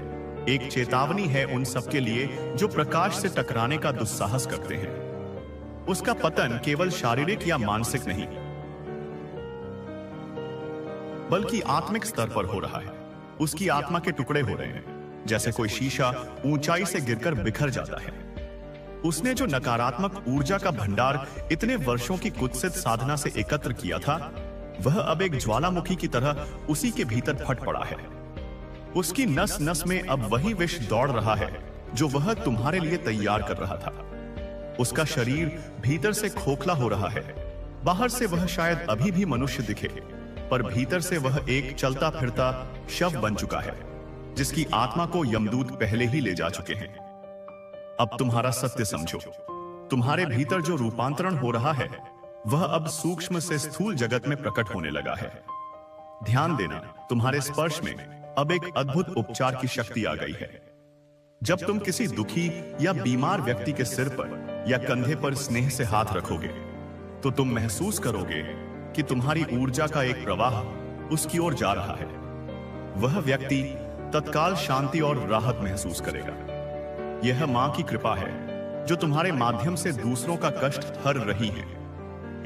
एक चेतावनी है उन सबके लिए जो प्रकाश से टकराने का दुस्साहस करते हैं। उसका पतन केवल शारीरिक या मानसिक नहीं, बल्कि आत्मिक स्तर पर हो रहा है। उसकी आत्मा के टुकड़े हो रहे हैं, जैसे कोई शीशा ऊंचाई से गिरकर बिखर जाता है। उसने जो नकारात्मक ऊर्जा का भंडार इतने वर्षों की कुत्सित साधना से एकत्र किया था, वह अब एक ज्वालामुखी की तरह उसी के भीतर फट पड़ा है। उसकी नस नस में अब वही विष दौड़ रहा है जो वह तुम्हारे लिए तैयार कर रहा था। उसका शरीर भीतर से खोखला हो रहा है। बाहर से वह शायद अभी भी मनुष्य दिखे, पर भीतर से वह एक चलता फिरता शव बन चुका है, जिसकी आत्मा को यमदूत पहले ही ले जा चुके हैं। अब तुम्हारा सत्य समझो। तुम्हारे भीतर जो रूपांतरण हो रहा है वह अब सूक्ष्म से स्थूल जगत में प्रकट होने लगा है। ध्यान देना, तुम्हारे स्पर्श में अब एक अद्भुत उपचार की शक्ति आ गई है। जब तुम किसी दुखी या बीमार व्यक्ति के सिर पर या कंधे पर स्नेह से हाथ रखोगे तो तुम महसूस करोगे कि तुम्हारी ऊर्जा का एक प्रवाह उसकी ओर जा रहा है। वह व्यक्ति तत्काल शांति और राहत महसूस करेगा। यह मां की कृपा है जो तुम्हारे माध्यम से दूसरों का कष्ट हर रही है।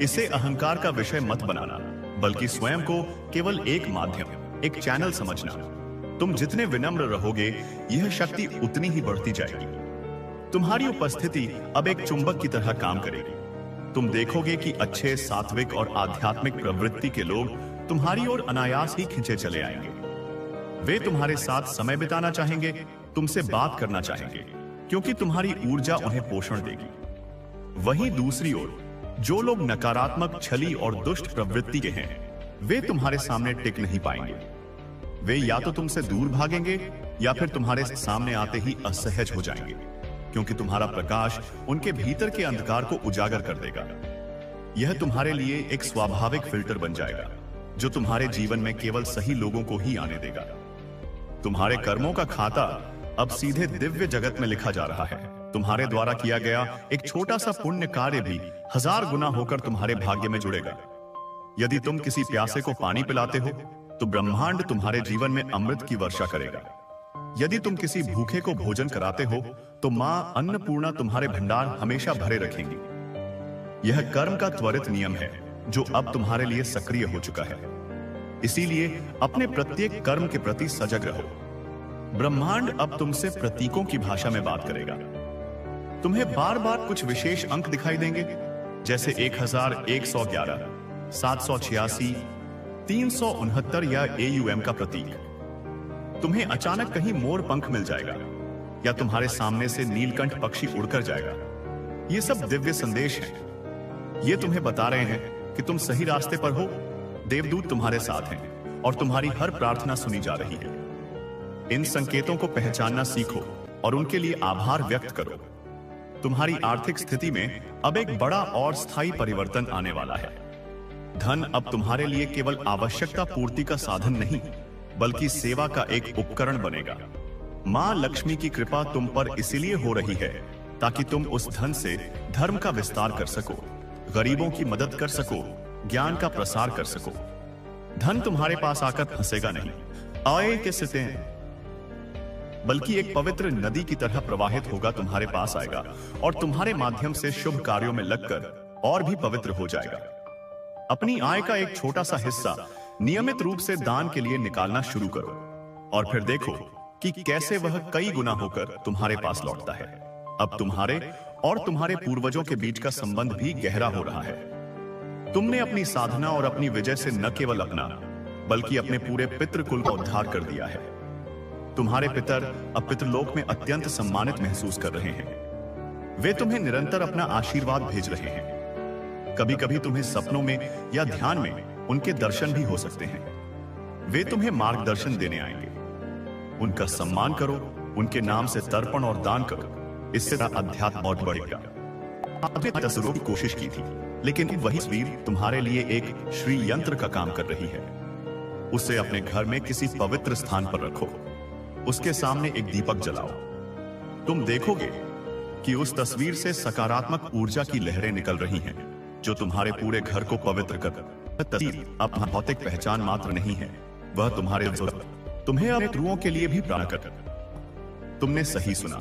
इसे अहंकार का विषय मत बनाना, बल्कि स्वयं को केवल एक माध्यम, एक चैनल समझना। तुम जितने विनम्र रहोगे, यह शक्ति उतनी ही बढ़ती जाएगी। तुम्हारी उपस्थिति अब एक चुंबक की तरह काम करेगी। तुम देखोगे कि अच्छे, सात्विक और आध्यात्मिक प्रवृत्ति के लोग तुम्हारी ओर अनायास ही खिंचे चले आएंगे। वे तुम्हारे साथ समय बिताना चाहेंगे, तुमसे बात करना चाहेंगे, क्योंकि तुम्हारी ऊर्जा उन्हें पोषण देगी। वहीं दूसरी ओर जो लोग नकारात्मक, छली और दुष्ट प्रवृत्ति के हैं, वे तुम्हारे सामने टिक नहीं पाएंगे। वे या तो तुमसे दूर भागेंगे या फिर तुम्हारे सामने आते ही असहज हो जाएंगे, क्योंकि तुम्हारा प्रकाश उनके भीतर के अंधकार को उजागर कर देगा। यह तुम्हारे लिए एक स्वाभाविक फिल्टर बन जाएगा जो तुम्हारे जीवन में केवल सही लोगों को ही आने देगा। तुम्हारे कर्मों का खाता अब सीधे दिव्य जगत में लिखा जा रहा है। तुम्हारे द्वारा किया गया एक छोटा सा पुण्य कार्य भी 1000 गुना होकर तुम्हारे भाग्य में जुड़ेगा। यदि तुम किसी प्यासे को पानी पिलाते हो तो ब्रह्मांड तुम्हारे जीवन में अमृत की वर्षा करेगा। यदि तुम किसी भूखे को भोजन कराते हो तो मां अन्नपूर्णा तुम्हारे भंडार हमेशा भरे रखेंगी। यह कर्म का त्वरित नियम है जो अब तुम्हारे लिए सक्रिय हो चुका है। इसीलिए अपने प्रत्येक कर्म के प्रति सजग रहो। ब्रह्मांड अब तुमसे प्रतीकों की भाषा में बात करेगा। तुम्हें बार बार कुछ विशेष अंक दिखाई देंगे, जैसे 1111, 786, 369 या AUM का प्रतीक। तुम्हें अचानक कहीं मोर पंख मिल जाएगा या तुम्हारे सामने से नीलकंठ पक्षी उड़कर जाएगा। ये सब दिव्य संदेश हैं। ये तुम्हें बता रहे हैं कि तुम सही रास्ते पर हो। देवदूत तुम्हारे साथ हैं और तुम्हारी हर प्रार्थना सुनी जा रही है। इन संकेतों को पहचानना सीखो और उनके लिए आभार व्यक्त करो। तुम्हारी आर्थिक स्थिति में अब एक बड़ा और स्थायी परिवर्तन आने वाला है। धन अब तुम्हारे लिए केवल आवश्यकता पूर्ति का साधन नहीं, बल्कि सेवा का एक उपकरण बनेगा। मां लक्ष्मी की कृपा तुम पर इसीलिए हो रही है ताकि तुम उस धन से धर्म का विस्तार कर सको, गरीबों की मदद कर सको, ज्ञान का प्रसार कर सको। धन तुम्हारे पास आकर फंसेगा नहीं, आए के सिते हैं, बल्कि एक पवित्र नदी की तरह प्रवाहित होगा, तुम्हारे पास आएगा और तुम्हारे माध्यम से शुभ कार्यों में लगकर और भी पवित्र हो जाएगा। अपनी आय का एक छोटा सा हिस्सा नियमित रूप से दान के लिए निकालना शुरू करो और फिर देखो कि कैसे वह कई गुना होकर तुम्हारे पास लौटता है। अब तुम्हारे और तुम्हारे पूर्वजों के बीच का संबंध भी गहरा हो रहा है। तुमने अपनी साधना और अपनी विजय से न केवल अपना बल्कि अपने पूरे पितृकुल का उद्धार कर दिया है। तुम्हारे पितर अब पितृलोक में अत्यंत सम्मानित महसूस कर रहे हैं। वे तुम्हें निरंतर अपना आशीर्वाद भेज रहे हैं। कभी कभी तुम्हें सपनों में या ध्यान में उनके दर्शन भी हो सकते हैं। वे तुम्हें मार्गदर्शन देने आएंगे। उनका सम्मान करो, उनके नाम से तर्पण और दान करो। इससे अध्यात्म और बढ़ेगा। आपने तस्वीरों की कोशिश की थी, लेकिन वही तस्वीर तुम्हारे लिए एक श्री यंत्र का काम कर रही है। उसे अपने घर में किसी पवित्र स्थान पर रखो। उसके सामने एक दीपक जलाओ। तुम देखोगे कि उस तस्वीर से सकारात्मक ऊर्जा की लहरें निकल रही हैं, जो तुम्हारे पूरे घर को पवित्र कर। तस्वीर अपना भौतिक पहचान मात्र नहीं है, वह तुम्हारे तुम्हें अपने शत्रुओं के लिए भी प्रार्थना कर। तुमने सही सुना,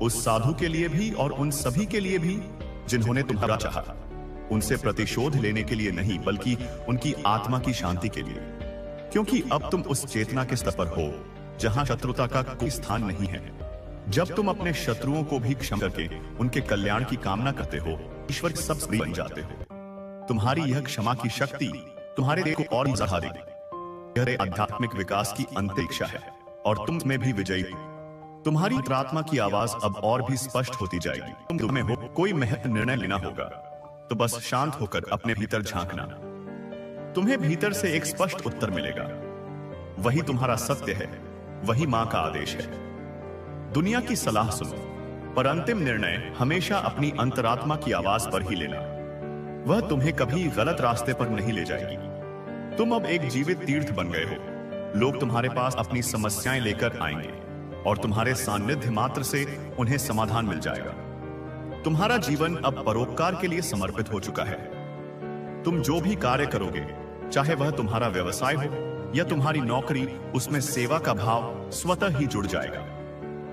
उस साधु के लिए भी और उन सभी के लिए भी जिन्होंने तुम्हारा चाहा। उनसे प्रतिशोध लेने के लिए नहीं, बल्कि उनकी आत्मा की शांति के लिए, क्योंकि अब तुम उस चेतना के स्तर पर हो जहां शत्रुता का कोई स्थान नहीं है। जब तुम अपने शत्रुओं को भी क्षमा करके उनके कल्याण की कामना करते हो, ईश्वर सब बन जाते हो। तुम्हारी यह क्षमा की शक्ति तुम्हारे देह को और बढ़ा देगी। यह आध्यात्मिक विकास की अंतरिक्षा है और तुम में भी विजयी। तुम्हारी अंतरात्मा की आवाज अब और भी स्पष्ट होती जाएगी। तुम्हें हो कोई महत्वपूर्ण निर्णय लेना होगा तो बस शांत होकर अपने भीतर झांकना। तुम्हें भीतर से एक स्पष्ट उत्तर मिलेगा। वही तुम्हारा सत्य है, वही मां का आदेश है। दुनिया की सलाह सुनो, पर अंतिम निर्णय हमेशा अपनी अंतरात्मा की आवाज पर ही लेना। वह तुम्हें कभी गलत रास्ते पर नहीं ले जाएगी। तुम अब एक जीवित तीर्थ बन गए हो। लोग तुम्हारे पास अपनी समस्याएं लेकर आएंगे और तुम्हारे सानिध्य मात्र से उन्हें समाधान मिल जाएगा। तुम्हारा जीवन अब परोपकार के लिए समर्पित हो चुका है। तुम जो भी कार्य करोगे, चाहे वह तुम्हारा व्यवसाय हो या तुम्हारी नौकरी, उसमें सेवा का भाव स्वतः ही जुड़ जाएगा।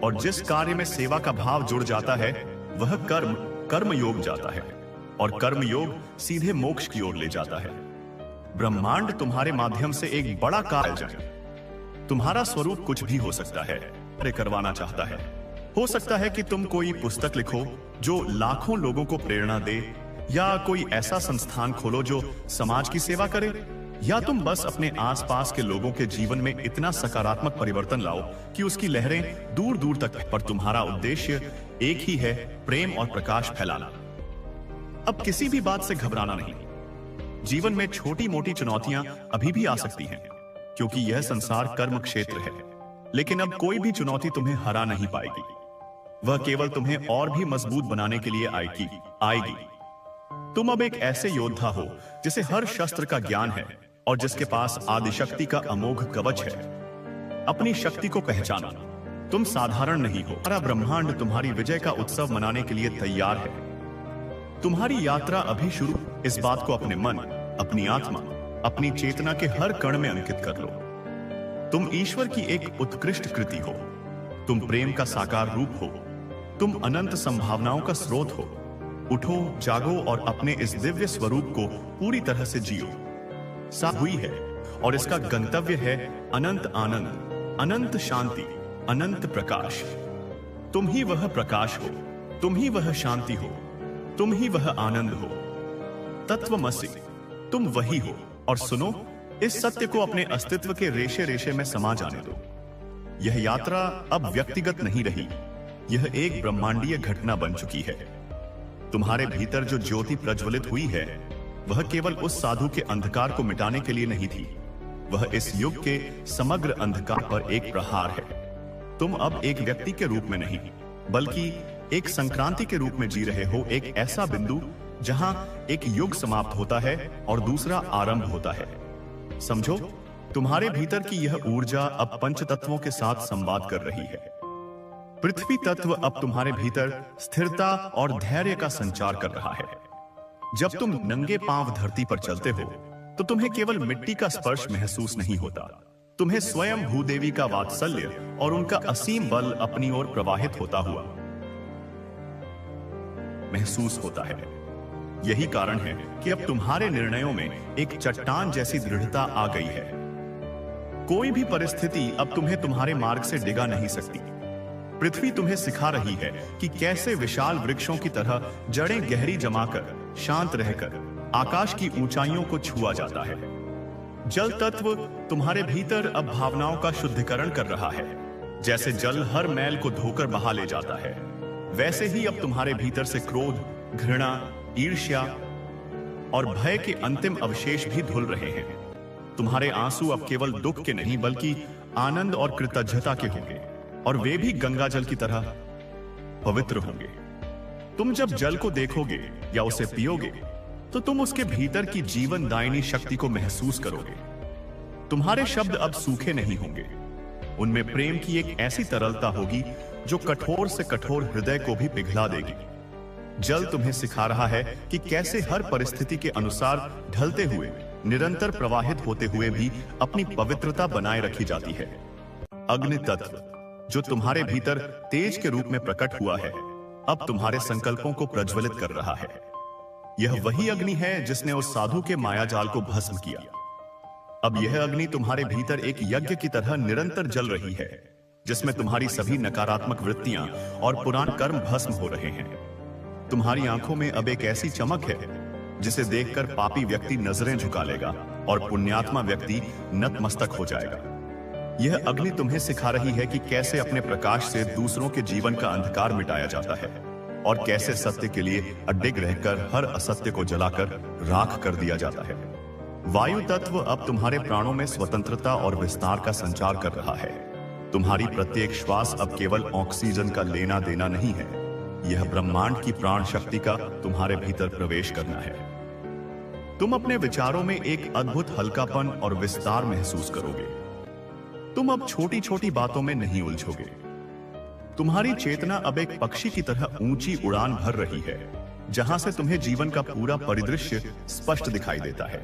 और जिस कार्य में सेवा का भाव जुड़ जाता है वह कर्म योग जाता है और कर्म योग सीधे मोक्ष की ओर ले जाता है। ब्रह्मांड तुम्हारे माध्यम से एक बड़ा कार्य जाए। तुम्हारा स्वरूप कुछ भी हो सकता है, करवाना चाहता है। हो सकता है कि तुम कोई पुस्तक लिखो जो लाखों लोगों को प्रेरणा दे, या कोई ऐसा संस्थान खोलो जो समाज की सेवा करे, या तुम बस अपने आसपास के लोगों के जीवन में इतना सकारात्मक परिवर्तन लाओ कि उसकी लहरें दूर दूर तक। पर तुम्हारा उद्देश्य एक ही है, प्रेम और प्रकाश फैलाना। अब किसी भी बात से घबराना नहीं। जीवन में छोटी मोटी चुनौतियां अभी भी आ सकती हैं, क्योंकि यह संसार कर्म क्षेत्र है। लेकिन अब कोई भी चुनौती तुम्हें हरा नहीं पाएगी। वह केवल तुम्हें और भी मजबूत बनाने के लिए आएगी। तुम अब एक ऐसे योद्धा हो जिसे हर शस्त्र का ज्ञान है और जिसके पास आदिशक्ति का अमोघ कवच है। अपनी शक्ति को पहचानो। तुम साधारण नहीं हो। सारा ब्रह्मांड तुम्हारी विजय का उत्सव मनाने के लिए तैयार है। तुम्हारी यात्रा अभी शुरू। इस बात को अपने मन, अपनी आत्मा, अपनी चेतना के हर कण में अंकित कर लो। तुम ईश्वर की एक उत्कृष्ट कृति हो। तुम प्रेम का साकार रूप हो। तुम अनंत संभावनाओं का स्रोत हो। उठो, जागो और अपने इस दिव्य स्वरूप को पूरी तरह से जियो। सा हुई है और इसका गंतव्य है अनंत आनंद, अनंत शांति, अनंत प्रकाश। तुम ही वह प्रकाश हो, तुम ही वह शांति हो, तुम ही वह आनंद हो। तत्वमसि, तुम वही हो। और सुनो, इस सत्य को अपने अस्तित्व के रेशे रेशे में समा जाने दो। यह यात्रा अब व्यक्तिगत नहीं रही, यह एक ब्रह्मांडीय घटना बन चुकी है। तुम्हारे भीतर जो ज्योति प्रज्वलित हुई है वह केवल उस साधु के अंधकार को मिटाने के लिए नहीं थी, वह इस युग के समग्र अंधकार पर एक प्रहार है। तुम अब एक व्यक्ति के रूप में नहीं, बल्कि एक संक्रांति के रूप में जी रहे हो। एक ऐसा बिंदु जहां एक युग समाप्त होता है और दूसरा आरंभ होता है। समझो, तुम्हारे भीतर की यह ऊर्जा अब पंच तत्वों के साथ संवाद कर रही है। पृथ्वी तत्व अब तुम्हारे भीतर स्थिरता और धैर्य का संचार कर रहा है। जब तुम नंगे पांव धरती पर चलते हो तो तुम्हें केवल मिट्टी का स्पर्श महसूस नहीं होता, तुम्हें स्वयं भूदेवी का वात्सल्य और उनका असीम बल अपनी ओर प्रवाहित होता हुआ महसूस होता है। यही कारण है कि अब तुम्हारे निर्णयों में एक चट्टान जैसी दृढ़ता आ गई है। कोई भी परिस्थिति अब तुम्हें तुम्हारे मार्ग से डिगा नहीं सकती। पृथ्वी तुम्हें सिखा रही है कि कैसे विशाल वृक्षों की तरह जड़ें गहरी जमाकर शांत रहकर आकाश की ऊंचाइयों को छुआ जाता है। जल तत्व तुम्हारे भीतर अब भावनाओं का शुद्धिकरण कर रहा है। जैसे जल हर मैल को धोकर बहा ले जाता है, वैसे ही अब तुम्हारे भीतर से क्रोध, घृणा, ईर्ष्या और भय के अंतिम अवशेष भी धुल रहे हैं। तुम्हारे आंसू अब केवल दुख के नहीं बल्कि आनंद और कृतज्ञता के होंगे, और वे भी गंगा जल की तरह पवित्र होंगे। तुम जब जल को देखोगे या उसे पियोगे तो तुम उसके भीतर की जीवन दायिनी शक्ति को महसूस करोगे। तुम्हारे शब्द अब सूखे नहीं होंगे, उनमें प्रेम की एक ऐसी तरलता होगी जो कठोर से कठोर हृदय को भी पिघला देगी। जल तुम्हें सिखा रहा है कि कैसे हर परिस्थिति के अनुसार ढलते हुए, निरंतर प्रवाहित होते हुए भी अपनी पवित्रता बनाए रखी जाती है। अग्नि तत्व जो तुम्हारे भीतर तेज के रूप में प्रकट हुआ है, अब तुम्हारे संकल्पों को प्रज्वलित कर रहा है। यह वही अग्नि है जिसने उस साधु के मायाजाल को भस्म किया। अब यह अग्नि तुम्हारे भीतर एक यज्ञ की तरह निरंतर जल रही है, जिसमें तुम्हारी सभी नकारात्मक वृत्तियां और पुराने कर्म भस्म हो रहे हैं। तुम्हारी आंखों में अब एक ऐसी चमक है जिसे देखकर पापी व्यक्ति नजरें झुका लेगा और पुण्यात्मा व्यक्ति नतमस्तक हो जाएगा। यह अग्नि तुम्हें सिखा रही है कि कैसे अपने प्रकाश से दूसरों के जीवन का अंधकार मिटाया जाता है और कैसे सत्य के लिए अडिग रहकर हर असत्य को जलाकर राख कर दिया जाता है। वायु तत्व अब तुम्हारे प्राणों में स्वतंत्रता और विस्तार का संचार कर रहा है। तुम्हारी प्रत्येक श्वास अब केवल ऑक्सीजन का लेना देना नहीं है, यह ब्रह्मांड की प्राण शक्ति का तुम्हारे भीतर प्रवेश करना है। तुम अपने विचारों में एक अद्भुत हल्कापन और विस्तार महसूस करोगे। तुम अब छोटी छोटी बातों में नहीं उलझोगे। तुम्हारी चेतना अब एक पक्षी की तरह ऊंची उड़ान भर रही है, जहां से तुम्हें जीवन का पूरा परिदृश्य स्पष्ट दिखाई देता है।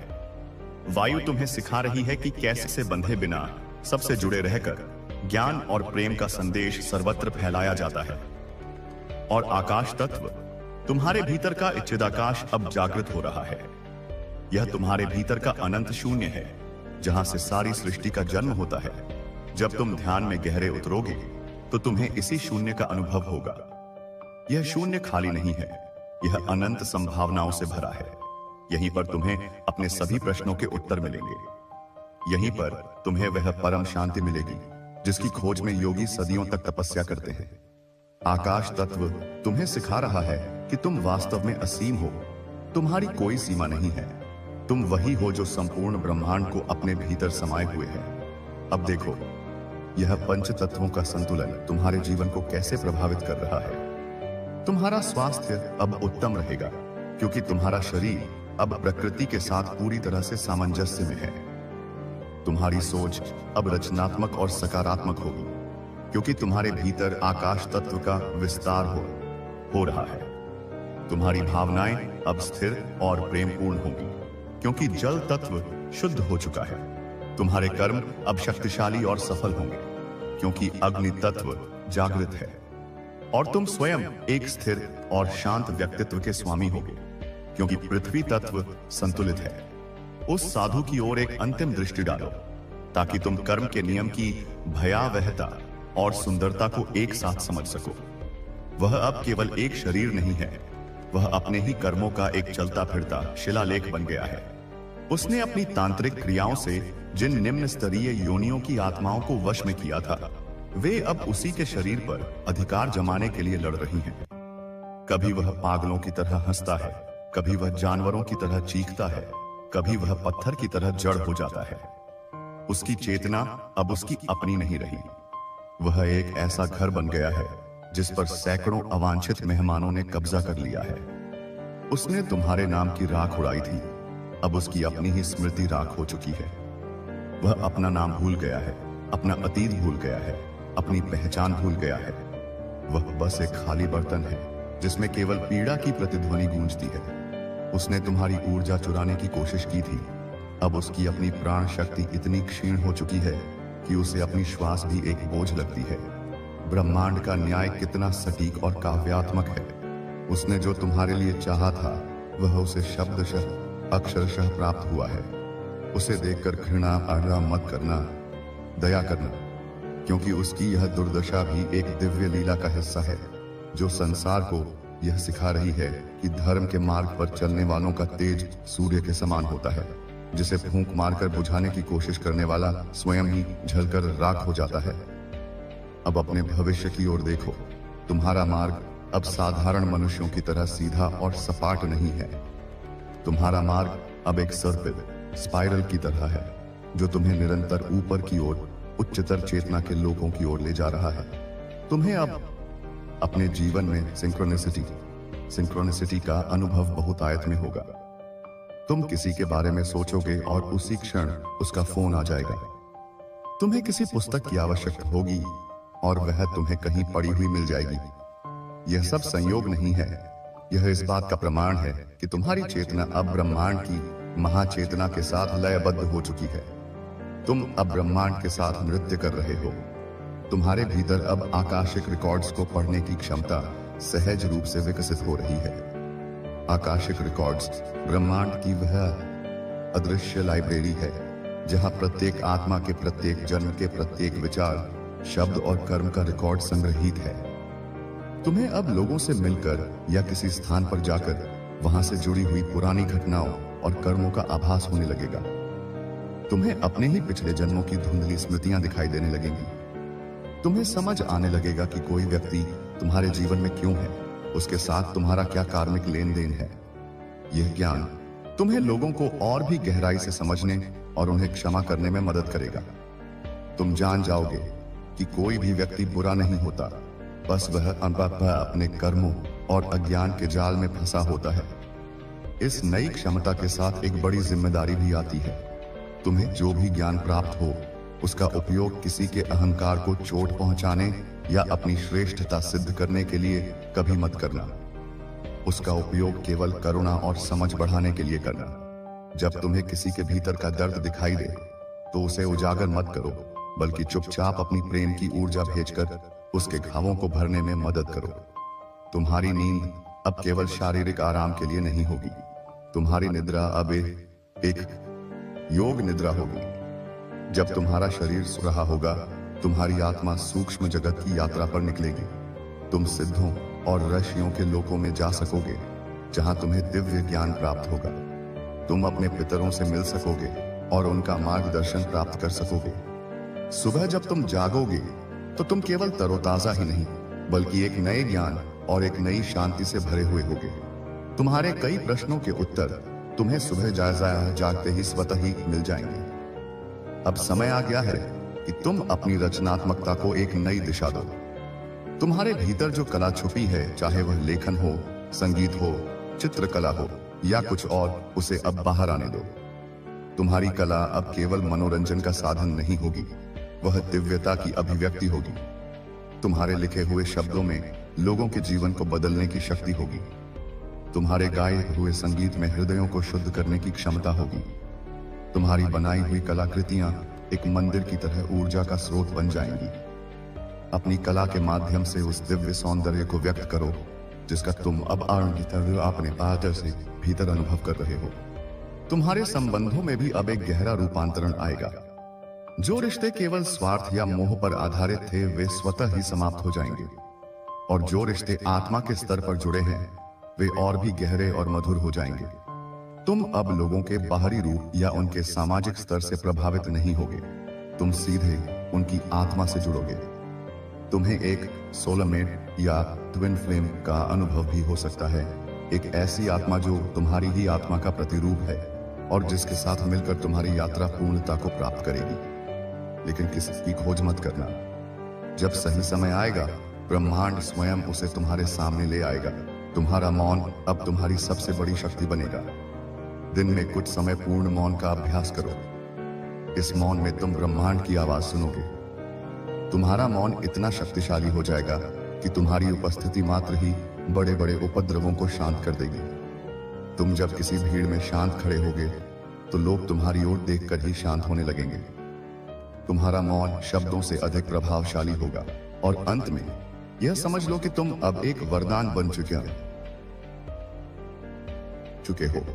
वायु तुम्हें सिखा रही है कि कैसे बंधे बिना सबसे जुड़े रहकर ज्ञान और प्रेम का संदेश सर्वत्र फैलाया जाता है। और आकाश तत्व तुम्हारे भीतर का चिदाकाश अब जागृत हो रहा है। यह तुम्हारे भीतर का अनंत शून्य है, जहां से सारी सृष्टि का जन्म होता है। जब तुम ध्यान में गहरे उतरोगे तो तुम्हें इसी शून्य का अनुभव होगा। यह शून्य खाली नहीं है, यह अनंत संभावनाओं से भरा है। यहीं पर तुम्हें अपने सभी प्रश्नों के उत्तर मिलेंगे। यहीं पर तुम्हें वह परम शांति मिलेगी जिसकी खोज में योगी सदियों तक तपस्या करते हैं। आकाश तत्व तुम्हें सिखा रहा है कि तुम वास्तव में असीम हो। तुम्हारी कोई सीमा नहीं है। तुम वही हो जो संपूर्ण ब्रह्मांड को अपने भीतर समाये हुए है। अब देखो, यह पंच तत्वों का संतुलन तुम्हारे जीवन को कैसे प्रभावित कर रहा है। तुम्हारा स्वास्थ्य अब उत्तम रहेगा, क्योंकि तुम्हारा शरीर अब प्रकृति के साथ पूरी तरह से सामंजस्य में है। तुम्हारी सोच अब रचनात्मक और सकारात्मक होगी, क्योंकि तुम्हारे भीतर आकाश तत्व का विस्तार हो रहा है। तुम्हारी भावनाएं अब स्थिर और प्रेमपूर्ण होंगी, क्योंकि जल तत्व शुद्ध हो चुका है। तुम्हारे कर्म अब शक्तिशाली और सफल होंगे, क्योंकि अग्नि तत्व जागृत है। और तुम स्वयं एक स्थिर और शांत व्यक्तित्व के स्वामी होगे, क्योंकि पृथ्वी तत्व संतुलित है। उस साधु की ओर एक अंतिम दृष्टि डालो, ताकि तुम कर्म के नियम की भयावहता और सुंदरता को एक साथ समझ सको। वह अब केवल एक शरीर नहीं है, वह अपने ही कर्मों का एक चलता फिरता शिलालेख बन गया है। उसने अपनी तांत्रिक क्रियाओं से जिन निम्न स्तरीय योनियों की आत्माओं को वश में किया था, वे अब उसी के शरीर पर अधिकार जमाने के लिए लड़ रही हैं। कभी वह पागलों की तरह हंसता है, कभी वह जानवरों की तरह चीखता है, कभी वह पत्थर की तरह जड़ हो जाता है। उसकी चेतना अब उसकी अपनी नहीं रही। वह एक ऐसा घर बन गया है जिस पर सैकड़ों अवांछित मेहमानों ने कब्जा कर लिया है। उसने तुम्हारे नाम की राख उड़ाई थी, अब उसकी अपनी ही स्मृति राख हो चुकी है। वह अपना नाम भूल गया है, अपना अतीत भूल गया है, अपनी पहचान भूल गया है। वह बस एक खाली बर्तन है जिसमें केवल पीड़ा की प्रतिध्वनि गूंजती है। उसने तुम्हारी ऊर्जा चुराने की कोशिश की थी। अब उसकी अपनी प्राण शक्ति इतनी क्षीण हो चुकी है कि उसे अपनी श्वास भी एक बोझ लगती है। ब्रह्मांड का न्याय कितना सटीक और काव्यात्मक है। उसने जो तुम्हारे लिए चाहा था, वह उसे शब्दशः अक्षरशः प्राप्त हुआ है। उसे देखकर घृणा आराम मत करना, दया करना, क्योंकि उसकी यह दुर्दशा भी एक दिव्य लीला का हिस्सा है, जो संसार को यह सिखा रही है कि धर्म के मार्ग पर चलने वालों का तेज सूर्य के समान होता है, जिसे फूंक मारकर बुझाने की कोशिश करने वाला स्वयं ही जलकर राख हो जाता है। अब अपने भविष्य की ओर देखो। तुम्हारा मार्ग अब साधारण मनुष्यों की तरह सीधा और सपाट नहीं है। तुम्हारा मार्ग अब एक सर्पिल स्पाइरल की तरह है, जो तुम्हें निरंतर ऊपर की ओर उच्चतर चेतना के लोगों की ओर ले जा रहा है। तुम्हें अब अपने जीवन में सिंक्रोनिसिटी का अनुभव बहुत आयत में होगा। तुम किसी के बारे में सोचोगे और उसी क्षण उसका फोन आ जाएगा। तुम्हें किसी पुस्तक की आवश्यकता होगी और वह तुम्हें कहीं पड़ी हुई मिल जाएगी। यह सब संयोग नहीं है, यह इस बात का प्रमाण है कि तुम्हारी चेतना अब ब्रह्मांड की महाचेतना के साथ लयबद्ध हो चुकी है। तुम अब ब्रह्मांड के साथ नृत्य कर रहे हो। तुम्हारे भीतर अब आकाशिक रिकॉर्ड्स को पढ़ने की क्षमता सहज रूप से विकसित हो रही है। आकाशिक रिकॉर्ड्स ब्रह्मांड की वह अदृश्य लाइब्रेरी है, जहां प्रत्येक आत्मा के प्रत्येक जन्म के प्रत्येक विचार, शब्द और कर्म का रिकॉर्ड संग्रहित है। तुम्हें अब लोगों से मिलकर या किसी स्थान पर जाकर वहां से जुड़ी हुई पुरानी घटनाओं और कर्मों का आभास होने लगेगा। तुम्हें अपने ही पिछले जन्मों की धुंधली स्मृतियां दिखाई देने लगेंगी। तुम्हें समझ आने लगेगा कि कोई व्यक्ति तुम्हारे जीवन में क्यों है, उसके साथ तुम्हारा क्या कार्मिक लेन देन है। यह ज्ञान तुम्हें लोगों को और भी गहराई से समझने और उन्हें क्षमा करने में मदद करेगा। तुम जान जाओगे कि कोई भी व्यक्ति बुरा नहीं होता, बस वह अपने कर्मों और अज्ञान के जाल में फंसा होता है। इस नई क्षमता के साथ एक बड़ी जिम्मेदारी भी आती है। तुम्हें जो भी ज्ञान प्राप्त हो, उसका उपयोग किसी के अहंकार को चोट पहुंचाने या अपनी श्रेष्ठता सिद्ध करने के लिए कभी मत करना। उसका उपयोग केवल करुणा और समझ बढ़ाने के लिए करना। जब तुम्हें किसी के भीतर का दर्द दिखाई दे तो उसे उजागर मत करो, बल्कि चुपचाप अपनी प्रेम की ऊर्जा भेजकर उसके घावों को भरने में मदद करो। तुम्हारी नींद अब केवल शारीरिक आराम के लिए नहीं होगी। तुम्हारी निद्रा अब एक योग निद्रा होगी। जब तुम्हारा शरीर सो रहा होगा, तुम्हारी आत्मा सूक्ष्म जगत की यात्रा पर निकलेगी। तुम सिद्धों और ऋषियों के लोकों में जा सकोगे, जहां तुम्हें दिव्य ज्ञान प्राप्त होगा। तुम अपने पितरों से मिल सकोगे और उनका मार्गदर्शन प्राप्त कर सकोगे। सुबह जब तुम जागोगे तो तुम केवल तरोताजा ही नहीं, बल्कि एक नए ज्ञान और एक नई शांति से भरे हुए होगे। तुम्हारे कई प्रश्नों के उत्तर तुम्हें सुबह जागते ही स्वतः ही मिल जाएंगे। अब समय आ गया है कि तुम अपनी रचनात्मकता को एक नई दिशा दो। तुम्हारे भीतर जो कला छुपी है, चाहे वह लेखन हो, संगीत हो, चित्रकला हो या कुछ और, उसे अब बाहर आने दो। तुम्हारी कला अब केवल मनोरंजन का साधन नहीं होगी, वह दिव्यता की अभिव्यक्ति होगी। तुम्हारे लिखे हुए शब्दों में लोगों के जीवन को बदलने की शक्ति होगी। तुम्हारे गाए हुए संगीत में हृदयों को शुद्ध करने की क्षमता होगी। तुम्हारी बनाई हुई कलाकृतियां एक मंदिर की तरह ऊर्जा का स्रोत बन जाएंगी। अपनी कला के माध्यम से उस दिव्य सौंदर्य को व्यक्त करो जिसका तुम अब अपने पादर से भीतर अनुभव कर रहे हो। तुम्हारे संबंधों में भी अब एक गहरा रूपांतरण आएगा। जो रिश्ते केवल स्वार्थ या मोह पर आधारित थे, वे स्वतः ही समाप्त हो जाएंगे, और जो रिश्ते आत्मा के स्तर पर जुड़े हैं, वे और भी गहरे और मधुर हो जाएंगे। तुम अब लोगों के बाहरी रूप या उनके सामाजिक स्तर से प्रभावित नहीं होगे, तुम सीधे उनकी आत्मा से जुड़ोगे। तुम्हें एक सोलमेट या ट्विन फ्लेम का अनुभव भी हो सकता है, एक ऐसी आत्मा जो तुम्हारी ही आत्मा का प्रतिरूप है और जिसके साथ मिलकर तुम्हारी यात्रा पूर्णता को प्राप्त करेगी। लेकिन किसी की खोज मत करना। जब सही समय आएगा, ब्रह्मांड स्वयं उसे तुम्हारे सामने ले आएगा। तुम्हारा मौन अब तुम्हारी सबसे बड़ी शक्ति बनेगा। दिन में कुछ समय पूर्ण मौन का अभ्यास करो। इस मौन में तुम ब्रह्मांड की आवाज सुनोगे। तुम्हारा मौन इतना शक्तिशाली हो जाएगा कि तुम्हारी उपस्थिति मात्र ही बड़े बड़े उपद्रवों को शांत कर देगी। तुम जब किसी भीड़ में शांत खड़े होगे तो लोग तुम्हारी ओर देखकर ही शांत होने लगेंगे। तुम्हारा मौन शब्दों से अधिक प्रभावशाली होगा, और अंत में यह समझ लो कि तुम अब एक वरदान बन चुके हो।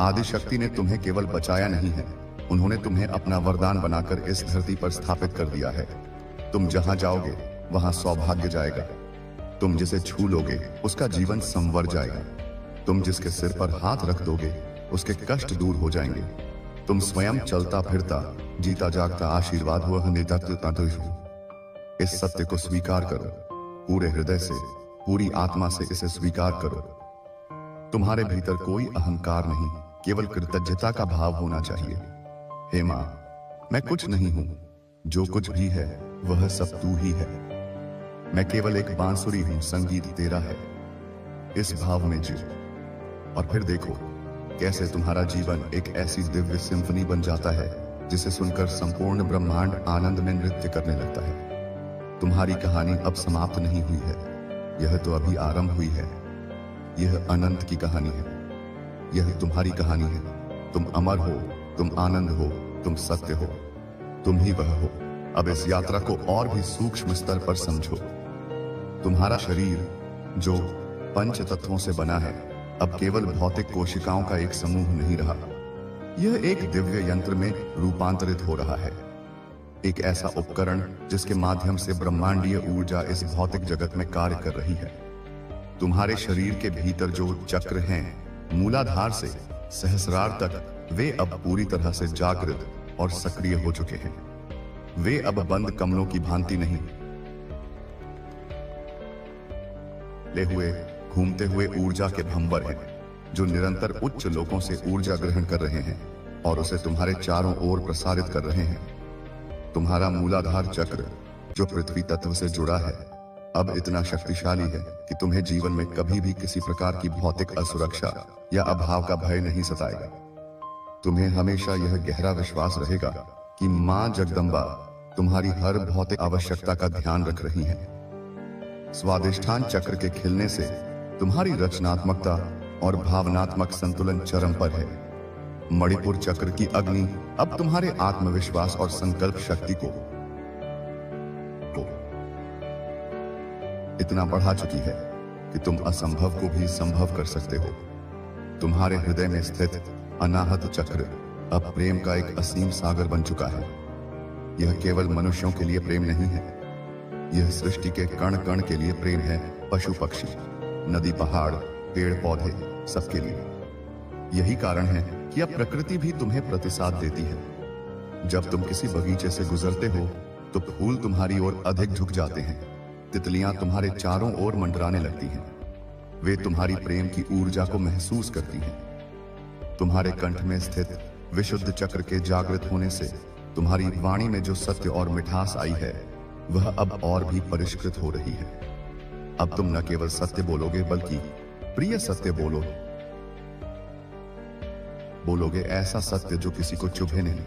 आदि शक्ति ने तुम्हें केवल बचाया नहीं है, उन्होंने तुम्हें अपना वरदान बनाकर इस धरती पर स्थापित कर दिया है। तुम जहां जाओगे वहां सौभाग्य जाएगा। तुम जिसे छू लोगे उसका जीवन संवर जाएगा। तुम जिसके सिर पर हाथ रख दोगे उसके कष्ट दूर हो जाएंगे। तुम स्वयं चलता फिरता जीता जागता आशीर्वाद वह नेतृत्व। इस सत्य को स्वीकार करो, पूरे हृदय से, पूरी आत्मा से इसे स्वीकार करो। तुम्हारे भीतर कोई अहंकार नहीं, केवल कृतज्ञता का भाव होना चाहिए। हे मां, मैं कुछ नहीं हूं, जो कुछ भी है वह सब तू ही है। मैं केवल एक बांसुरी हूं, संगीत तेरा है। इस भाव में जियो और फिर देखो कैसे तुम्हारा जीवन एक ऐसी दिव्य सिम्फनी बन जाता है जिसे सुनकर संपूर्ण ब्रह्मांड आनंद में नृत्य करने लगता है। तुम्हारी कहानी अब समाप्त नहीं हुई है, यह तो अभी आरंभ हुई है। यह अनंत की कहानी है, यह तुम्हारी कहानी है। तुम अमर हो, तुम आनंद हो, तुम सत्य हो, तुम ही वह हो। अब इस यात्रा को और भी सूक्ष्म स्तर पर समझो। तुम्हारा शरीर जो पंच तत्वों से बना है, अब केवल भौतिक कोशिकाओं का एक समूह नहीं रहा। यह एक दिव्य यंत्र में रूपांतरित हो रहा है, एक ऐसा उपकरण जिसके माध्यम से ब्रह्मांडीय ऊर्जा इस भौतिक जगत में कार्य कर रही है। तुम्हारे शरीर के भीतर जो चक्र हैं, मूलाधार से सहस्रार तक, वे अब पूरी तरह से जागृत और सक्रिय हो चुके हैं। वे अब बंद कमलों की भांति नहीं, ले हुए घूमते हुए ऊर्जा के भंवर हैं, जो निरंतर उच्च लोकों से ऊर्जा ग्रहण कर रहे हैं और उसे तुम्हारे चारों ओर प्रसारित कर रहे हैं। तुम्हारा मूलाधार चक्र, जो पृथ्वी तत्व से जुड़ा है, अब इतना शक्तिशाली है कि तुम्हें जीवन में कभी भी किसी प्रकार की भौतिक असुरक्षा या अभाव का भय नहीं सताएगा। तुम्हें हमेशा यह गहरा विश्वास रहेगा कि मां जगदम्बा तुम्हारी हर भौतिक आवश्यकता का ध्यान रख रही हैं। स्वादिष्ठान चक्र के खिलने से तुम्हारी रचनात्मकता और भावनात्मक संतुलन चरम पर है। मणिपुर चक्र की अग्नि अब तुम्हारे आत्मविश्वास और संकल्प शक्ति को इतना बढ़ा चुकी है कि तुम असंभव को भी संभव कर सकते हो। तुम्हारे हृदय में स्थित अनाहत चक्र अब प्रेम का एक असीम सागर बन चुका है। यह केवल मनुष्यों के लिए प्रेम नहीं है, यह सृष्टि के कण कण के लिए प्रेम है। पशु पक्षी, नदी पहाड़, पेड़ पौधे, सबके लिए। यही कारण है कि अब प्रकृति भी तुम्हें प्रतिसाद देती है। जब तुम किसी बगीचे से गुजरते हो तो फूल तुम्हारी ओर अधिक झुक जाते हैं। तितलियां तुम्हारे चारों ओर मंडराने लगती हैं। वे तुम्हारी प्रेम की ऊर्जा को महसूस करती हैं। तुम्हारे कंठ में स्थित विशुद्ध चक्र के जागृत होने से तुम्हारी वाणी में जो सत्य और मिठास आई है, वह अब और भी परिष्कृत हो रही है। अब तुम न केवल सत्य बोलोगे, बल्कि प्रिय सत्य बोलोगे। ऐसा सत्य जो किसी को चुभे नहीं,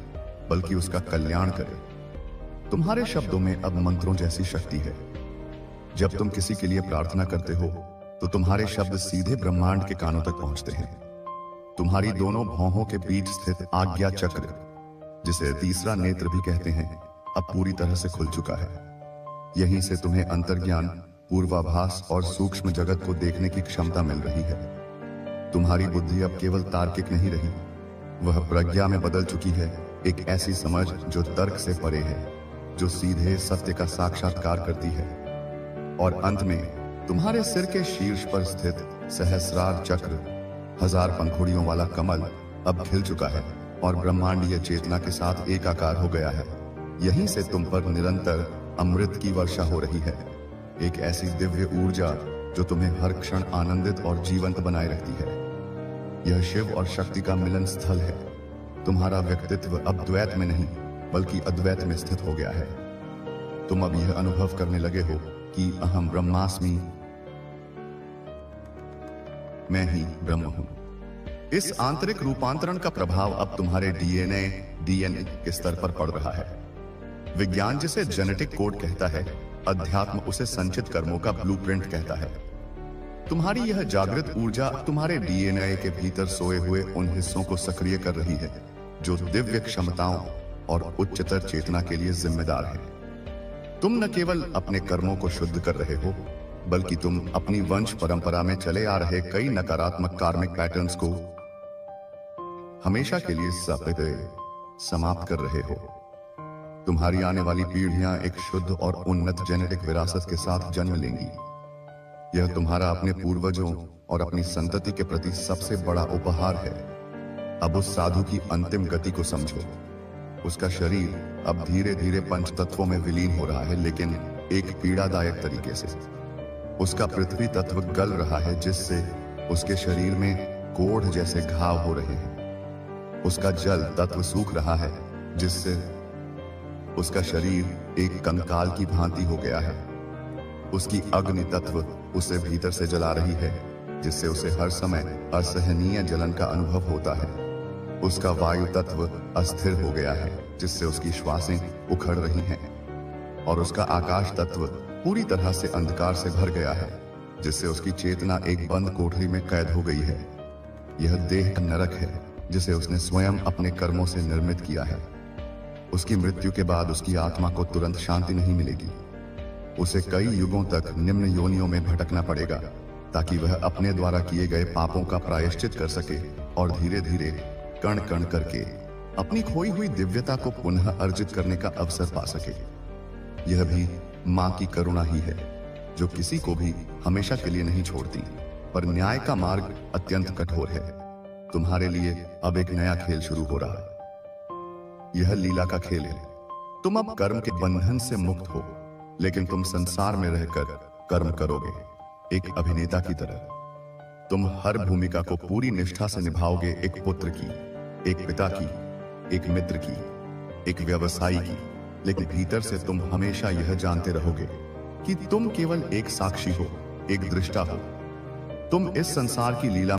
बल्कि उसका कल्याण करे। तुम्हारे शब्दों में अब मंत्रों जैसी शक्ति है। जब तुम किसी के लिए प्रार्थना करते हो तो तुम्हारे शब्द सीधे ब्रह्मांड के कानों तक पहुंचते हैं। तुम्हारी दोनों भौहों के बीच स्थित आज्ञा चक्र, जिसे तीसरा नेत्र भी कहते हैं, अब पूरी तरह से खुल चुका है। यहीं से तुम्हें अंतर्ज्ञान, पूर्वाभास और सूक्ष्म जगत को देखने की क्षमता मिल रही है। तुम्हारी बुद्धि अब केवल तार्किक नहीं रही, वह प्रज्ञा में बदल चुकी है। एक ऐसी समझ जो तर्क से परे है, जो सीधे सत्य का साक्षात्कार करती है। और अंत में तुम्हारे सिर के शीर्ष पर स्थित सहस्रार चक्र, 1000 पंखुड़ियों वाला कमल अब खिल चुका है और ब्रह्मांडीय चेतना के साथ एकाकार हो गया है। यहीं से तुम पर निरंतर अमृत की वर्षा हो रही है, एक ऐसी दिव्य ऊर्जा जो तुम्हें हर क्षण आनंदित और जीवंत बनाए रखती है। यह शिव और शक्ति का मिलन स्थल है। तुम्हारा व्यक्तित्व अब द्वैत में नहीं, बल्कि अद्वैत में स्थित हो गया है। तुम अब यह अनुभव करने लगे हो कि अहम ब्रह्मास्मि, मैं ही ब्रह्म हूं। इस आंतरिक रूपांतरण का प्रभाव अब तुम्हारे डीएनए के स्तर पर पड़ रहा है। विज्ञान जिसे जेनेटिक कोड कहता है, अध्यात्म उसे संचित कर्मों का ब्लूप्रिंट कहता है। तुम्हारी यह जागृत ऊर्जा तुम्हारे डीएनए के भीतर सोए हुए उन हिस्सों को सक्रिय कर रही है जो दिव्य क्षमताओं और उच्चतर चेतना के लिए जिम्मेदार है। तुम न केवल अपने कर्मों को शुद्ध कर रहे हो, बल्कि तुम अपनी वंश परंपरा में चले आ रहे कई नकारात्मक कार्मिक पैटर्न्स को हमेशा के लिए समाप्त कर रहे हो। तुम्हारी आने वाली पीढ़ियां एक शुद्ध और उन्नत जेनेटिक विरासत के साथ जन्म लेंगी। यह तुम्हारा अपने पूर्वजों और अपनी संतति के प्रति सबसे बड़ा उपहार है। अब उस साधु की अंतिम गति को समझो। उसका शरीर अब धीरे धीरे पंच तत्वों में विलीन हो रहा है, लेकिन एक पीड़ादायक तरीके से। उसका पृथ्वी तत्व गल रहा है, जिससे उसके शरीर में कोढ़ जैसे घाव हो रहे हैं। उसका जल तत्व सूख रहा है, जिससे उसका शरीर एक कंकाल की भांति हो गया है। उसकी अग्नि तत्व उसे भीतर से जला रही है, जिससे उसे हर समय असहनीय जलन का अनुभव होता है। उसका वायु तत्व अस्थिर हो गया है, जिससे उसकी श्वासें उखड़ रही हैं। और उसका आकाश तत्व पूरी तरह से अंधकार से भर गया है, जिससे उसकी चेतना एक बंद कोठरी में कैद हो गई है। यह देह का नरक है, जिसे उसने स्वयं अपने कर्मों से निर्मित किया है। उसकी मृत्यु के बाद उसकी आत्मा को तुरंत शांति नहीं मिलेगी। उसे कई युगों तक निम्न योनियों में भटकना पड़ेगा, ताकि वह अपने द्वारा किए गए पापों का प्रायश्चित कर सके और धीरे धीरे कण कण करके अपनी खोई हुई दिव्यता को पुनः अर्जित करने का अवसर पा सके। यह भी मां की करुणा ही है, जो किसी को भी हमेशा के लिए नहीं छोड़ती, पर न्याय का मार्ग अत्यंत कठोर है। तुम्हारे लिए अब एक नया खेल शुरू हो रहा है। यह लीला का खेल है। तुम अब कर्म के बंधन से मुक्त हो, लेकिन तुम संसार में रहकर कर्म करोगे, एक अभिनेता की तरह। तुम हर भूमिका को पूरी निष्ठा से निभाओगे, एक पुत्र की, एक पिता की, एक मित्र की, एक व्यवसायी की। लेकिन भीतर से तुम हमेशा यह जानते रहोगे कि तुम केवल एक साक्षी हो, एक दृष्टा हो। तुम इस संसार की लीला